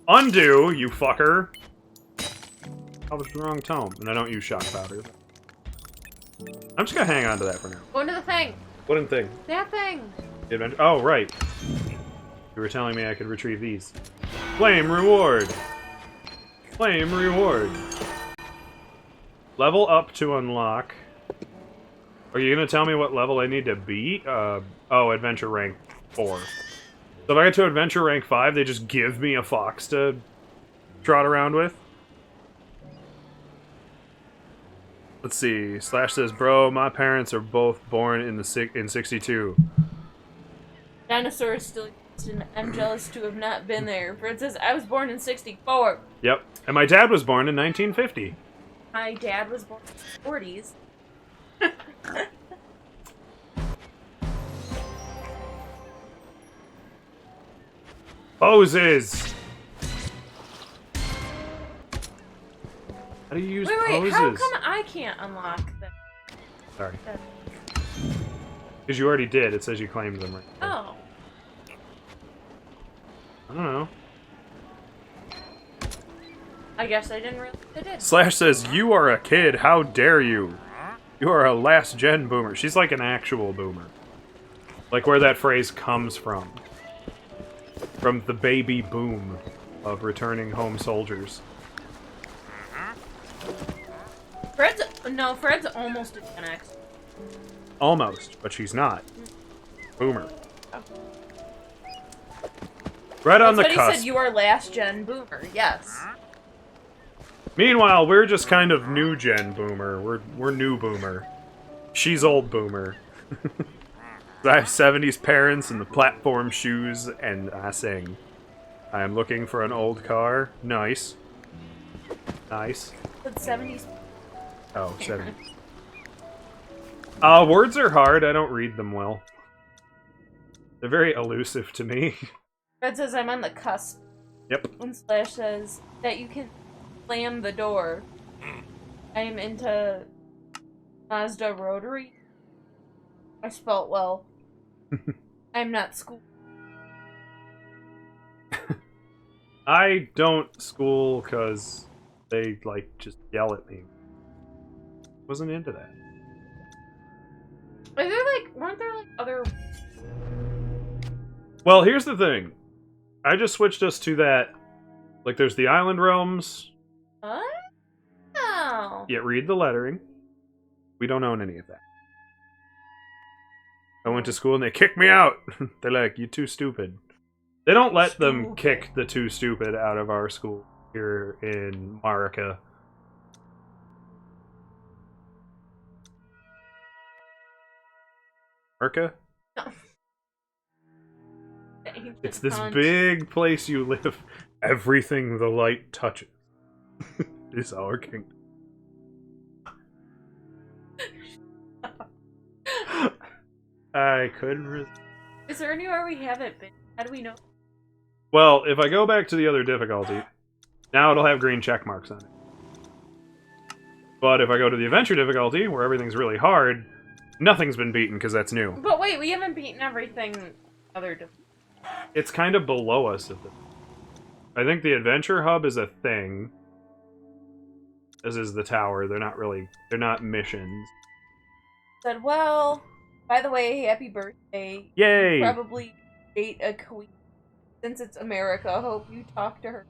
Undo, you fucker! I was the wrong tome, and I don't use shock powder. I'm just gonna hang on to that for now. Go into the thing! What in thing? That thing! The adventure. Oh, right. You were telling me I could retrieve these. Flame reward! Flame reward. Level up to unlock. Are you gonna tell me what level I need to beat? Oh, adventure rank 4. So if I get to adventure rank 5, they just give me a fox to trot around with? Let's see. Slash says, bro, my parents are both born in 62. Dinosaurs still and I'm jealous to have not been there. Fred says, I was born in 64. Yep. And my dad was born in 1950. My dad was born in the 40s. Poses! How do you use Wait, poses? how come I can't unlock them? Sorry. Because you already did. It says you claimed them right there. Oh. I don't know. I guess I didn't realize I did. Slash says, you are a kid. How dare you? You are a last-gen boomer. She's like an actual boomer. Like where that phrase comes from. From the baby boom of returning home soldiers. Fred's almost a Gen X. Almost, but she's not. Boomer. Right on the That's what cusp. he said, you are last gen boomer. Yes. Meanwhile, we're just kind of new gen boomer. We're new boomer. She's old boomer. I have 70s parents and the platform shoes, and I sing. I am looking for an old car. Nice. Nice. But 70s. Oh, 70s. Words are hard. I don't read them well. They're very elusive to me. Fred says I'm on the cusp. Yep. When Slash says that you can slam the door. I am into Mazda Rotary. I spelt well. I'm not school. I don't school because they, like, just yell at me. Wasn't into that. Are there weren't there other... Well, here's the thing. I just switched us to that. Like, there's the Island Realms. Oh. Yet read the lettering. We don't own any of that. I went to school and they kicked me out. They're like, you too stupid. They don't let them kick the too stupid out of our school here in Marika. Marika? It's this big place you live. Everything the light touches is our kingdom. I couldn't resist. Is there anywhere we haven't been? How do we know? Well, if I go back to the other difficulty, now it'll have green check marks on it. But if I go to the adventure difficulty, where everything's really hard, nothing's been beaten because that's new. But wait, we haven't beaten everything other. It's kind of below us at the. I think the adventure hub is a thing. As is the tower. They're not missions. Said, well, by the way, happy birthday. Yay! You probably date a queen. Since it's America, hope you talk to her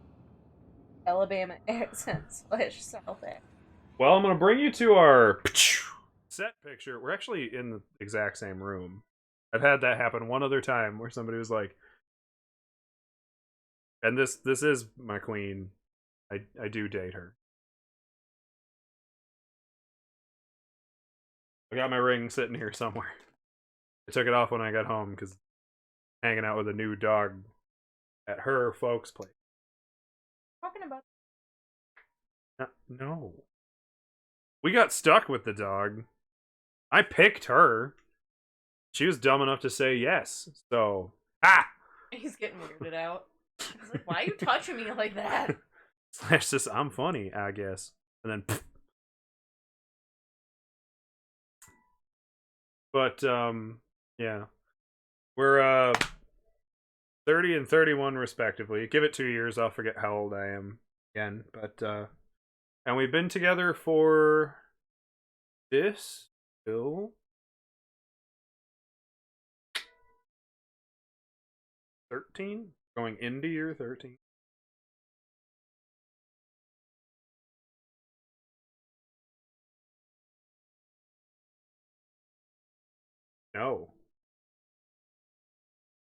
Alabama accent / South accent. Well, I'm gonna bring you to our set picture. We're actually in the exact same room. I've had that happen one other time where somebody was like, and this is my queen. I do date her. I got my ring sitting here somewhere. I took it off when I got home because hanging out with a new dog at her folks' place. Talking about. No. We got stuck with the dog. I picked her. She was dumb enough to say yes. So, He's getting weirded out. He's like, why are you touching me like that? Slash says, I'm funny, I guess. And then, pfft. But, yeah. We're, 30 and 31 respectively. Give it 2 years, I'll forget how old I am again. But, and we've been together for this till 13? Going into year 13. No.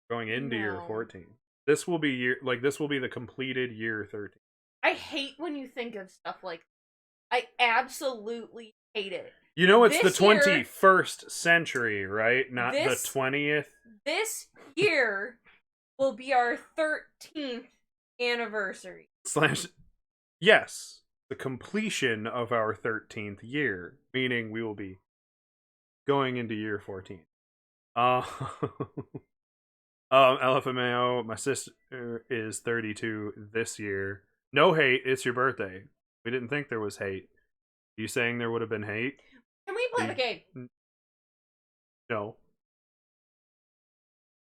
Going into year 14. This will be this will be the completed year 13. I hate when you think of stuff like I absolutely hate it. You know it's This the 21st century, right? Not the 20th. This year will be our 13th anniversary. Slash, yes, the completion of our 13th year, meaning we will be going into year 14. LFMAO, my sister is 32 this year. No hate, it's your birthday. We didn't think there was hate. Are you saying there would have been hate? Can we play the game? No.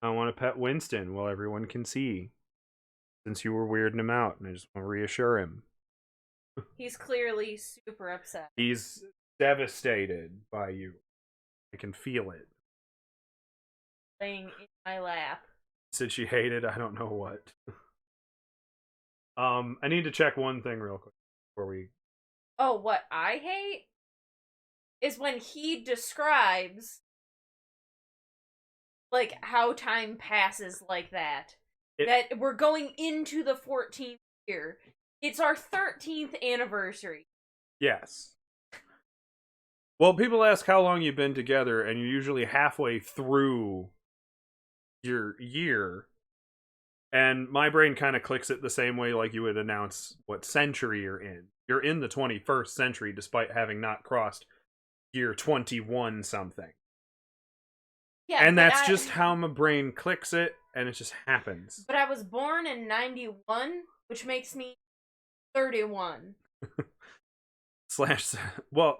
I want to pet Winston while everyone can see. Since you were weirding him out, and I just want to reassure him. He's clearly super upset. He's devastated by you. I can feel it. Laying in my lap. Said she hated I don't know what. I need to check one thing real quick before we... Oh, what I hate is when he describes like how time passes like that. That we're going into the 14th year. It's our 13th anniversary. Yes. Well, people ask how long you've been together, and you're usually halfway through your year. And my brain kind of clicks it the same way like you would announce what century you're in. You're in the 21st century despite having not crossed year 21 something. Yeah, and that's just how my brain clicks it, and it just happens. But I was born in 91, which makes me 31. Well,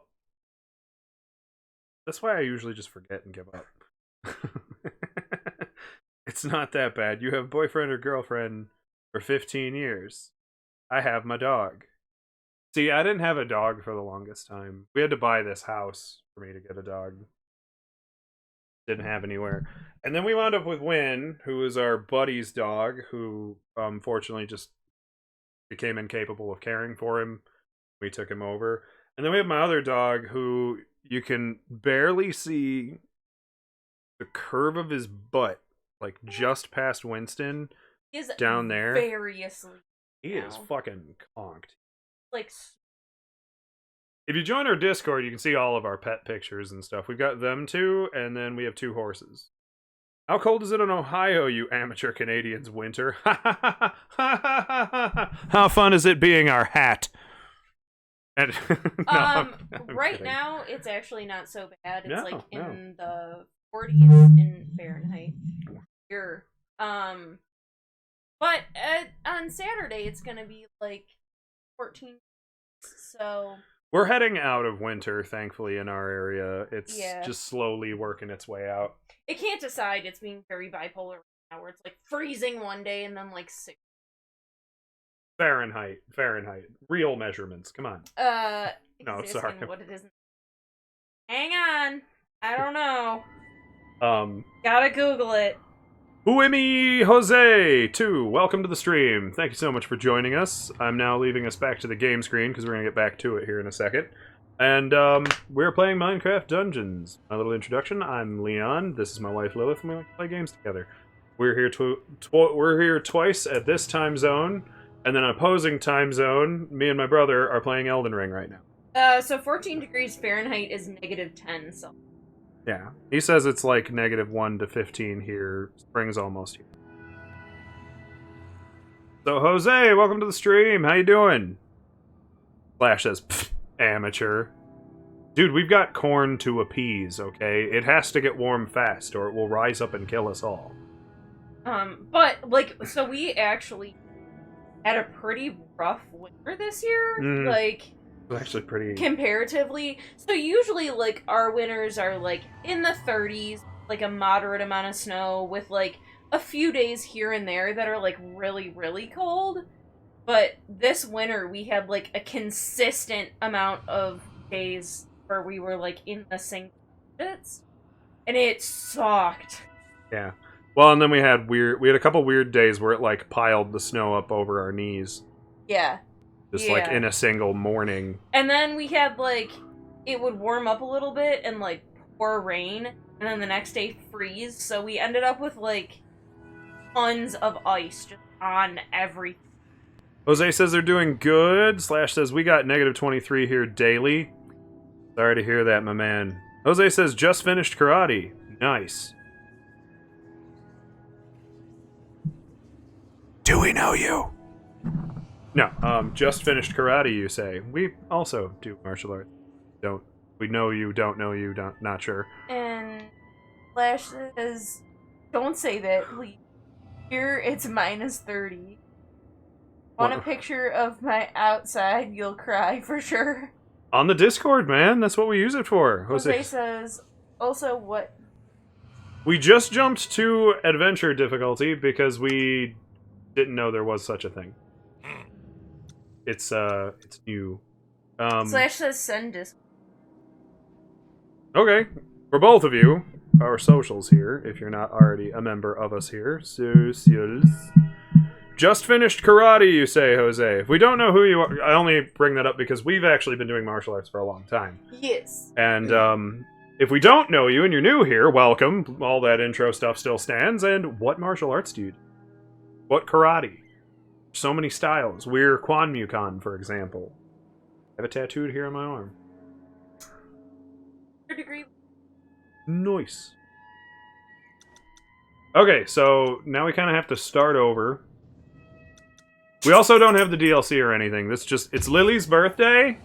that's why I usually just forget and give up. It's not that bad. You have boyfriend or girlfriend for 15 years. I have my dog. See, I didn't have a dog for the longest time. We had to buy this house for me to get a dog. Didn't have anywhere. And then we wound up with Win, who is our buddy's dog, who unfortunately just became incapable of caring for him. We took him over. And then we have my other dog, who you can barely see the curve of his butt, like just past Winston. He is down there. Very asleep. He is fucking conked. Like, if you join our Discord, you can see all of our pet pictures and stuff. We've got them two, and then we have 2 horses. How cold is it in Ohio, you amateur Canadians, winter? How fun is it being our hat? And, no, I'm right kidding. now, it's actually not so bad. It's No, like no. in the 40s in Fahrenheit. Here. But on Saturday, it's gonna be like 14. So We're heading out of winter, thankfully, in our area. It's Yeah. just slowly working its way out. it can't decide. It's being very bipolar right now, where it's like freezing one day and then like 6. Fahrenheit. Real measurements. Come on. No, Existing, sorry. what it isn't. Hang on. I don't know. Um, Gotta Google it. Uemi Jose 2, welcome to the stream. Thank you so much for joining us. I'm now leaving us back to the game screen because we're going to get back to it here in a second. And we're playing Minecraft Dungeons. My little introduction, I'm Leon. This is my wife Lilith, and we like to play games together. We're here twice at this time zone, and then opposing time zone, me and my brother are playing Elden Ring right now. So 14 degrees Fahrenheit is -10, so. Yeah, he says it's like -1 to 15 here. Spring's almost here. So Jose, welcome to the stream. How you doing? Flash says, amateur. Dude, we've got corn to appease, okay? It has to get warm fast, or it will rise up and kill us all. But, like, so we actually had a pretty rough winter this year. Mm. Like, It was actually pretty... comparatively. So usually, like, our winters are, like, in the 30s, like, a moderate amount of snow with, like, a few days here and there that are, like, really, really cold. But this winter, we had, like, a consistent amount of days where we were, like, in the single digits. And it sucked. Yeah. Well, and then we had a couple weird days where it, like, piled the snow up over our knees. Yeah. Just, like, Yeah. in a single morning. And then we had, like, it would warm up a little bit and, like, pour rain, and then the next day freeze, so we ended up with, like, tons of ice just on everything. Jose says they're doing good. Slash says we got -23 here daily. Sorry to hear that, my man. Jose says just finished karate. Nice. Do we know you? No, just finished karate, you say. We also do martial arts. We know you, don't know you, not sure. And Flash says, don't say that, please. Here it's -30. Want a What? picture of my outside, you'll cry for sure. On the Discord, man. That's what we use it for. Jose says, also what? We just jumped to adventure difficulty because we didn't know there was such a thing. It's new. Slash says send Discord. Okay. For both of you, our socials here, if you're not already a member of us here. Socials. Just finished karate, you say, Jose. If we don't know who you are, I only bring that up because we've actually been doing martial arts for a long time. Yes. And, if we don't know you and you're new here, welcome. All that intro stuff still stands. And what martial arts do you do? What karate? So many styles. We're Kwanmukon, for example. I have it tattooed here on my arm. Your degree. Nice. Okay, so now we kind of have to start over. We also don't have the DLC or anything. It's Lily's birthday.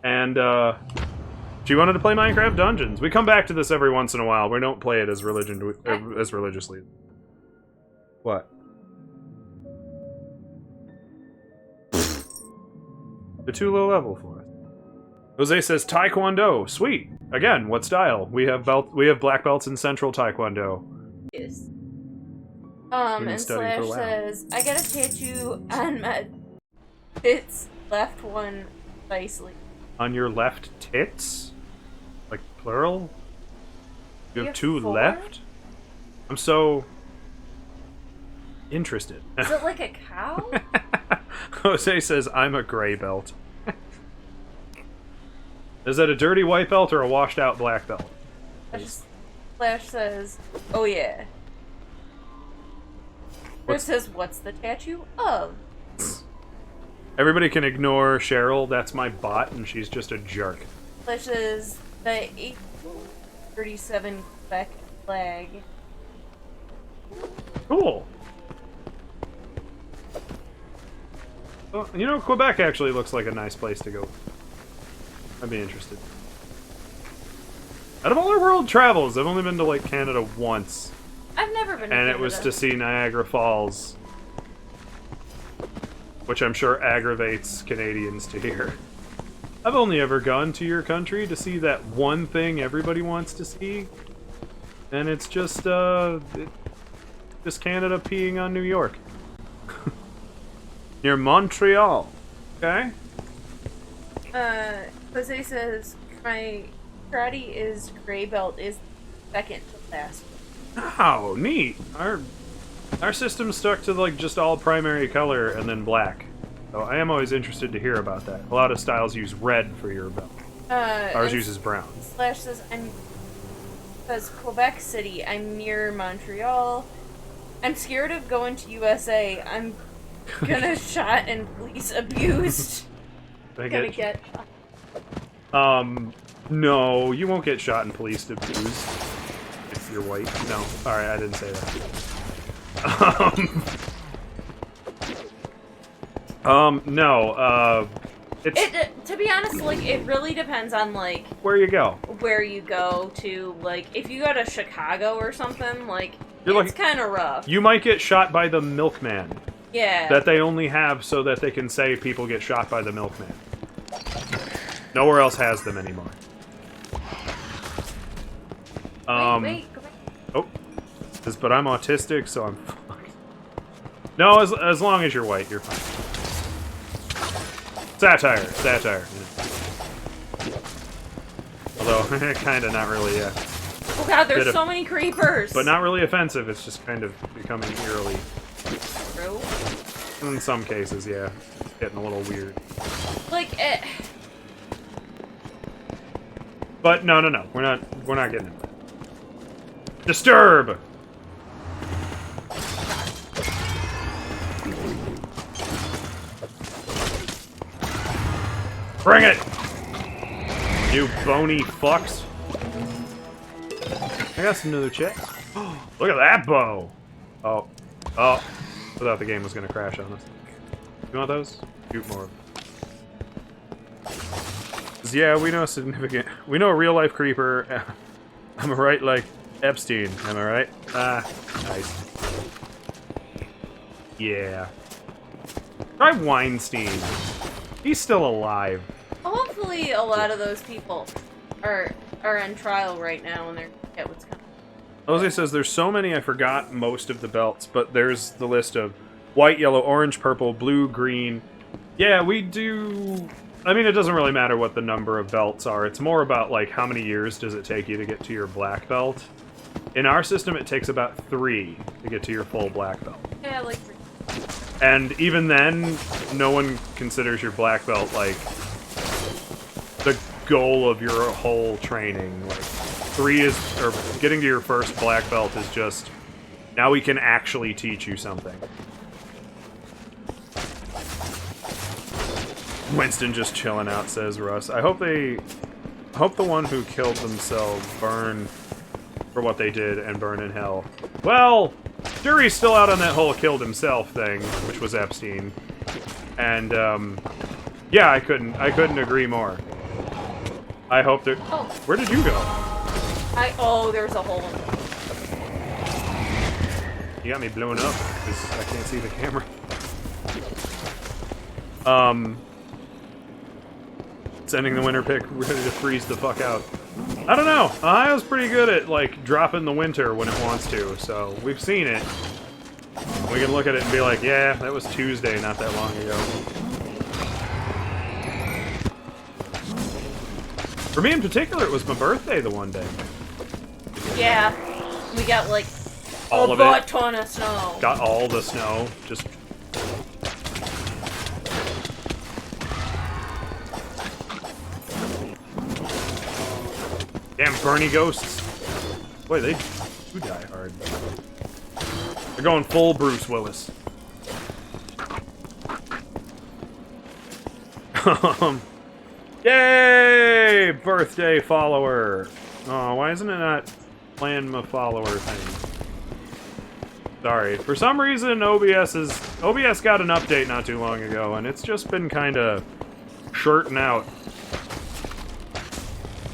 And, she wanted to play Minecraft Dungeons. We come back to this every once in a while. We don't play it as religiously. What? They're too low level for us. Jose says Taekwondo. Sweet. Again, what style? We have black belts in Central Taekwondo. Yes. Didn't And study Slash for WoW. says, I got a tattoo on my tits, left one precisely. On your left tits? Like plural? You have two 4? left? I'm so interested. Is it like a cow? Jose says, I'm a gray belt. Is that a dirty white belt or a washed out black belt? Slash says, oh yeah. It says, what's the tattoo of? Everybody can ignore Cheryl. That's my bot, and she's just a jerk. Slash says, the 837 Quebec flag. Cool. Well, you know, Quebec actually looks like a nice place to go. I'd be interested. Out of all our world travels, I've only been to, like, Canada once. I've never been to And it was Canada. to see Niagara Falls. Which I'm sure aggravates Canadians to hear. I've only ever gone to your country to see that one thing everybody wants to see. And it's just, just Canada peeing on New York. Near Montreal. Okay? Jose says, my karate is gray belt is second to last. Oh, neat. Our system stuck to, like, just all primary color and then black. So I am always interested to hear about that. A lot of styles use red for your belt. Ours and uses brown. Slash says Quebec City. I'm near Montreal. I'm scared of going to USA. I'm gonna shot and police abused. Gonna get no, you won't get shot and police abused if you're white. No, alright, I didn't say that. No, to be honest, like, it really depends on, like, where you go. where you go to. Like, if you go to Chicago or something, like, You're it's kind of rough. You might get shot by the milkman. Yeah. That they only have so that they can say people get shot by the milkman. Nowhere else has them anymore. Wait, go back. Oh. But I'm autistic, so I'm fucked. No, as long as you're white, you're fine. Satire. You know. Although, kinda not really, yeah. Oh god, Bit there's of- so many creepers! But not really offensive, it's just kind of becoming eerily. True. In some cases, yeah. Getting a little weird. Like, But no. We're not getting into that. Disturb! Bring it! You bony fucks. I got some new checks. Look at that bow! Oh. Oh, I thought the game was gonna crash on us. You want those? Shoot more. 'Cause, yeah, we know we know a real life creeper. Am I right? Like Epstein, am I right? Ah, nice. Yeah. Try Weinstein. He's still alive. Hopefully, a lot of those people are on trial right now, and they're get what's coming. Jose says there's so many I forgot most of the belts, but there's the list of white, yellow, orange, purple, blue, green. Yeah, we do. I mean, it doesn't really matter what the number of belts are. It's more about like how many years does it take you to get to your black belt. In our system, it takes about 3 to get to your full black belt. Yeah, like. And even then, no one considers your black belt like the goal of your whole training. Like 3 is, or getting to your first black belt is just, now we can actually teach you something. Winston just chilling out, says Russ. I hope the one who killed themselves burn for what they did and burn in hell. Well, jury's still out on that whole killed himself thing, which was Epstein. And, yeah, I couldn't agree more. I hope that... Oh. Where did you go? Oh, there's a hole in it. You got me blown up, because I can't see the camera. Sending the winter pick, ready to freeze the fuck out. I don't know. Ohio's pretty good at, like, dropping the winter when it wants to, so we've seen it. We can look at it and be like, yeah, that was Tuesday not that long ago. For me in particular, it was my birthday the one day. Yeah, we got like All a of it. butt ton of snow. Got all the snow. Just... Damn, Bernie ghosts. Boy, they do die hard. They're going full Bruce Willis. Yay! Birthday follower. Oh, why isn't it not playing my follower thing? Sorry. For some reason, OBS got an update not too long ago, and it's just been kind of shorting out.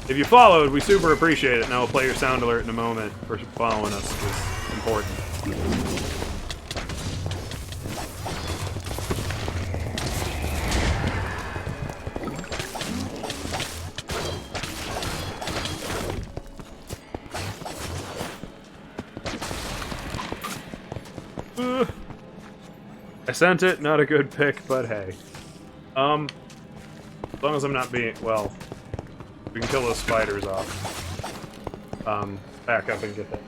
If you followed, we super appreciate it, and I'll play your sound alert in a moment for following us. It's important. I sent it, not a good pick, but hey. As long as I'm not being, well, we can kill those spiders off. Back up and get that.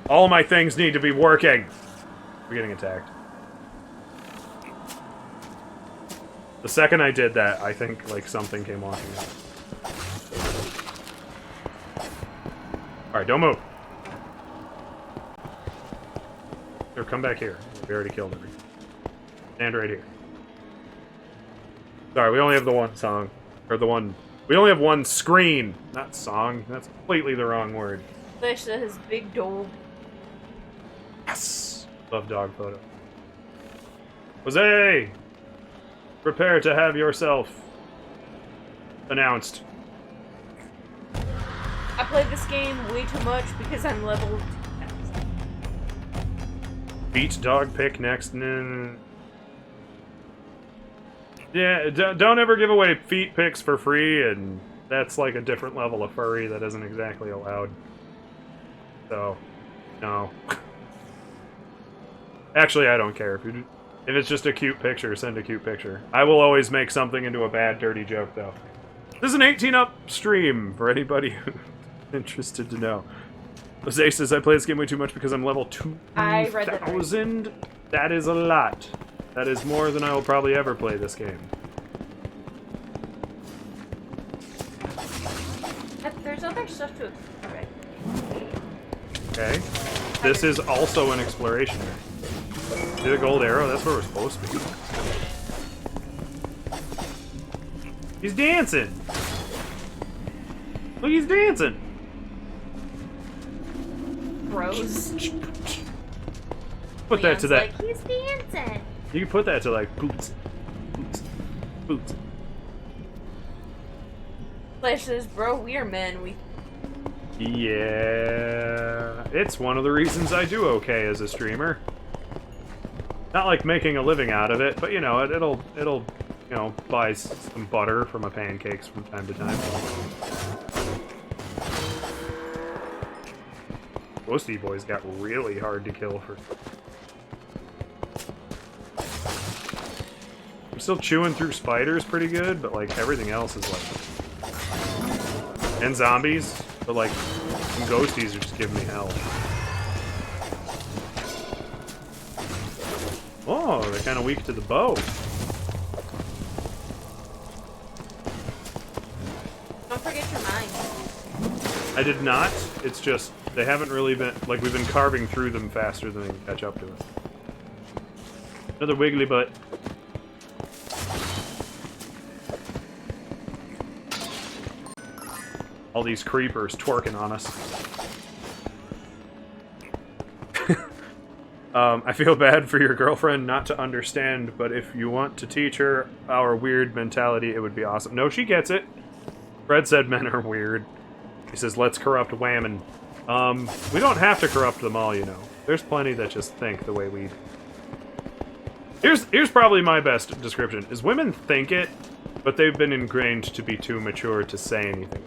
All my things need to be working! We're getting attacked. The second I did that, I think, like, something came walking up. Alright, don't move. Here, come back here. We already killed everything. Stand right here. Sorry, we only have the one song. Or the one... We only have one screen! Not song. That's completely the wrong word. Fish that has big dog. Yes! Love dog photo. Jose! Prepare to have yourself announced. I play this game way too much because I'm level 2000. Beat dog pick next. Yeah, don't ever give away feet picks for free, and that's like a different level of furry that isn't exactly allowed. So, no. Actually, I don't care. If it's just a cute picture, send a cute picture. I will always make something into a bad, dirty joke, though. This is an 18-up stream, for anybody who's interested to know. Jose says, I play this game way too much because I'm level 2,000. That is a lot. That is more than I will probably ever play this game. There's other stuff to explore. Okay. This is also an exploration area. See the gold arrow? That's where we're supposed to be. He's dancing! Look, he's dancing! Bros. Put that to Leon's that. Like, he's dancing. You can put that to like boots. Boots. Flash says, bro, we are men. We Yeah, it's one of the reasons I do okay as a streamer. Not like making a living out of it, but you know, it'll you know, buy some butter for my pancakes from time to time. Ghosty boys got really hard to kill for. I'm still chewing through spiders pretty good, but like everything else is like. And zombies, but like some ghosties are just giving me hell. Oh, they're kind of weak to the bow. don't forget your mind. I did not. It's just they haven't really been like we've been carving through them faster than they can catch up to us. Another wiggly butt. All these creepers twerking on us. I feel bad for your girlfriend not to understand, but if you want to teach her our weird mentality, it would be awesome. No, she gets it. Fred said men are weird. He says, let's corrupt Whammon. We don't have to corrupt them all, you know. There's plenty that just think the way we... Here's probably my best description, is women think it, but they've been ingrained to be too mature to say anything.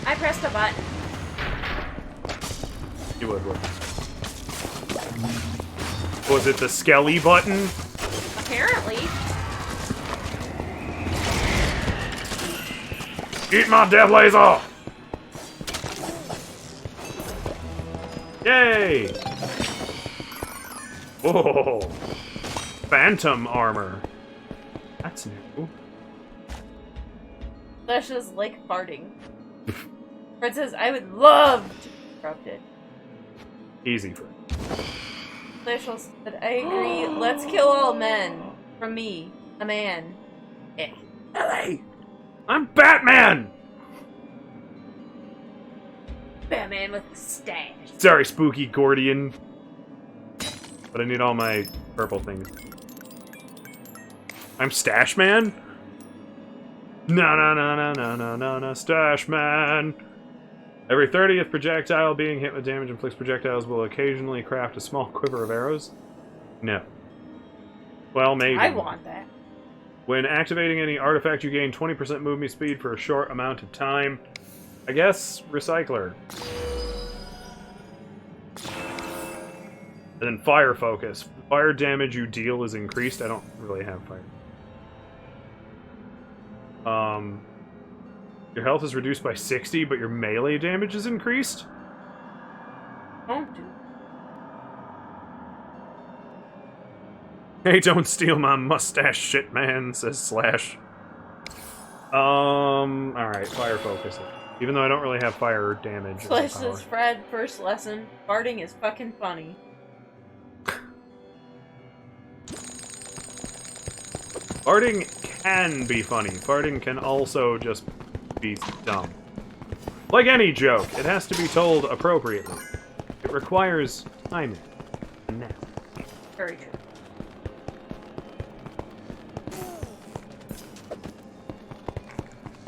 I pressed a button. You would. Was it the Skelly button? Apparently. Eat my death laser! Yay! Whoa! Phantom armor. That's new. Flash is like farting. Fred says, I would love to be corrupted. Easy for Flash said, I agree. Let's kill all men. From me, a man. Eh. LA! I'm Batman! Batman with a stash. Sorry, spooky Gordian. But I need all my purple things. I'm Stash Man? No, Stash Man! Every 30th projectile being hit with damage inflicts projectiles will occasionally craft a small quiver of arrows? No. Well, maybe. I want that. When activating any artifact, you gain 20% movement speed for a short amount of time. I guess Recycler. And then Fire Focus. Fire damage you deal is increased. I don't really have fire. Your health is reduced by 60, but your melee damage is increased? Don't do. Hey, don't steal my mustache shit, man, says Slash. Alright, Fire Focus. Even though I don't really have fire damage. as a Flash power. says, Fred, first lesson. Farting is fucking funny. Farting can be funny. Farting can also just be dumb. Like any joke, it has to be told appropriately. It requires timing. And now. Very good.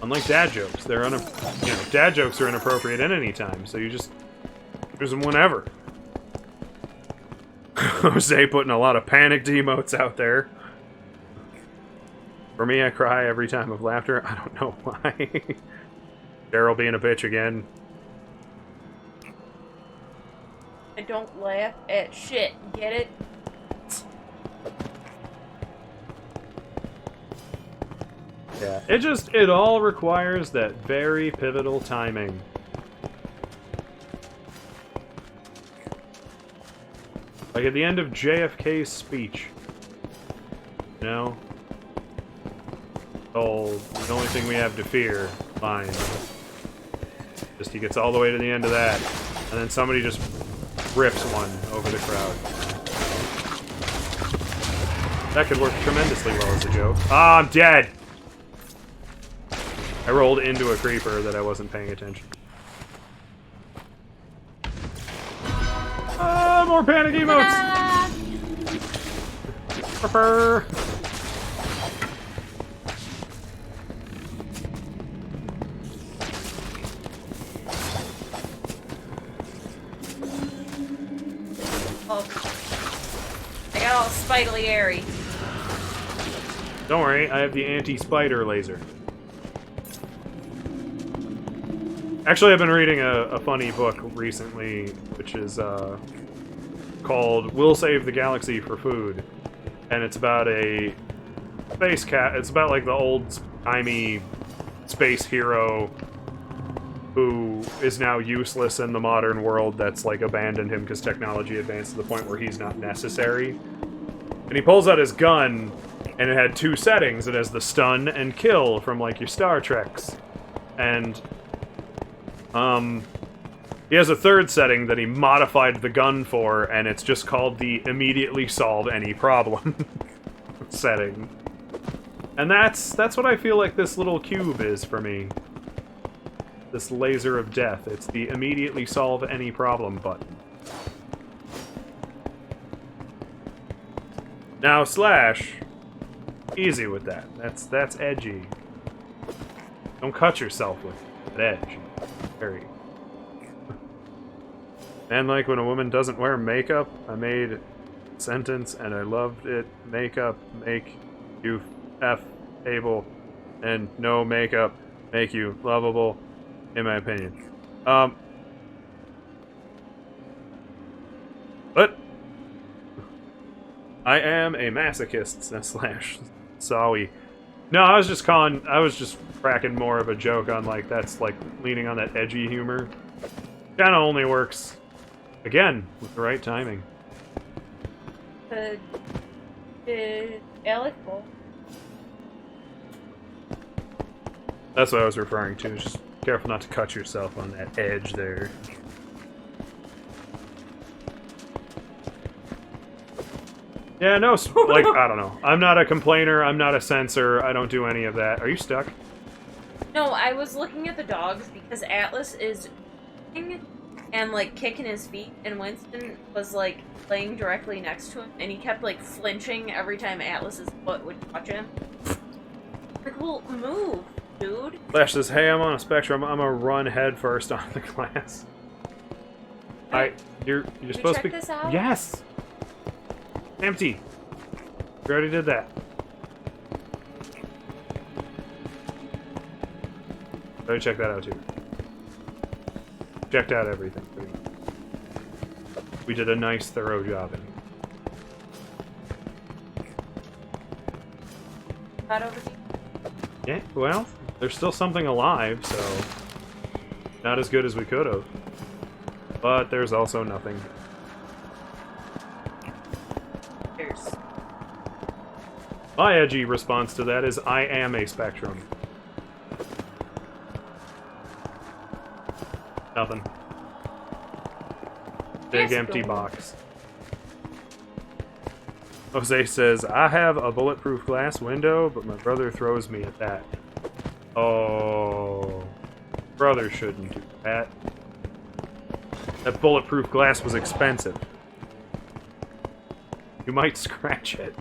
Unlike dad jokes, dad jokes are inappropriate at any time, so you just use them whenever. Jose putting a lot of panicked emotes out there. For me, I cry every time of laughter. I don't know why. Daryl being a bitch again. I don't laugh at shit. Get it? Yeah, it all requires that very pivotal timing. Like at the end of JFK's speech. You know? Oh, the only thing we have to fear, fine. Just he gets all the way to the end of that, and then somebody just rips one over the crowd. That could work tremendously well as a joke. Ah, I'm dead! I rolled into a creeper that I wasn't paying attention. more panic emotes! Ta-da! Purr. Oh. I got all spitely airy. Don't worry, I have the anti-spider laser. Actually, I've been reading a funny book recently, which is called "We'll Save the Galaxy for Food," and it's about a space cat. It's about like the old-timey space hero who is now useless in the modern world. That's like abandoned him because technology advanced to the point where he's not necessary. And he pulls out his gun, and it had two settings. It has the stun and kill from like your Star Treks, and he has a third setting that he modified the gun for, and it's just called the immediately solve any problem setting. And that's what I feel like this little cube is for me. This laser of death. It's the immediately solve any problem button. Now, Slash, easy with that. That's edgy. Don't cut yourself with that edge. Very. And like when a woman doesn't wear makeup, I made a sentence and I loved it. Makeup make you able, and no makeup make you lovable, in my opinion. But I am a masochist, Slash. Sorry. No, I was just cracking more of a joke on, like, that's, like, leaning on that edgy humor. Kinda only works, again, with the right timing. Alec Ball. That's what I was referring to. Just careful not to cut yourself on that edge there. Yeah, no, like, I don't know. I'm not a complainer, I'm not a censor, I don't do any of that. Are you stuck? No, I was looking at the dogs because Atlas is and like kicking his feet, and Winston was like laying directly next to him, and he kept like flinching every time Atlas's foot would touch him. Like, well, move, dude. Flash says, hey, I'm on a spectrum, I'm gonna run head first on the glass. You're supposed to be. Check this out? Yes! Empty. We already did that. Already checked that out too. Checked out everything. Pretty much. We did a nice, thorough job in here. That over here? Yeah, well, there's still something alive, so not as good as we could have. But there's also nothing. My edgy response to that is, I am a spectrum. Nothing. Big empty box. Jose says, I have a bulletproof glass window, but my brother throws me at that. Oh. Brother shouldn't do that. That bulletproof glass was expensive. You might scratch it.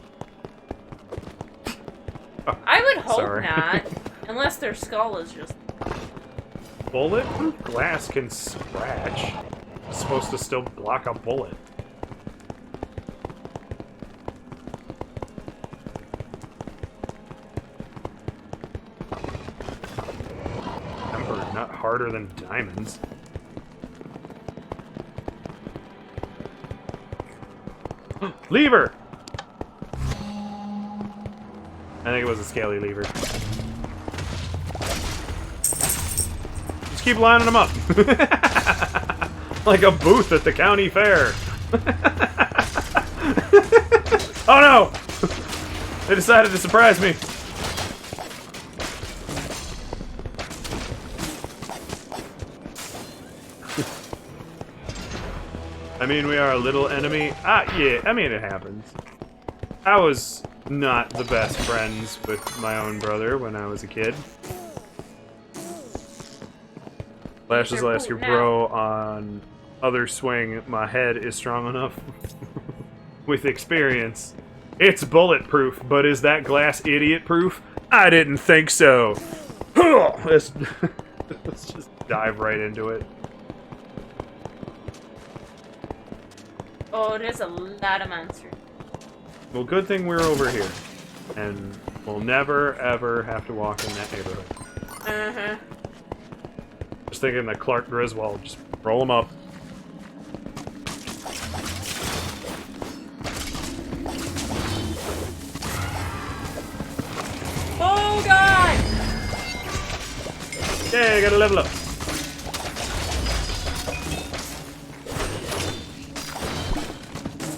Oh, I would hope sorry. not, unless their skull is just... Bulletproof glass can scratch. It's supposed to still block a bullet. Tempered, not harder than diamonds. Lever! I think it was a scaly lever. Just keep lining them up. Like a booth at the county fair. Oh no! They decided to surprise me. I mean, we are a little enemy. Yeah, I mean, it happens. I was not the best friends with my own brother when I was a kid. Flash will ask your bro on other swing, my head is strong enough with experience. It's bulletproof, but is that glass idiot-proof? I didn't think so. Let's just dive right into it. Oh, there's a lot of monsters. Well, good thing we're over here. And we'll never, ever have to walk in that neighborhood. Uh-huh. Just thinking that Clark Griswold, just roll him up. Oh, God! Yay, I gotta level up.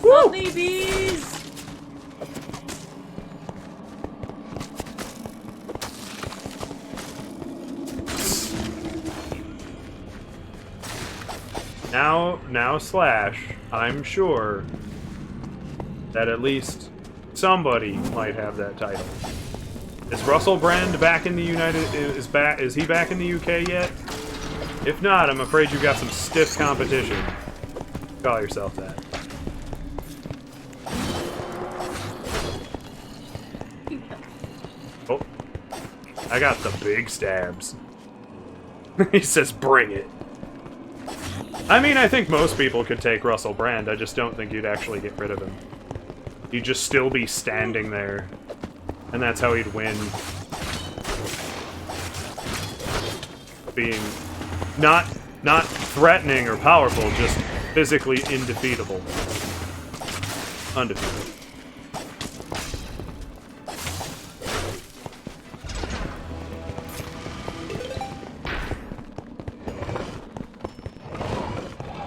Lovely bees! Now Slash, I'm sure that at least somebody might have that title. Is Russell Brand back in the is he back in the UK yet? If not, I'm afraid you've got some stiff competition. Call yourself that. Oh. I got the big stabs. He says, bring it. I mean, I think most people could take Russell Brand. I just don't think you'd actually get rid of him. He'd just still be standing there. And that's how he'd win. Being not threatening or powerful, just physically indefeatable. Undefeatable.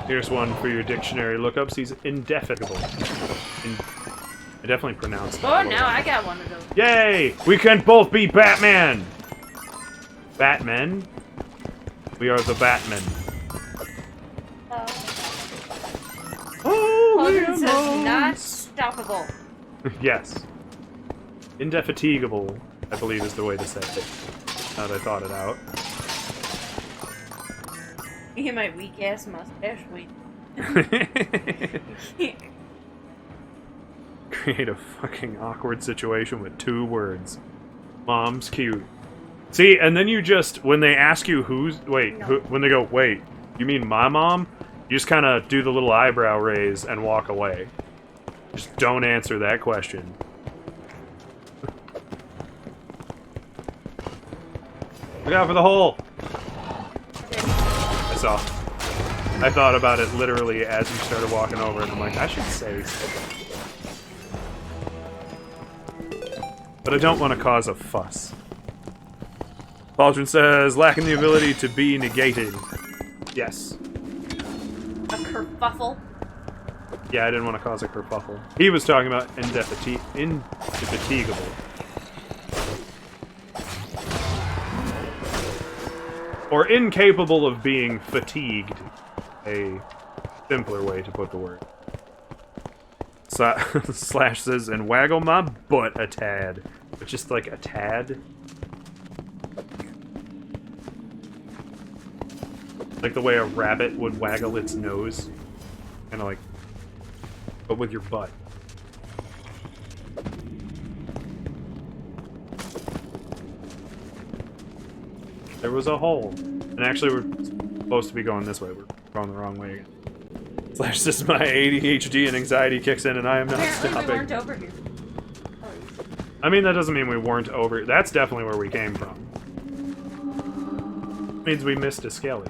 Here's one for your dictionary lookups. He's indefatigable. I definitely pronounced that. Oh, now I got one of those. Yay! We can both be Batman! Batmen? We are the Batmen. Oh, Holden says not stoppable. Yes. Indefatigable, I believe is the way to say it. Now that I thought it out. You my weak ass mustache wait. Create a fucking awkward situation with 2 words. Mom's cute. See, and then you just, when they ask you when they go, wait, you mean my mom? You just kind of do the little eyebrow raise and walk away. Just don't answer that question. Look out for the hole! I thought about it literally as you started walking over, and I'm like, I should say something. But I don't want to cause a fuss. Baldwin says, lacking the ability to be negated. Yes. A kerfuffle. Yeah, I didn't want to cause a kerfuffle. He was talking about indefatigable. Or incapable of being fatigued. A simpler way to put the word. Slash says, and waggle my butt a tad. But just like a tad? Like the way a rabbit would waggle its nose. Kinda like, but with your butt. There was a hole. And actually we're supposed to be going this way. We're going the wrong way again. Slash, this is my ADHD and anxiety kicks in and I am not Apparently stopping. we weren't over here. I mean, that doesn't mean we weren't over. That's definitely where we came from. It means we missed a Skelly.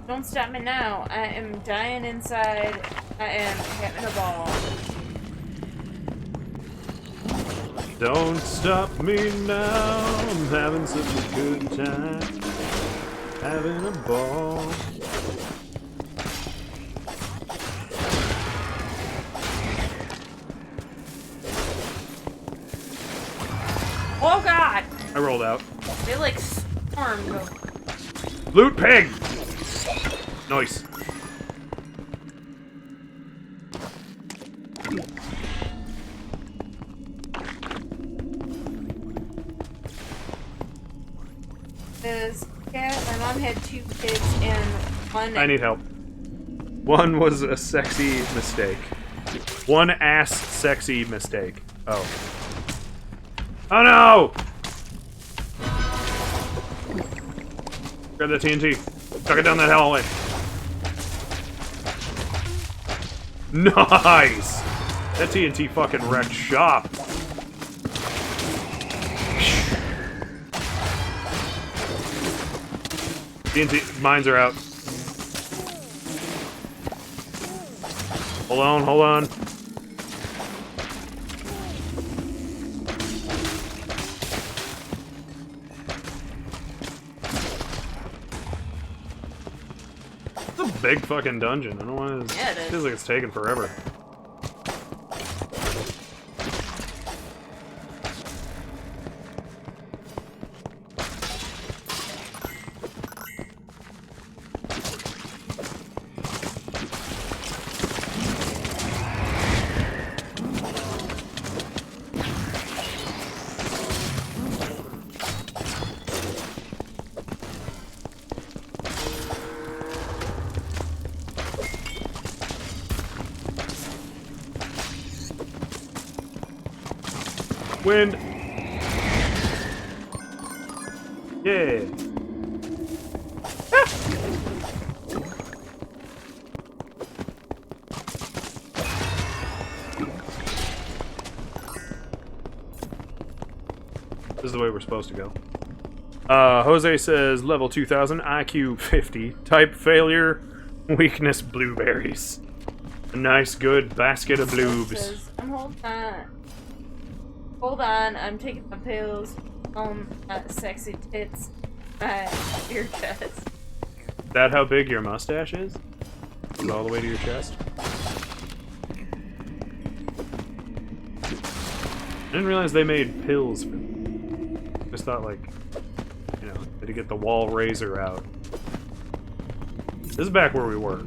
Don't stop me now. I am dying inside. I am having a ball. Don't stop me now. I'm having such a good time. Having a ball. Oh God! I rolled out. They like stormed over. Loot pig! Nice. had 2 kids and one. I need help. One was a sexy mistake. One ass sexy mistake. Oh. Oh no! Grab the TNT. Chuck it down that hallway. Nice! That TNT fucking wrecked shop. TNT mines are out. Hold on, hold on. It's a big fucking dungeon. I don't want to. Yeah, it is. Feels like it's taking forever. Wind. Yeah. Ah. This is the way we're supposed to go. Jose says level 2000, IQ 50, type failure, weakness blueberries. A nice good basket of bloobs. Says, I'm hold on, I'm taking my pills. Sexy tits, your chest. Is that how big your mustache is? Is it all the way to your chest? I didn't realize they made pills for them. Just thought, like, you know, to get the wall razor out. This is back where we were.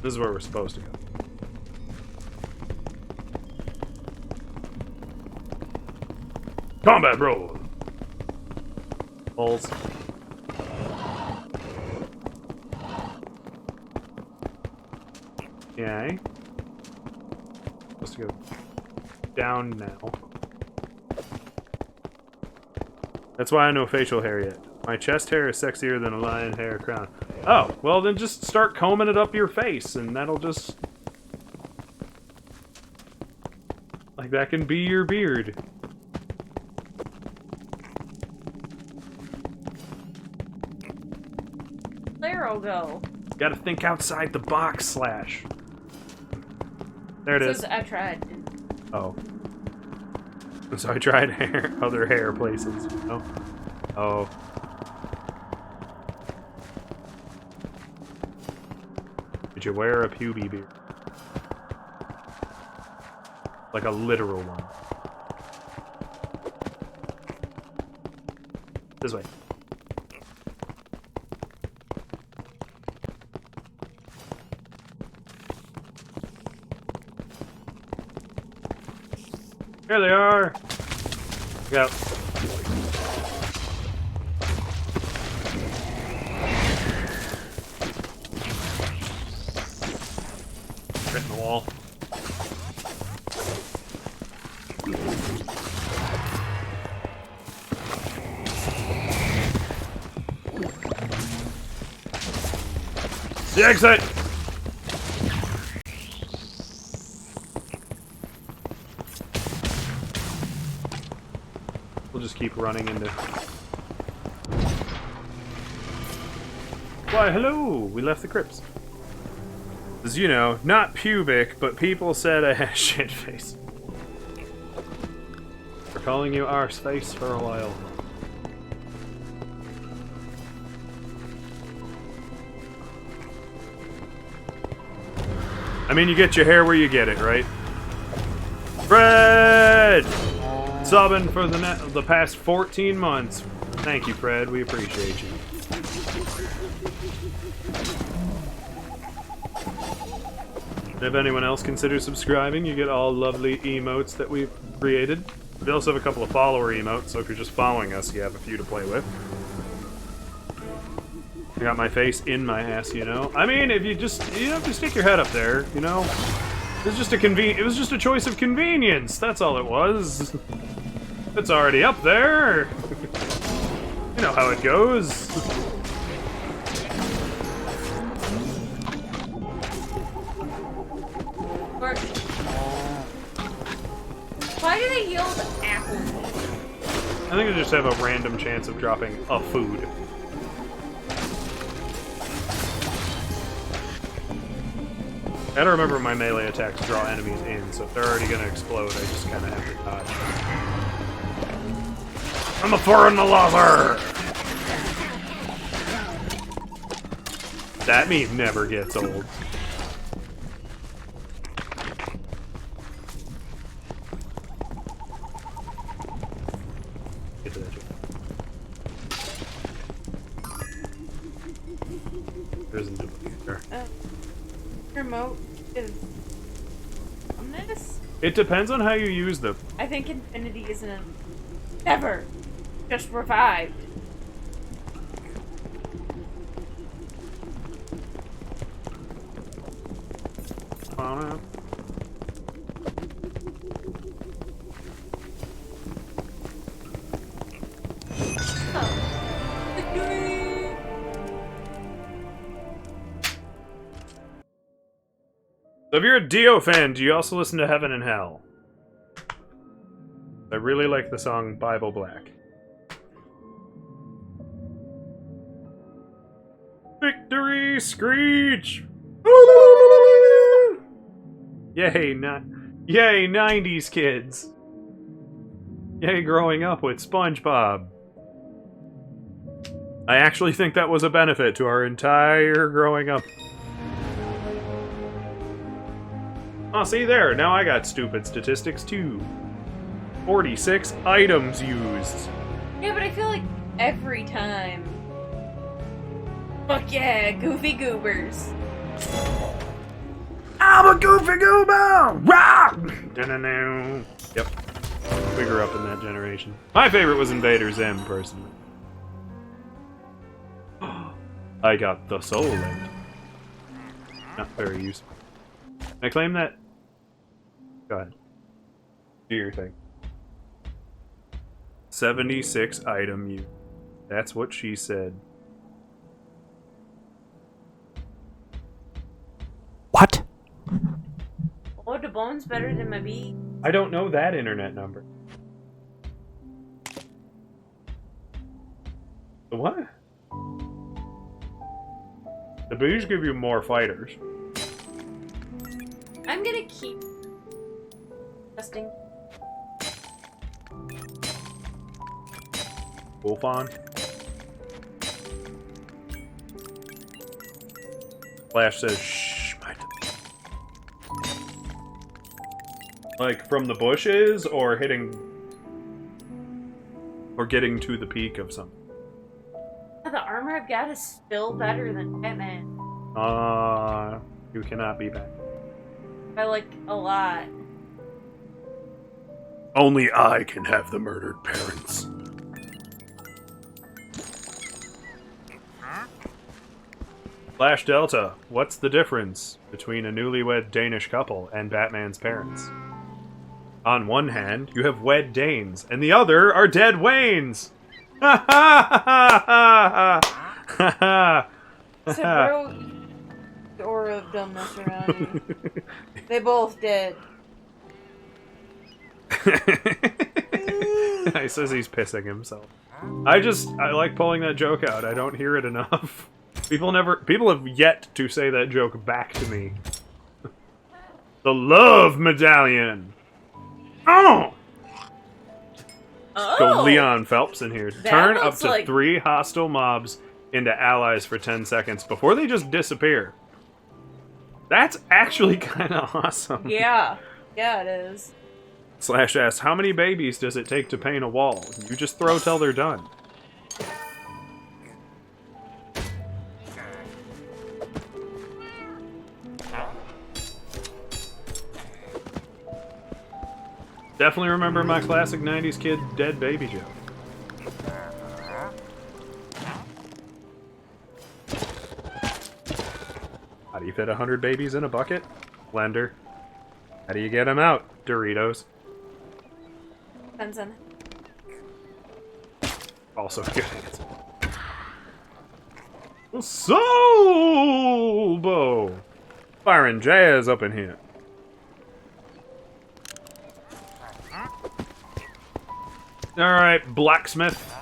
This is where we're supposed to go. Combat bro. Balls. Okay. Supposed to go down now. That's why I know facial hair yet. My chest hair is sexier than a lion hair crown. Oh, well then just start combing it up your face and that'll just... like that can be your beard. There'll go. Gotta think outside the box, Slash. There it is. I tried. Oh. So I tried other hair places. Oh. Oh. Did you wear a pubic beard? Like a literal one. This way. Here they are! Go. Right in the wall. The exit! We'll just keep running into... Why, hello! We left the crypts. As you know, not pubic, but people said I had shit face. We're calling you arse face for a while. I mean, you get your hair where you get it, right? Fred! Subbing for the past 14 months. Thank you, Fred. We appreciate you. If anyone else considers subscribing, you get all lovely emotes that we've created. We also have a couple of follower emotes, so if you're just following us, you have a few to play with. I got my face in my ass, you know? I mean, if you have to stick your head up there, you know? It was just a choice of convenience, that's all it was. It's already up there. You know how it goes. Or... Why do they yield apple? I think I just have a random chance of dropping a food. I gotta remember my melee attacks draw enemies in, so if they're already gonna explode, I just kinda have to dodge. I'm a foreign lover! That meme never gets old. Get to that shit. There isn't a there. Remote is on this. It depends on how you use them. I think Infinity isn't ever just revived. So if you're a Dio fan, do you also listen to Heaven and Hell? I really like the song Bible Black. Victory Screech! Yay, yay, 90s kids! Yay, growing up with SpongeBob. I actually think that was a benefit to our entire growing up. Oh, see there, now I got stupid statistics too. 46 items used. Yeah, but I feel like every time. Fuck yeah, Goofy Goobers. I'm a Goofy Goober! Rock! Yep. We grew up in that generation. My favorite was Invader Zim, personally. I got the Soul End. Not very useful. Can I claim that? Go ahead. Do your thing. 76 item use. That's what she said. What? Oh, the bone's better than my bee. I don't know that internet number. The what? The bees give you more fighters. I'm gonna keep testing. Wolfon. Flash says, shh, my... Like, from the bushes, or hitting... Or getting to the peak of something? The armor I've got is still better than Batman. You cannot be back. By, like, a lot. Only I can have the murdered parents. Flash Delta, what's the difference between a newlywed Danish couple and Batman's parents? On one hand, you have wed Danes, and the other are dead Waynes! Ha ha ha ha ha ha! So, bro, or of don't mess around. They both did. He says he's pissing himself. I like pulling that joke out. I don't hear it enough. People have yet to say that joke back to me. The love medallion! Oh! Oh! Go Leon Phelps in here. Turn up looks to like... 3 hostile mobs into allies for 10 seconds before they just disappear. That's actually kind of awesome. Yeah. Yeah, it is. Slash asks, how many babies does it take to paint a wall? You just throw till they're done. Definitely remember my classic 90s kid dead baby joke. How do you fit 100 babies in a bucket? Blender. How do you get them out? Doritos. Depends on. Also a good answer. Soul Bow! Firing jazz up in here. Alright, blacksmith.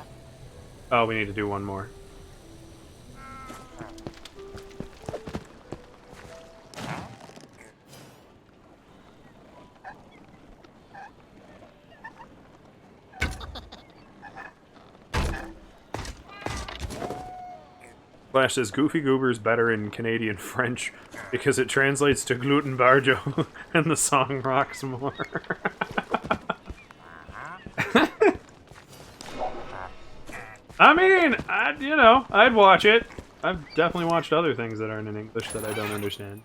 Oh, we need to do one more. Flash says Goofy Goober's better in Canadian French because it translates to gluten barjo and the song rocks more. I mean, I'd watch it. I've definitely watched other things that aren't in English that I don't understand.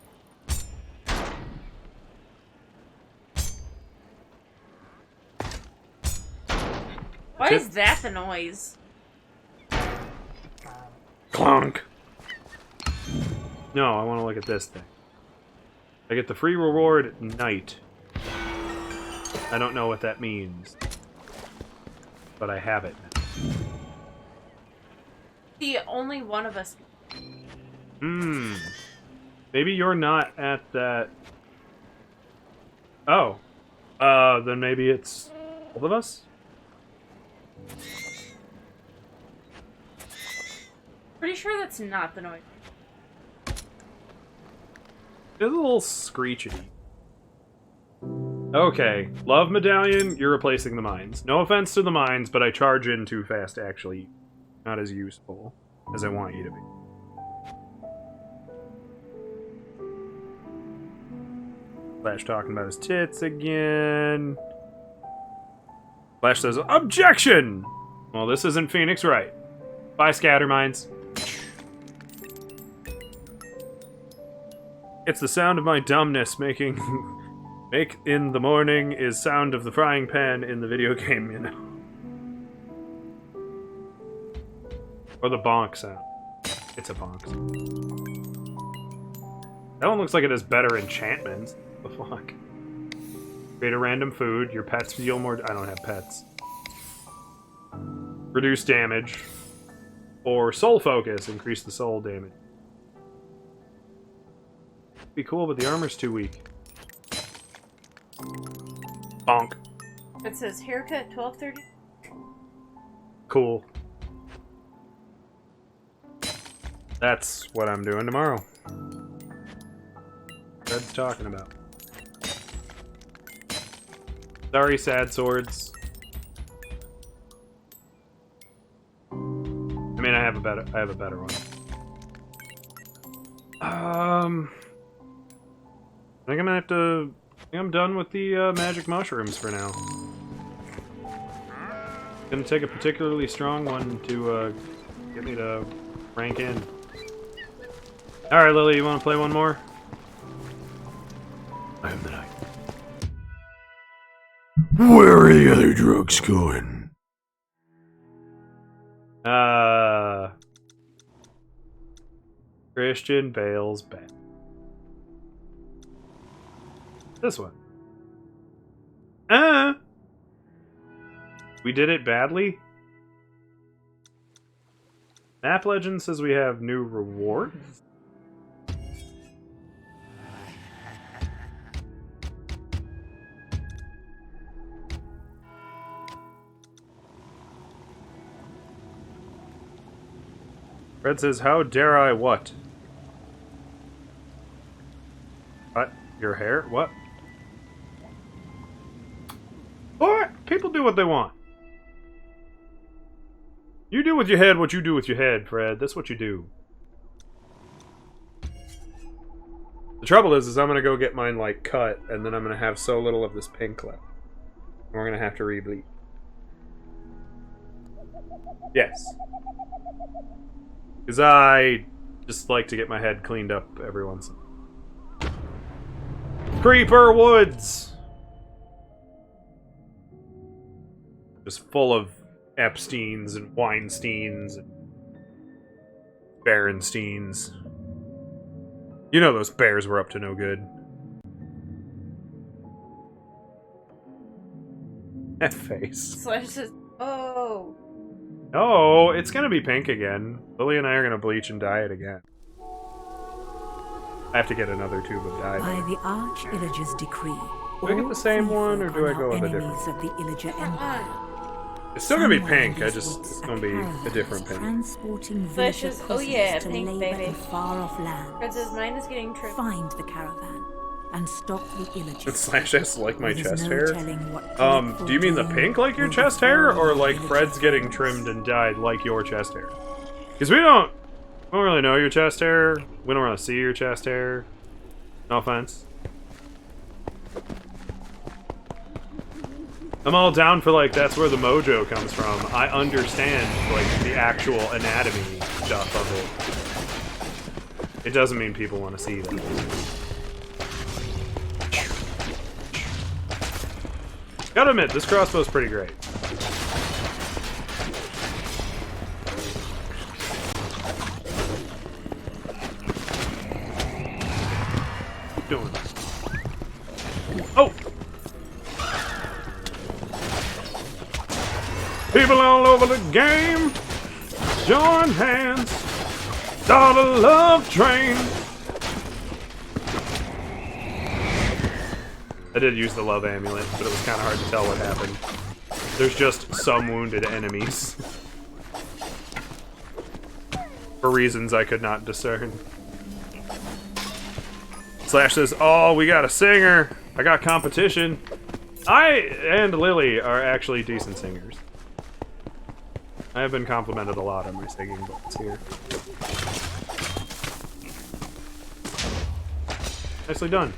Why is that the noise? Clunk! No, I want to look at this thing. I get the free reward at night. I don't know what that means. But I have it now. See, only one of us. Maybe you're not at that... Oh. Then maybe it's both of us? Pretty sure that's not the noise. It's a little screechity. Okay, love medallion, you're replacing the mines. No offense to the mines, but I charge in too fast, actually. Not as useful as I want you to be. Flash talking about his tits again. Flash says, objection! Well, this isn't Phoenix Wright. Bye, Scattermines. It's the sound of my dumbness making... Make in the morning is sound of the frying pan in the video game, you know. Or the bonk sound. It's a bonk. That one looks like it has better enchantments. What the fuck? Create a random food. Your pets deal more... I don't have pets. Reduce damage. Or soul focus. Increase the soul damage. Be cool, but the armor's too weak. Bonk. It says haircut 12:30. Cool. That's what I'm doing tomorrow. Red's talking about. Sorry, sad swords. I mean, I have a better one. I think I'm gonna have to. I think I'm done with the magic mushrooms for now. Gonna take a particularly strong one to get me to rank in. All right, Lily, you want to play one more? I am the night. Where are the other drugs going? Christian Bale's back. This one. We did it badly? Map Legend says we have new rewards. Fred says, how dare I what? What? Your hair? What? What? People do what they want. You do with your head what you do with your head, Fred. That's what you do. The trouble is I'm gonna go get mine, like, cut, and then I'm gonna have so little of this pink left. And we're gonna have to re-bleach. Yes. Because I just like to get my head cleaned up every once in a while. Creeper Woods! just full of Epsteins and Weinsteins and Berensteins. You know those bears were up to no good. That face. Slash says, oh. Oh, it's gonna be pink again. Lily and I are gonna bleach and dye it again. I have to get another tube of dye. By the Arch-Illager's decree, Do I get the same one, or do I go with a different enemies of the Illager Empire. It's still gonna be Somewhere in pink. these woods, It's gonna be a caravan different is pink. Transporting Slash villager is, oh yeah, peasants to pink, labor baby. in far-off lands. Fred says, mine is getting trimmed. Find the caravan and stop the Illagers. And Slash has like my There's chest no hair. telling what Do you mean the dreadful pink like your doom chest will hair, befall or the like villagers? Fred's getting trimmed and dyed like your chest hair? Because we don't really know your chest hair. We don't really see your chest hair. No offense. I'm all down for like that's where the mojo comes from. I understand like the actual anatomy stuff of it. It doesn't mean people want to see that. Gotta admit, this crossbow's pretty great. Keep doing it. Oh! People all over the game, join hands, start a love train. I did use the love amulet, but it was kind of hard to tell what happened. There's just some wounded enemies. For reasons I could not discern. Slash says, oh, we got a singer. I got competition. I and Lily are actually decent singers. I have been complimented a lot on my singing voice here. Nicely done.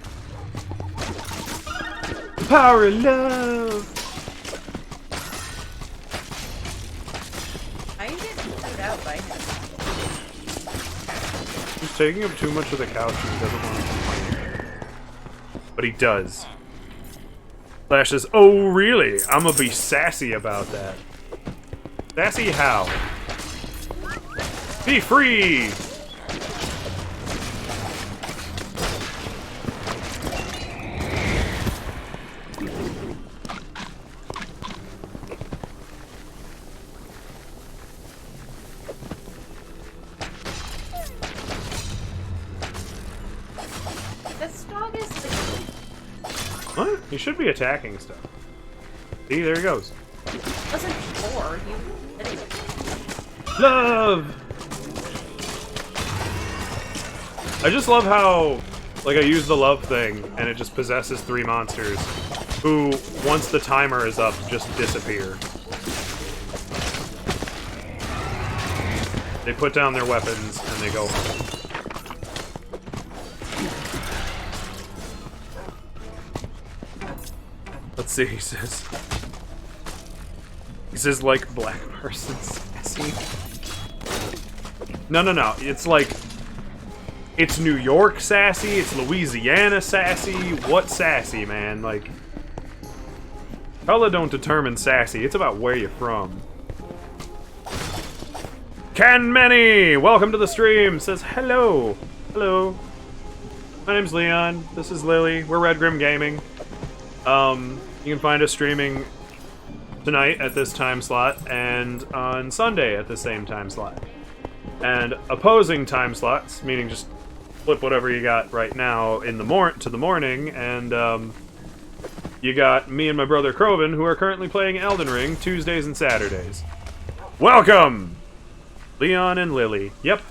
Power of love! I get put out by him. He's taking up too much of the couch and he doesn't want to complain. But he does. Slash says, oh really? I'm gonna be sassy about that. Sassy how? Be free! This dog is the What? He should be attacking stuff. See, there he goes. wasn't before. You anyway. Love! I just love how, like, I use the love thing, and it just possesses 3 monsters, who, once the timer is up, just disappear. They put down their weapons, and they go home. Let's see, he says. He says, like, black person sassy. No, it's like... It's New York sassy, it's Louisiana sassy. What sassy, man? Like... Color don't determine sassy, it's about where you're from. Can Many! Welcome to the stream! Says hello. Hello. My name's Leon. This is Lily. We're Red Grim Gaming. You can find us streaming tonight at this time slot, and on Sunday at the same time slot. And opposing time slots, meaning just flip whatever you got right now in the to the morning, and you got me and my brother Kroven, who are currently playing Elden Ring Tuesdays and Saturdays. Welcome! Leon and Lily. Yep.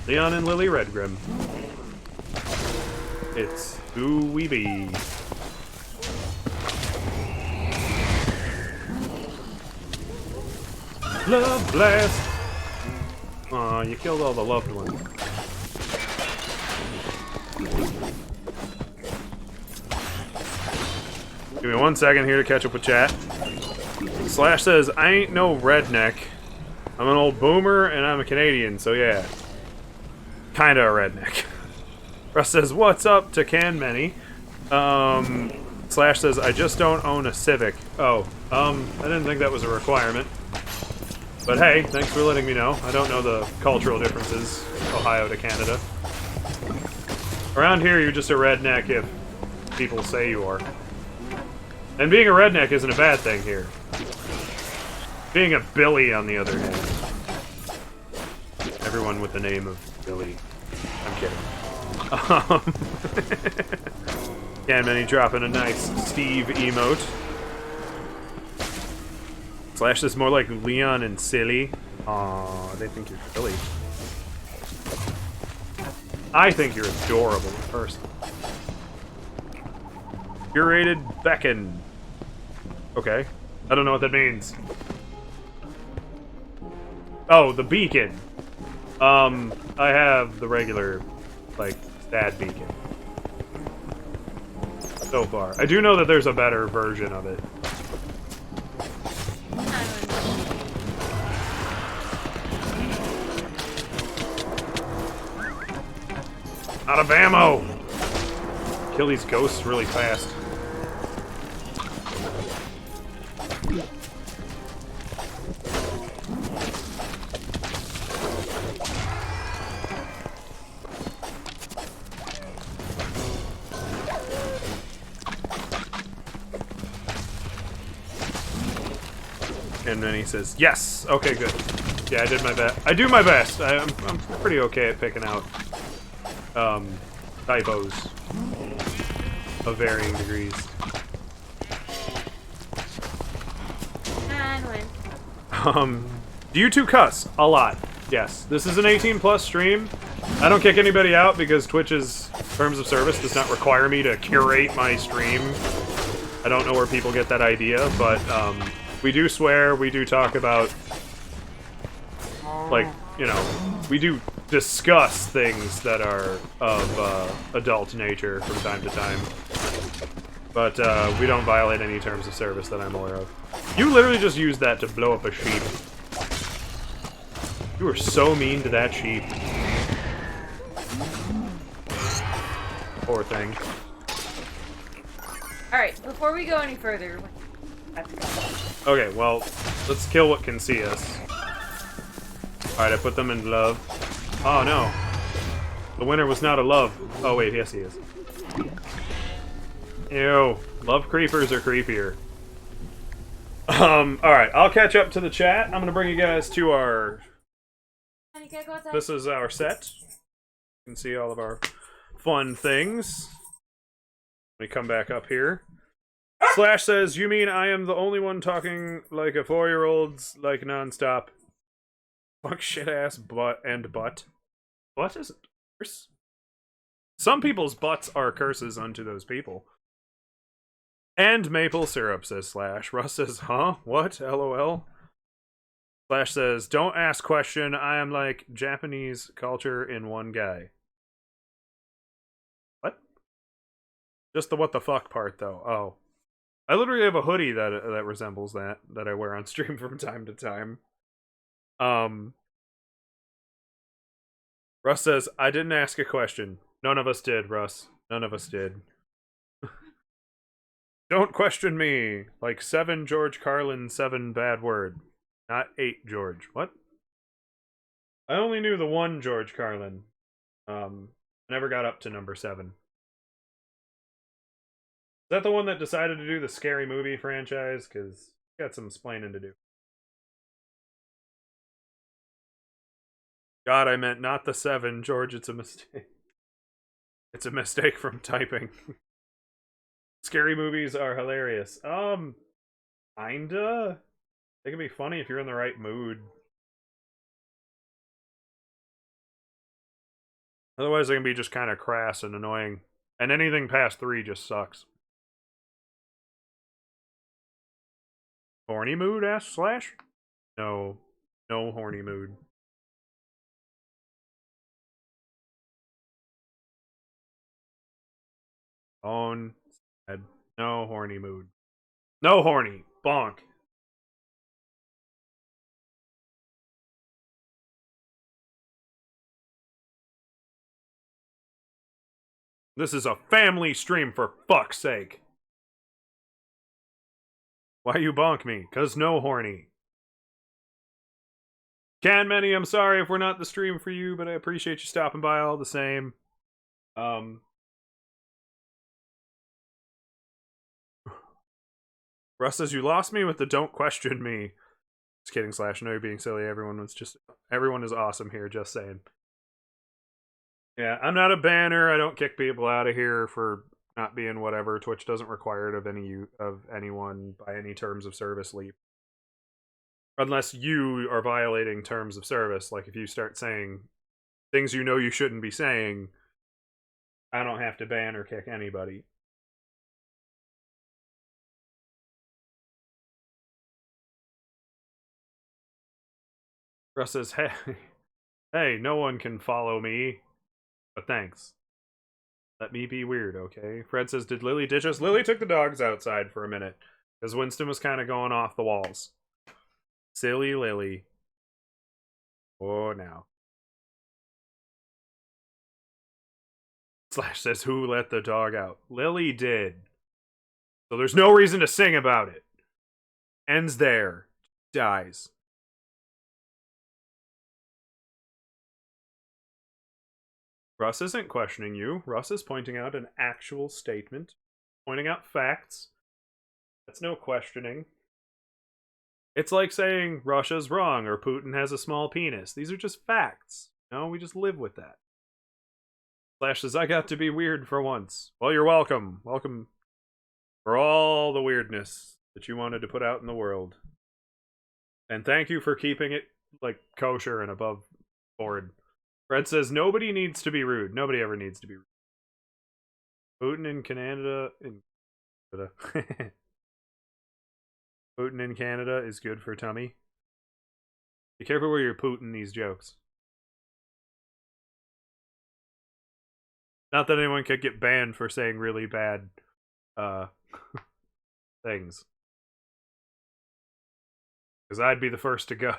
Leon and Lily Redgrim. It's who we be. Love blast! Aw, you killed all the loved ones. Give me 1 second here to catch up with chat. Slash says, I ain't no redneck. I'm an old boomer and I'm a Canadian, so yeah. Kinda a redneck. Russ says, what's up to Can Many? Slash says, I just don't own a Civic. Oh, I didn't think that was a requirement. But hey, thanks for letting me know. I don't know the cultural differences, Ohio to Canada. Around here, you're just a redneck if people say you are. And being a redneck isn't a bad thing here. Being a Billy, on the other hand. Everyone with the name of Billy. I'm kidding. Many dropping a nice Steve emote. Slash is more like Leon and Silly. Aw, they think you're silly. I think you're adorable in person. Curated Beacon. Okay. I don't know what that means. Oh, the beacon. I have the regular, like, stat beacon. So far. I do know that there's a better version of it. Out of ammo! Kill these ghosts really fast. And then he says, yes! Okay, good. Yeah, I did my best. I do my best. I'm pretty okay at picking out typos of varying degrees. Do you two cuss? A lot. Yes. This is an 18+ stream. I don't kick anybody out because Twitch's terms of service does not require me to curate my stream. I don't know where people get that idea, but we do swear, we do talk about, like, you know, we do discuss things that are of adult nature from time to time. But we don't violate any terms of service that I'm aware of. You literally just used that to blow up a sheep. You were so mean to that sheep. Poor thing. Alright, before we go any further, I have to go. Okay, well, let's kill what can see us. Alright, I put them in love. Oh no. The winner was not a love. Oh wait, yes he is. Ew. Love creepers are creepier. Alright, I'll catch up to the chat. I'm gonna bring you guys to our... This is our set. You can see all of our fun things. Let me come back up here. Slash says, you mean I am the only one talking like a 4-year-old's, like, nonstop? Fuck, shit, ass, butt, and butt. Butt is a curse? Some people's butts are curses unto those people. And maple syrup, says Slash. Russ says, huh? What? LOL. Slash says, don't ask question, I am like Japanese culture in one guy. What? Just the what the fuck part, though. Oh. I literally have a hoodie that resembles that I wear on stream from time to time. Russ says, I didn't ask a question. None of us did, Russ. None of us did. Don't question me. Like 7 George Carlin, 7 bad word. Not 8 George. What? I only knew the 1 George Carlin. Never got up to number 7. Is that the one that decided to do the Scary Movie franchise? Because got some explaining to do. God, I meant not the 7, George. It's a mistake. It's a mistake from typing. Scary movies are hilarious. Kinda. They can be funny if you're in the right mood. Otherwise, they can be just kind of crass and annoying. And anything past 3 just sucks. Horny mood, asks Slash? No. No horny mood. Bone. No horny mood. No horny. Bonk. This is a family stream, for fuck's sake. Why you bonk me? 'Cause no horny. Can Many, I'm sorry if we're not the stream for you, but I appreciate you stopping by all the same. Russ says, you lost me with the don't question me. Just kidding, Slash. I know you're being silly. Everyone is awesome here, just saying. Yeah, I'm not a banner. I don't kick people out of here for not being whatever. Twitch doesn't require it of anyone by any terms of service leap. Unless you are violating terms of service, like if you start saying things you know you shouldn't be saying, I don't have to ban or kick anybody. Russ says, hey, no one can follow me, but thanks. Let me be weird, okay? Fred says, did Lily ditch us? Lily took the dogs outside for a minute, because Winston was kind of going off the walls. Silly Lily. Oh, now. Slash says, who let the dog out? Lily did. So there's no reason to sing about it. Ends there. Dies. Russ isn't questioning you. Russ is pointing out an actual statement. Pointing out facts. That's no questioning. It's like saying Russia's wrong or Putin has a small penis. These are just facts. No, we just live with that. Slash says, I got to be weird for once. Well, you're welcome. Welcome for all the weirdness that you wanted to put out in the world. And thank you for keeping it, like, kosher and above board. Fred says, nobody needs to be rude. Nobody ever needs to be rude. Putin in Canada... Putin in Canada is good for tummy. Be careful where you're putting these jokes. Not that anyone could get banned for saying really bad things. Because I'd be the first to go.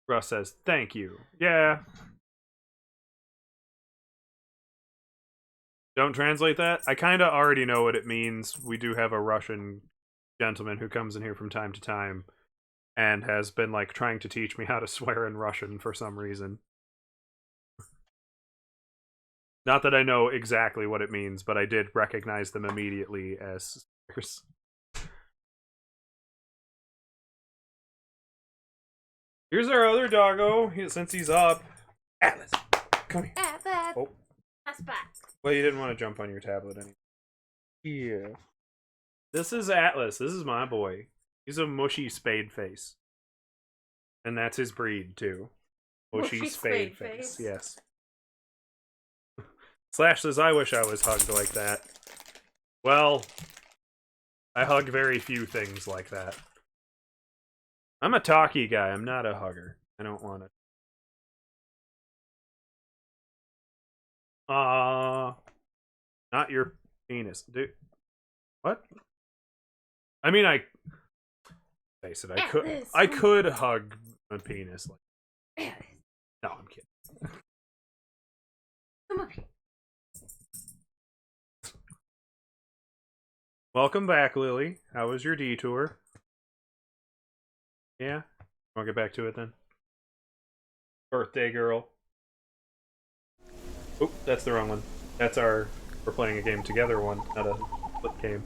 Russ says, thank you. Yeah. Don't translate that. I kind of already know what it means. We do have a Russian gentleman who comes in here from time to time and has been like trying to teach me how to swear in Russian for some reason. Not that I know exactly what it means, but I did recognize them immediately as swears. Here's our other doggo, since he's up. Atlas, come here. Atlas. Oh. That's back. Well, you didn't want to jump on your tablet anymore. Yeah. This is Atlas. This is my boy. He's a mushy spade face. And that's his breed, too. Mushy spade face. Yes. Slash says, I wish I was hugged like that. Well, I hug very few things like that. I'm a talky guy. I'm not a hugger. I don't want to. Not your penis, dude. What? I mean, face it. I could hug a penis. Like, no, I'm kidding. Come on. Welcome back, Lily. How was your detour? Yeah? I'll get back to it then. Birthday girl. Oh, that's the wrong one. That's our we're playing a game together one, not a flip game.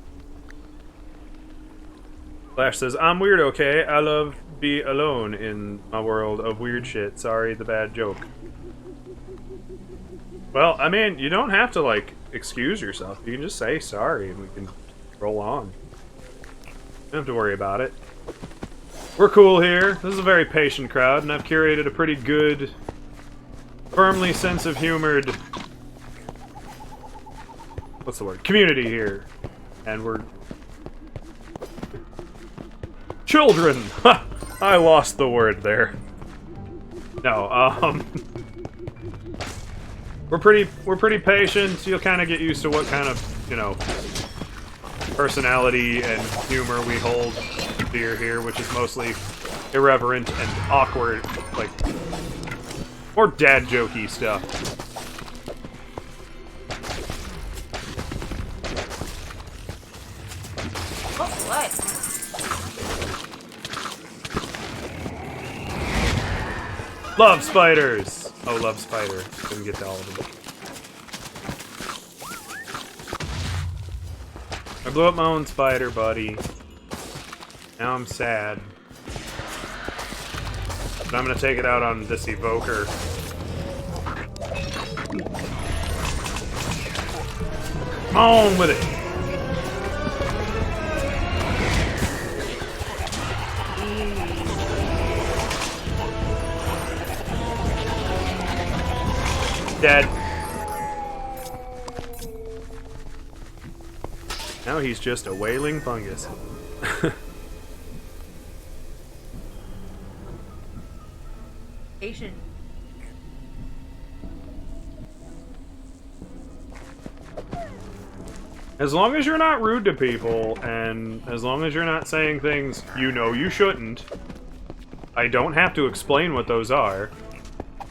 Flash says, I'm weird, okay? I love be alone in my world of weird shit. Sorry, the bad joke. Well, I mean, you don't have to, like, excuse yourself. You can just say sorry and we can roll on. You don't have to worry about it. We're cool here. This is a very patient crowd, and I've curated a pretty good, firmly sense of humored... What's the word? Community here. And we're... Children! Ha! I lost the word there. No, we're pretty patient. You'll kind of get used to what kind of, you know, personality and humor we hold dear here, which is mostly irreverent and awkward, like, more dad jokey stuff. Oh, what? Love spiders! Oh, love spider. Didn't get to all of them. I blew up my own spider, buddy. Now I'm sad. But I'm gonna take it out on this evoker. Come on with it! Dead. Now he's just a wailing fungus. Patient. As long as you're not rude to people, and as long as you're not saying things you know you shouldn't, I don't have to explain what those are,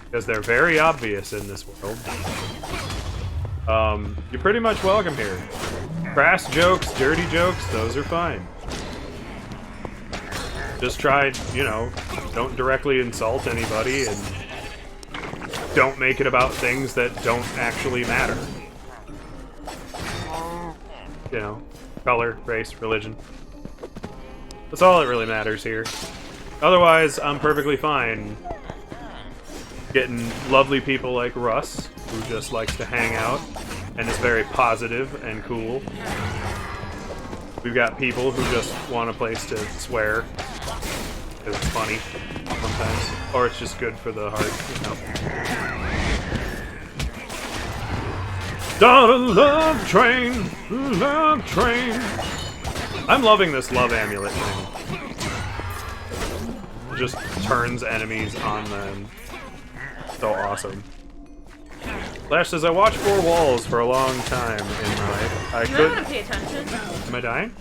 because they're very obvious in this world. You're pretty much welcome here. Crass jokes, dirty jokes, those are fine. Just try, you know, don't directly insult anybody, and don't make it about things that don't actually matter. You know, color, race, religion. That's all that really matters here. Otherwise, I'm perfectly fine getting lovely people like Russ, who just likes to hang out and is very positive and cool. We've got people who just want a place to swear because it's funny sometimes, or it's just good for the heart, you know. Down a love train, love train. I'm loving this love amulet thing. It just turns enemies on them. So awesome. Flash says, I watched 4 Walls for a long time in my life. I You could. might want to pay attention. Am I dying?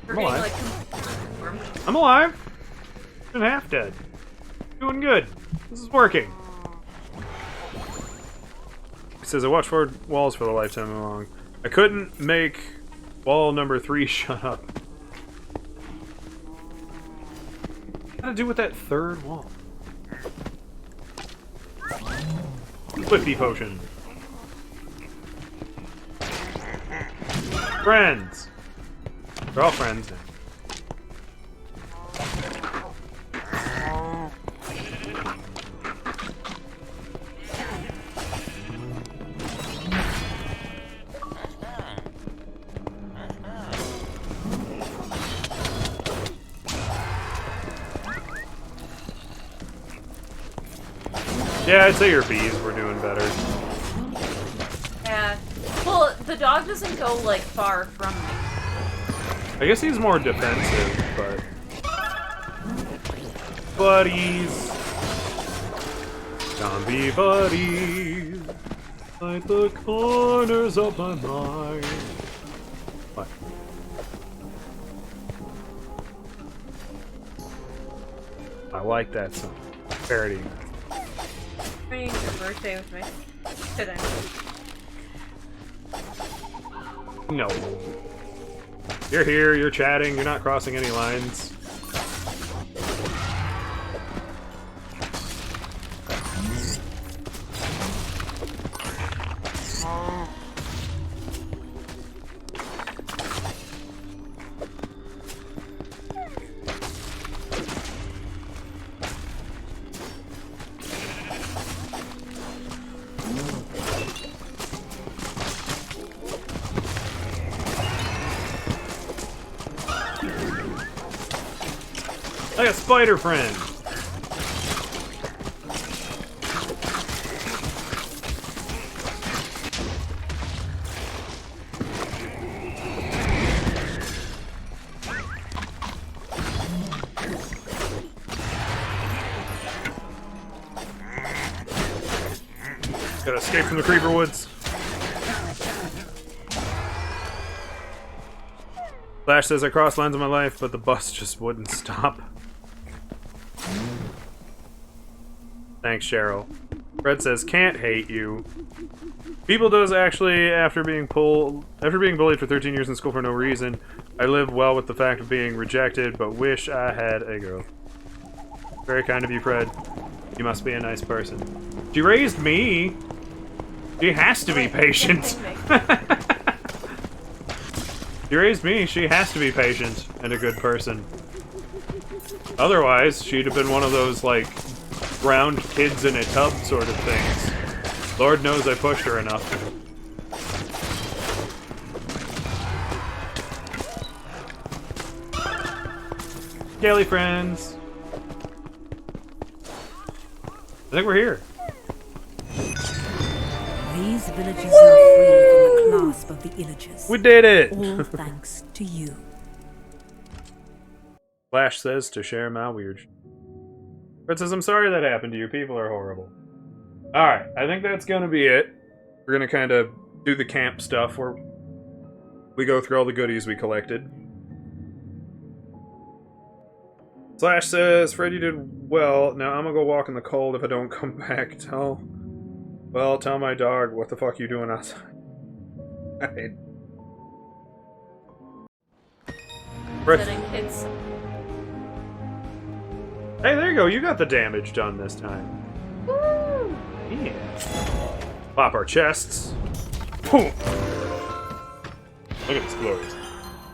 For I'm being, alive. like, confirmed. I'm alive. And half dead. Doing good. This is working. He says, I watched 4 Walls for the lifetime long. I couldn't make wall number 3 shut up. What to do with that 3rd wall? Swifty potion. Friends. We're all friends now. Yeah, I'd say your bees were doing better. Yeah. Well, the dog doesn't go, like, far from me. I guess he's more defensive, but... Buddies! Zombie buddies! Like the corners of my mind. What? I like that song. Parodying that. Spending your birthday with me today. No. You're here, you're chatting, you're not crossing any lines. Like a spider friend. Gotta escape from the creeper woods. Flash says I crossed lines in my life, but the bus just wouldn't stop. Thanks, Cheryl. Fred says, can't hate you. People does actually, after being bullied for 13 years in school for no reason, I live well with the fact of being rejected, but wish I had a girl. Very kind of you, Fred. You must be a nice person. She raised me. She has to be patient. She raised me. She has to be patient and a good person. Otherwise, she'd have been one of those, like, drowned kids in a tub sort of things. Lord knows I pushed her enough. Scaly friends. I think we're here. These villages are free from the clasp of the Illagers. We did it! All thanks to you. Flash says to share my weird. Fred says, I'm sorry that happened to you. People are horrible. Alright, I think that's gonna be it. We're gonna kind of do the camp stuff where we go through all the goodies we collected. Slash says, Fred, you did well. Now I'm gonna go walk in the cold if I don't come back. Tell my dog what the fuck you doing outside. Right. Fred, It's hey, there you go. You got the damage done this time. woo! Yeah. Pop our chests. Boom. Look at this glorious.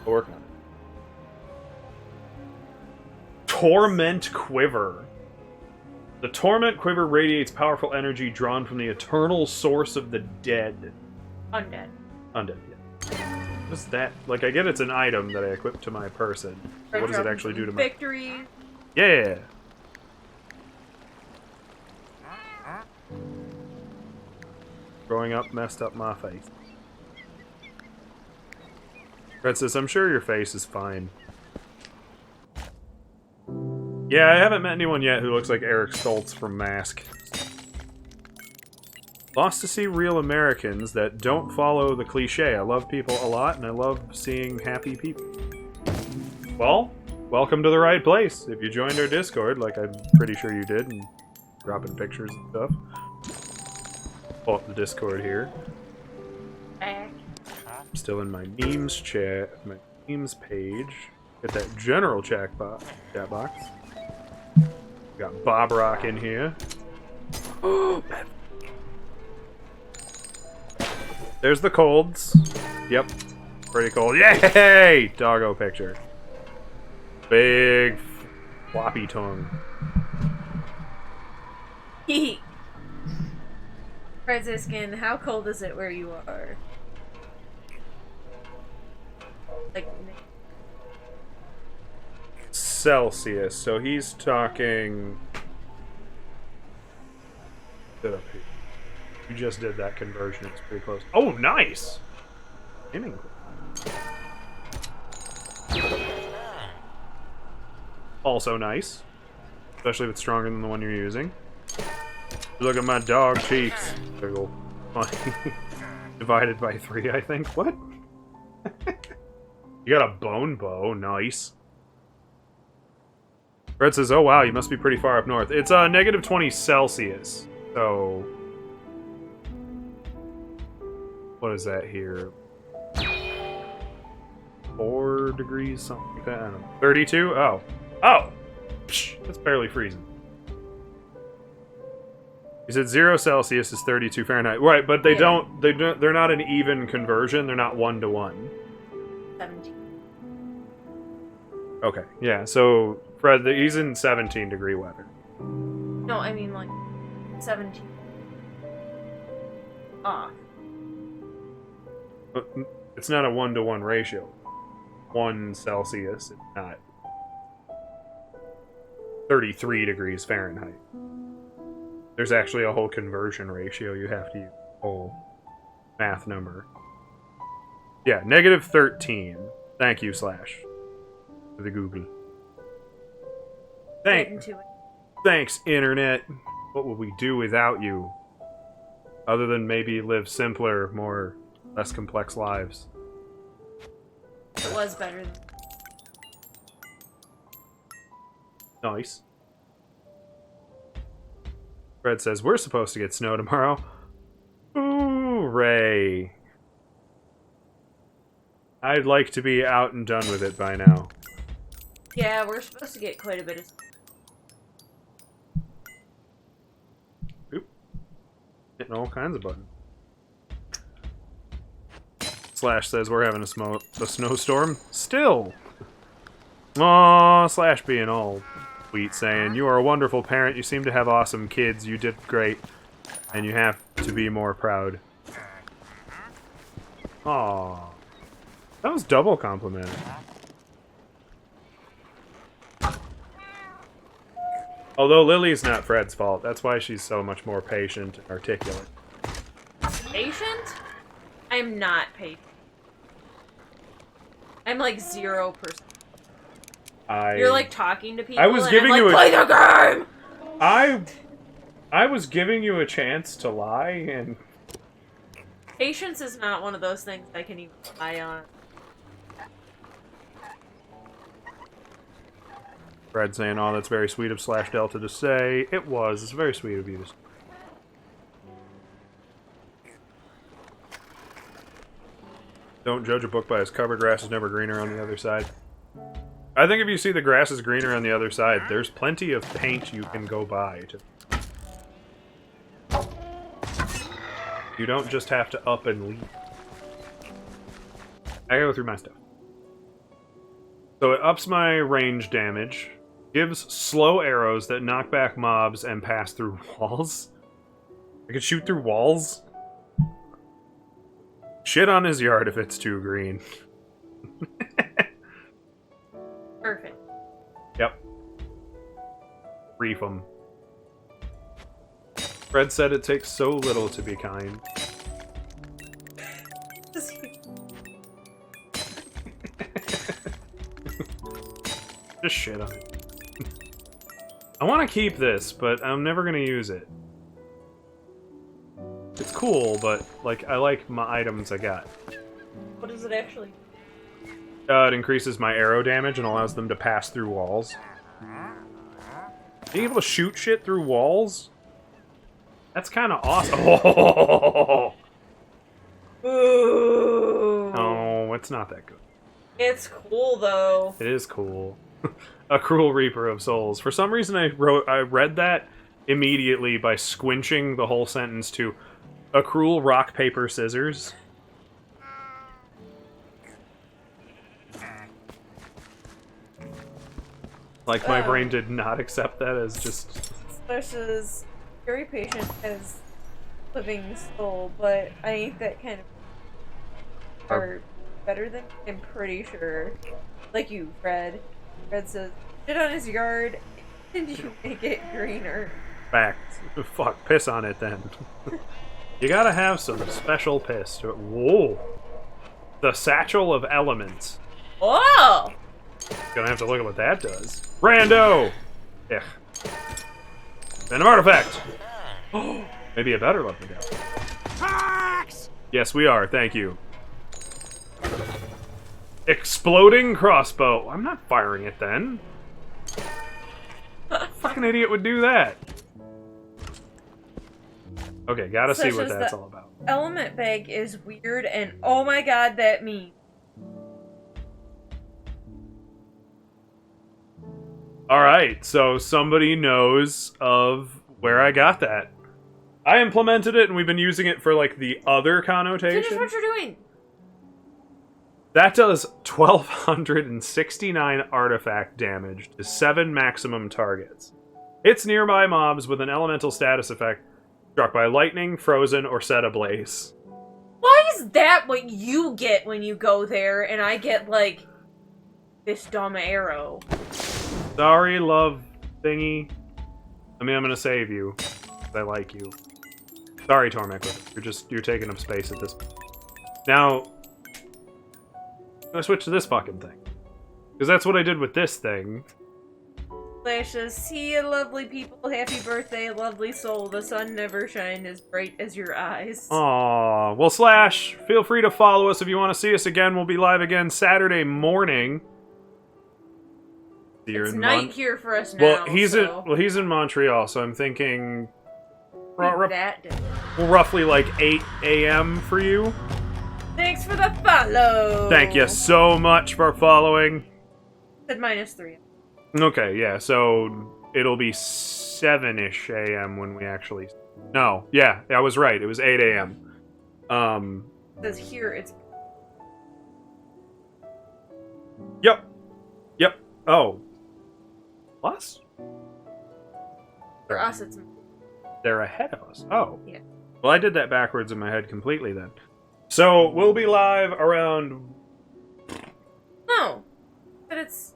We're working on it. Torment Quiver. The Torment Quiver radiates powerful energy drawn from the eternal source of the dead. Undead. Undead, yeah. What's that? Like, I get it's an item that I equip to my person. But what does it actually do to my... Victory. Yeah! Growing up messed up my face. Fred says, I'm sure your face is fine. Yeah, I haven't met anyone yet who looks like Eric Stoltz from Mask. Lost to see real Americans that don't follow the cliche. I love people a lot, and I love seeing happy people. Well, welcome to the right place. If you joined our Discord, like I'm pretty sure you did, and dropping pictures and stuff. Pull up the Discord here. I'm still in my memes chat, my memes page. Get that general chat box. Got Bob Rock in here. There's the colds. Yep. Pretty cold. Yay! Doggo picture. Big floppy tongue. Hee. Franciscan, how cold is it where you are? Like Celsius. So he's talking. Get up here. You just did that conversion. It's pretty close. Oh, nice! Aiming. Also nice. Especially if it's stronger than the one you're using. Look at my dog cheeks. Jiggle. Divided by 3, I think. What? You got a bone bow. Nice. Fred says, oh wow, you must be pretty far up north. It's negative 20 Celsius. So... what is that here? 4 degrees, something like that. I don't know. 32? Oh. Oh! Psh, that's barely freezing. He said 0 Celsius is 32 Fahrenheit. Right, but they they're not an even conversion. They're not 1-to-1. 17. Okay, yeah, so Fred, he's in 17 degree weather. No, I mean like 17. Off. It's not a 1-to-1 ratio. 1 Celsius is not 33 degrees Fahrenheit. There's actually a whole conversion ratio you have to use. Whole math number. Yeah, negative 13. Thank you, Slash. For the Google. Get into it. Thanks, Internet. What would we do without you? Other than maybe live simpler, less complex lives. It was better than... Nice. Fred says, we're supposed to get snow tomorrow. Hooray. I'd like to be out and done with it by now. Yeah, we're supposed to get quite a bit of. Oop. Hitting all kinds of buttons. Slash says we're having a snowstorm. Still. Aw, Slash being all sweet, saying, you are a wonderful parent. You seem to have awesome kids. You did great. And you have to be more proud. Aw. That was double complimented. Although Lily's not Fred's fault. That's why she's so much more patient and articulate. Patient? I'm not patient. I'm like 0%. You're like talking to people. I was and giving I'm like, you play the game. I was giving you a chance to lie, and Patience is not one of those things I can even rely on. Fred saying, "Oh, that's very sweet of Slash Delta to say." It was. It's very sweet of you to say. Don't judge a book by its cover. Grass is never greener on the other side. I think if you see the grass is greener on the other side, there's plenty of paint you can go buy. You don't just have to up and leave. I gotta go through my stuff. So it ups my range damage, gives slow arrows that knock back mobs and pass through walls. I can shoot through walls? Shit on his yard if it's too green. Perfect. Yep. Reef 'em. Fred said it takes so little to be kind. Just shit on it. I want to keep this, but I'm never going to use it. It's cool, but like I like my items I got. What does it actually? It increases my arrow damage and allows them to pass through walls. Being able to shoot shit through walls? That's kind of awesome. Oh! Ooh. Oh, it's not that good. It's cool though. It is cool. A cruel reaper of souls. For some reason, I read that immediately by squinching the whole sentence to a cruel rock paper scissors. Like my brain did not accept that as just. Versus very patient as living soul, but I ain't that kind of. Or better than I'm pretty sure. Like you, Fred. Fred says, shit on his yard, and you make it greener. Fact. Fuck, piss on it then. You gotta have some special piss to it. Whoa! The Satchel of Elements. Oh! Gonna have to look at what that does. Rando! Yeah. Random artifact! Maybe a better looking guy. Yes, we are. Thank you. Exploding crossbow. I'm not firing it then. Fucking idiot would do that. Okay, gotta see what that's all about. Element bag is weird, and oh my god, that means. Alright, so somebody knows of where I got that. I implemented it, and we've been using it for, like, the other connotation. Finish what you're doing! That does 1,269 artifact damage to 7 maximum targets. Hits nearby mobs with an elemental status effect struck by lightning, frozen, or set ablaze. Why is that what you get when you go there, and I get, like, this dumb arrow? Sorry, love thingy. I mean, I'm gonna save you. I like you. Sorry, Tormek. You're taking up space at this point. Now, I'm gonna switch to this fucking thing. Because that's what I did with this thing. Slash says, see you lovely people, happy birthday, lovely soul, the sun never shined as bright as your eyes. Aww. Well, Slash, feel free to follow us if you want to see us again. We'll be live again Saturday morning. It's night here for us now. Well, he's in Montreal, so I'm thinking That day. roughly like 8 a.m. for you. Thanks for the follow. Thank you so much for following. Said -3. Okay, yeah, so it'll be 7-ish a.m. when we actually... No, yeah, I was right. It was 8 a.m. It says here it's Yep. Oh. Plus? for us. It's They're ahead of us. Oh. Yeah. Well, I did that backwards in my head completely then. So, we'll be live around... no, but it's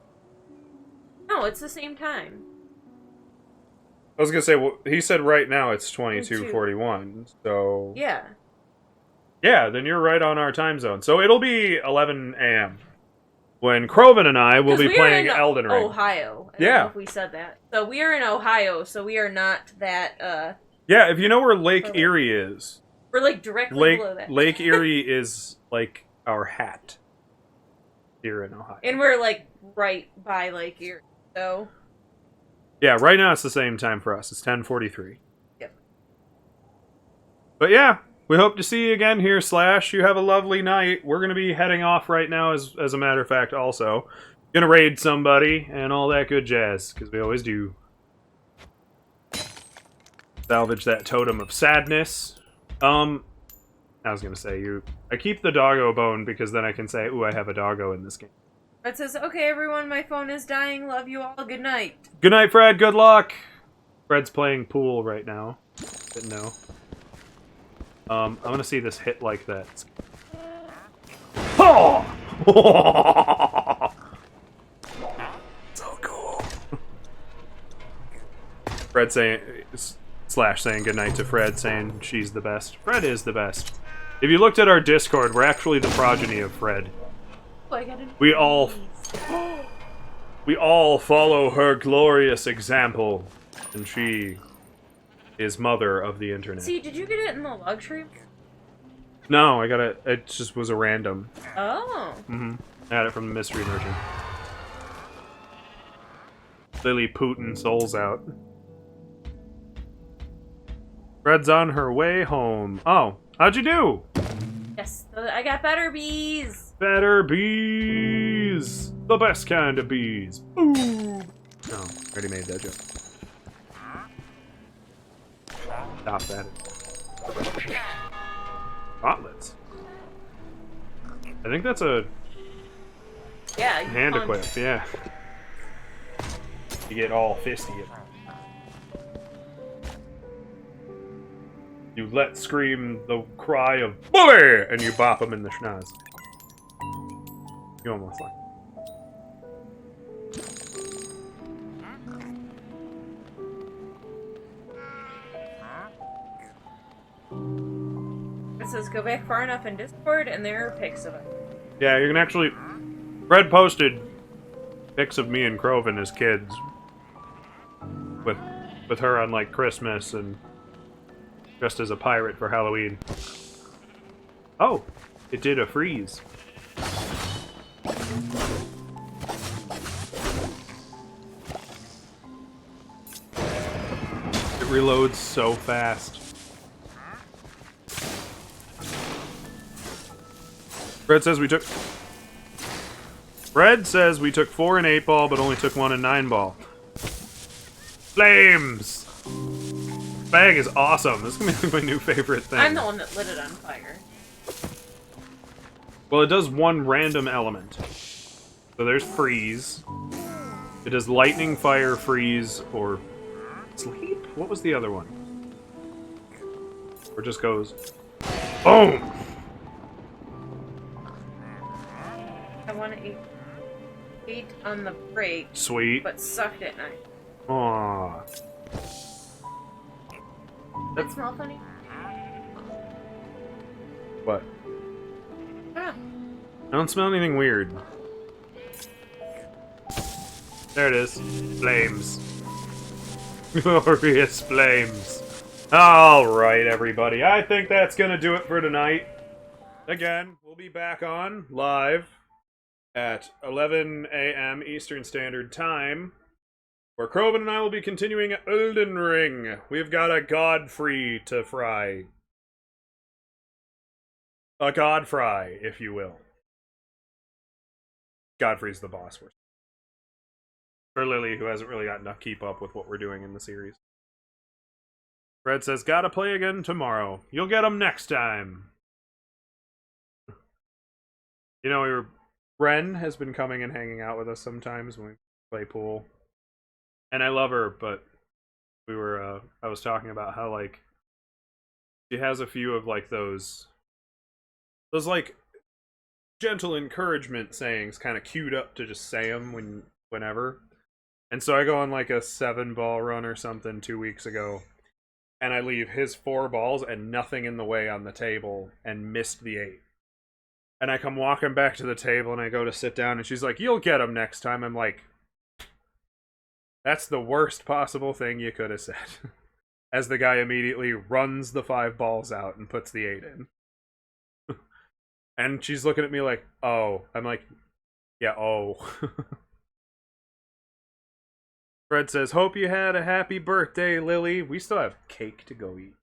the same time. I was gonna say, well, he said right now it's 22:41, so... Yeah. Yeah, then you're right on our time zone. So it'll be 11 a.m. when Kroven and I will 'Cause be we are playing in Elden Ring. Ohio. I don't Yeah. know if we said that. So we are in Ohio, so we are not that, Yeah, if you know where Lake Okay. Erie is, we're like directly below that. Lake Erie is like our hat here in Ohio. And we're like right by Lake Erie. So Yeah, right now it's the same time for us. It's 10:43. Yep. But yeah, we hope to see you again here, Slash. You have a lovely night. We're going to be heading off right now, as a matter of fact, also. Gonna raid somebody and all that good jazz, because we always do. Salvage that totem of sadness. I was gonna say, I keep the doggo bone because then I can say, ooh, I have a doggo in this game. it says, okay, everyone, my phone is dying. Love you all. Good night. Good night, Fred. Good luck. Fred's playing pool right now. Didn't know. I want to see this hit like that. Oh! So cool. Fred saying, Slash saying goodnight to Fred, saying she's the best. Fred is the best. If you looked at our Discord, we're actually the progeny of Fred. Oh, I got it. We all follow her glorious example, and she is mother of the internet. See, did you get it in the luxury? No, I got it. It just was a random. Oh. I had it from the mystery merchant. Lily Putin souls out. Fred's on her way home. Oh, how'd you do? Yes, I got better bees. Better bees! The best kind of bees. Ooh! No, already made that joke. Stop that. Gauntlets. I think that's a Yeah. you hand punch. equip, yeah. You get all fisty. You let scream the cry of bully, and you bop him in the schnoz. You almost like. It says go back far enough in Discord, and there are pics of it. Yeah, you can actually. Fred posted pics of me and Kroven as kids, with her on like Christmas and dressed as a pirate for Halloween. Oh, it did a freeze. It reloads so fast. Fred says we took 4 in 8 ball, but only took 1 in 9 ball. Flames! Bag is awesome. This is gonna be my new favorite thing. I'm the one that lit it on fire. Well, it does one random element. So there's freeze. It does lightning, fire, freeze, or sleep? What was the other one? Or just goes boom! I want to eat on the break, Sweet. but sucked at night. Aww. That smell funny? What? Ah. I don't smell anything weird. There it is. Flames. Glorious flames. Alright, everybody. I think that's gonna do it for tonight. Again, we'll be back on live at 11 a.m. Eastern Standard Time where Krobin and I will be continuing Elden Ring. We've got a Godfrey to fry. A Godfry, if you will. Godfrey's the boss. For Lily, who hasn't really gotten to keep up with what we're doing in the series. Fred says, gotta play again tomorrow. You'll get them next time. You know, Ren has been coming and hanging out with us sometimes when we play pool. And I love her, but I was talking about how, like, she has a few of, like, those like, gentle encouragement sayings kind of queued up to just say them whenever. And so I go on, like, a 7-ball run or something 2 weeks ago, and I leave his 4 balls and nothing in the way on the table, and missed the 8. And I come walking back to the table, and I go to sit down, and she's like, you'll get them next time. I'm like, that's the worst possible thing you could have said. As the guy immediately runs the 5 balls out and puts the 8 in. And she's looking at me like, oh. I'm like, yeah, oh. Fred says, hope you had a happy birthday, Lily. We still have cake to go eat.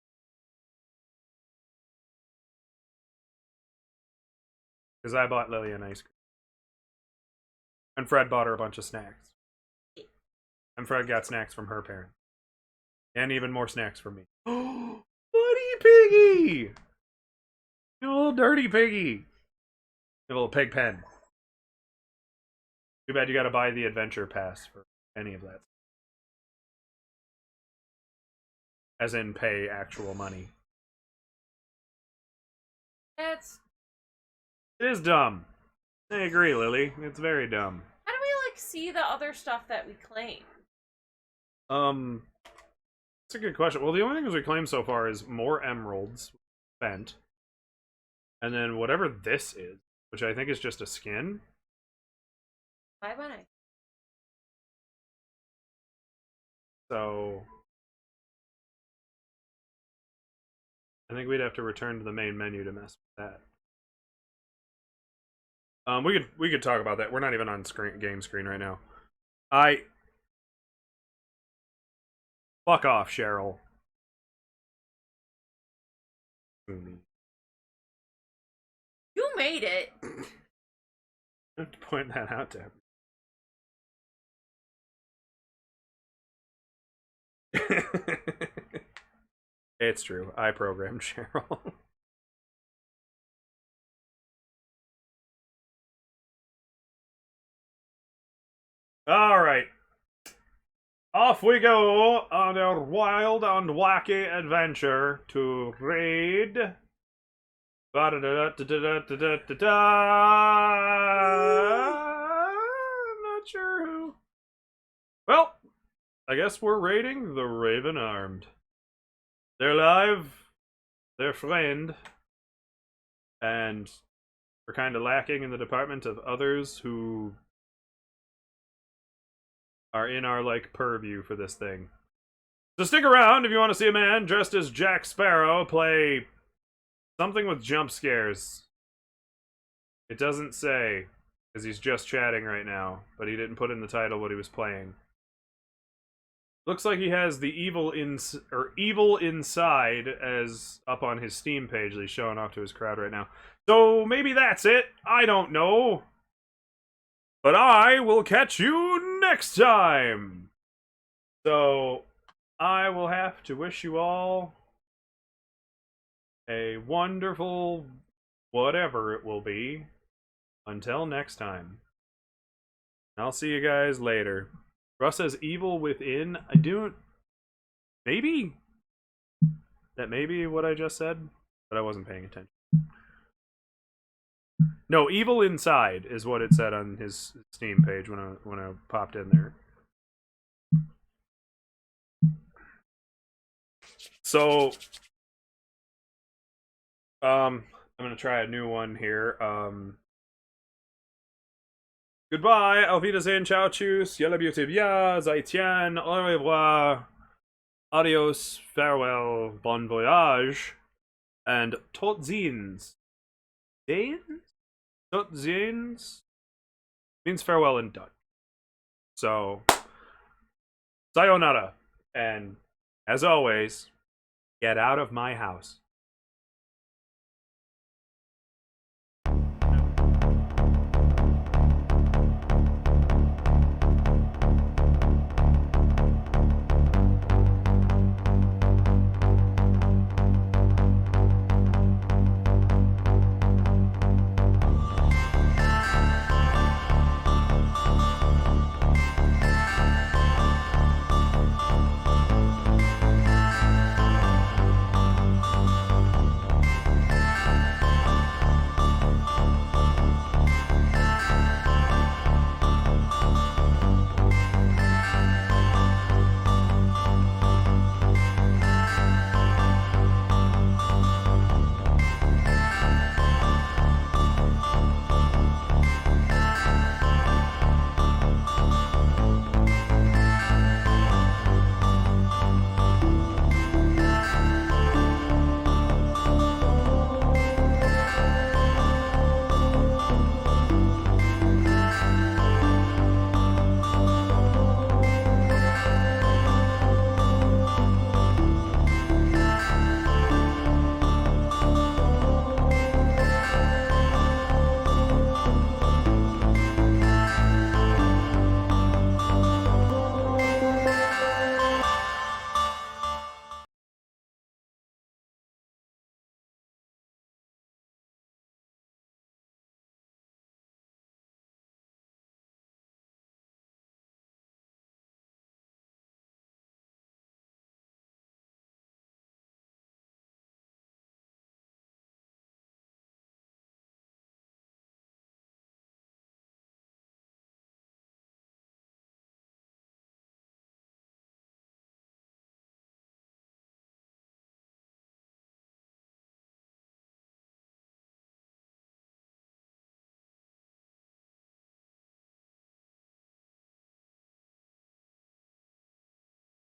Because I bought Lily an ice cream. And Fred bought her a bunch of snacks. And Fred got snacks from her parents. And even more snacks from me. Oh, Buddy Piggy! You little dirty piggy. You little pig pen. Too bad you gotta buy the adventure pass for any of that. As in pay actual money. It is dumb. I agree, Lily. It's very dumb. How do we, like, see the other stuff that we claim? That's a good question. Well, the only things we claim so far is more emeralds spent. And then whatever this is, which I think is just a skin. Why would I? So I think we'd have to return to the main menu to mess with that. We could talk about that. We're not even on game screen right now. Fuck off, Cheryl. You made it. I have to point that out to him. It's true. I programmed Cheryl. Alright. Off we go on our wild and wacky adventure to raid. I'm not sure who. Well, I guess we're raiding the Raven Armed. They're live, they're friend, and we're kind of lacking in the department of others who are in our, like, purview for this thing. So stick around if you want to see a man dressed as Jack Sparrow play something with jump scares. It doesn't say, because he's just chatting right now, but he didn't put in the title what he was playing. Looks like he has the Evil Inside as up on his Steam page that he's showing off to his crowd right now. So maybe that's it. I don't know. But I will catch you next time. So I will have to wish you all a wonderful whatever it will be. Until next time. I'll see you guys later. Russ says evil within. I don't. Maybe? That may be what I just said, but I wasn't paying attention. No, evil inside is what it said on his Steam page when I popped in there. So, I'm gonna try a new one here. Goodbye, auf Wiedersehen, ciao, tschüss, yalla beauty, bien, zaitian, au revoir, adios, farewell, bon voyage, and tot ziens. Ziens? Tot ziens? Means farewell in Dutch. So, sayonara. And as always, get out of my house.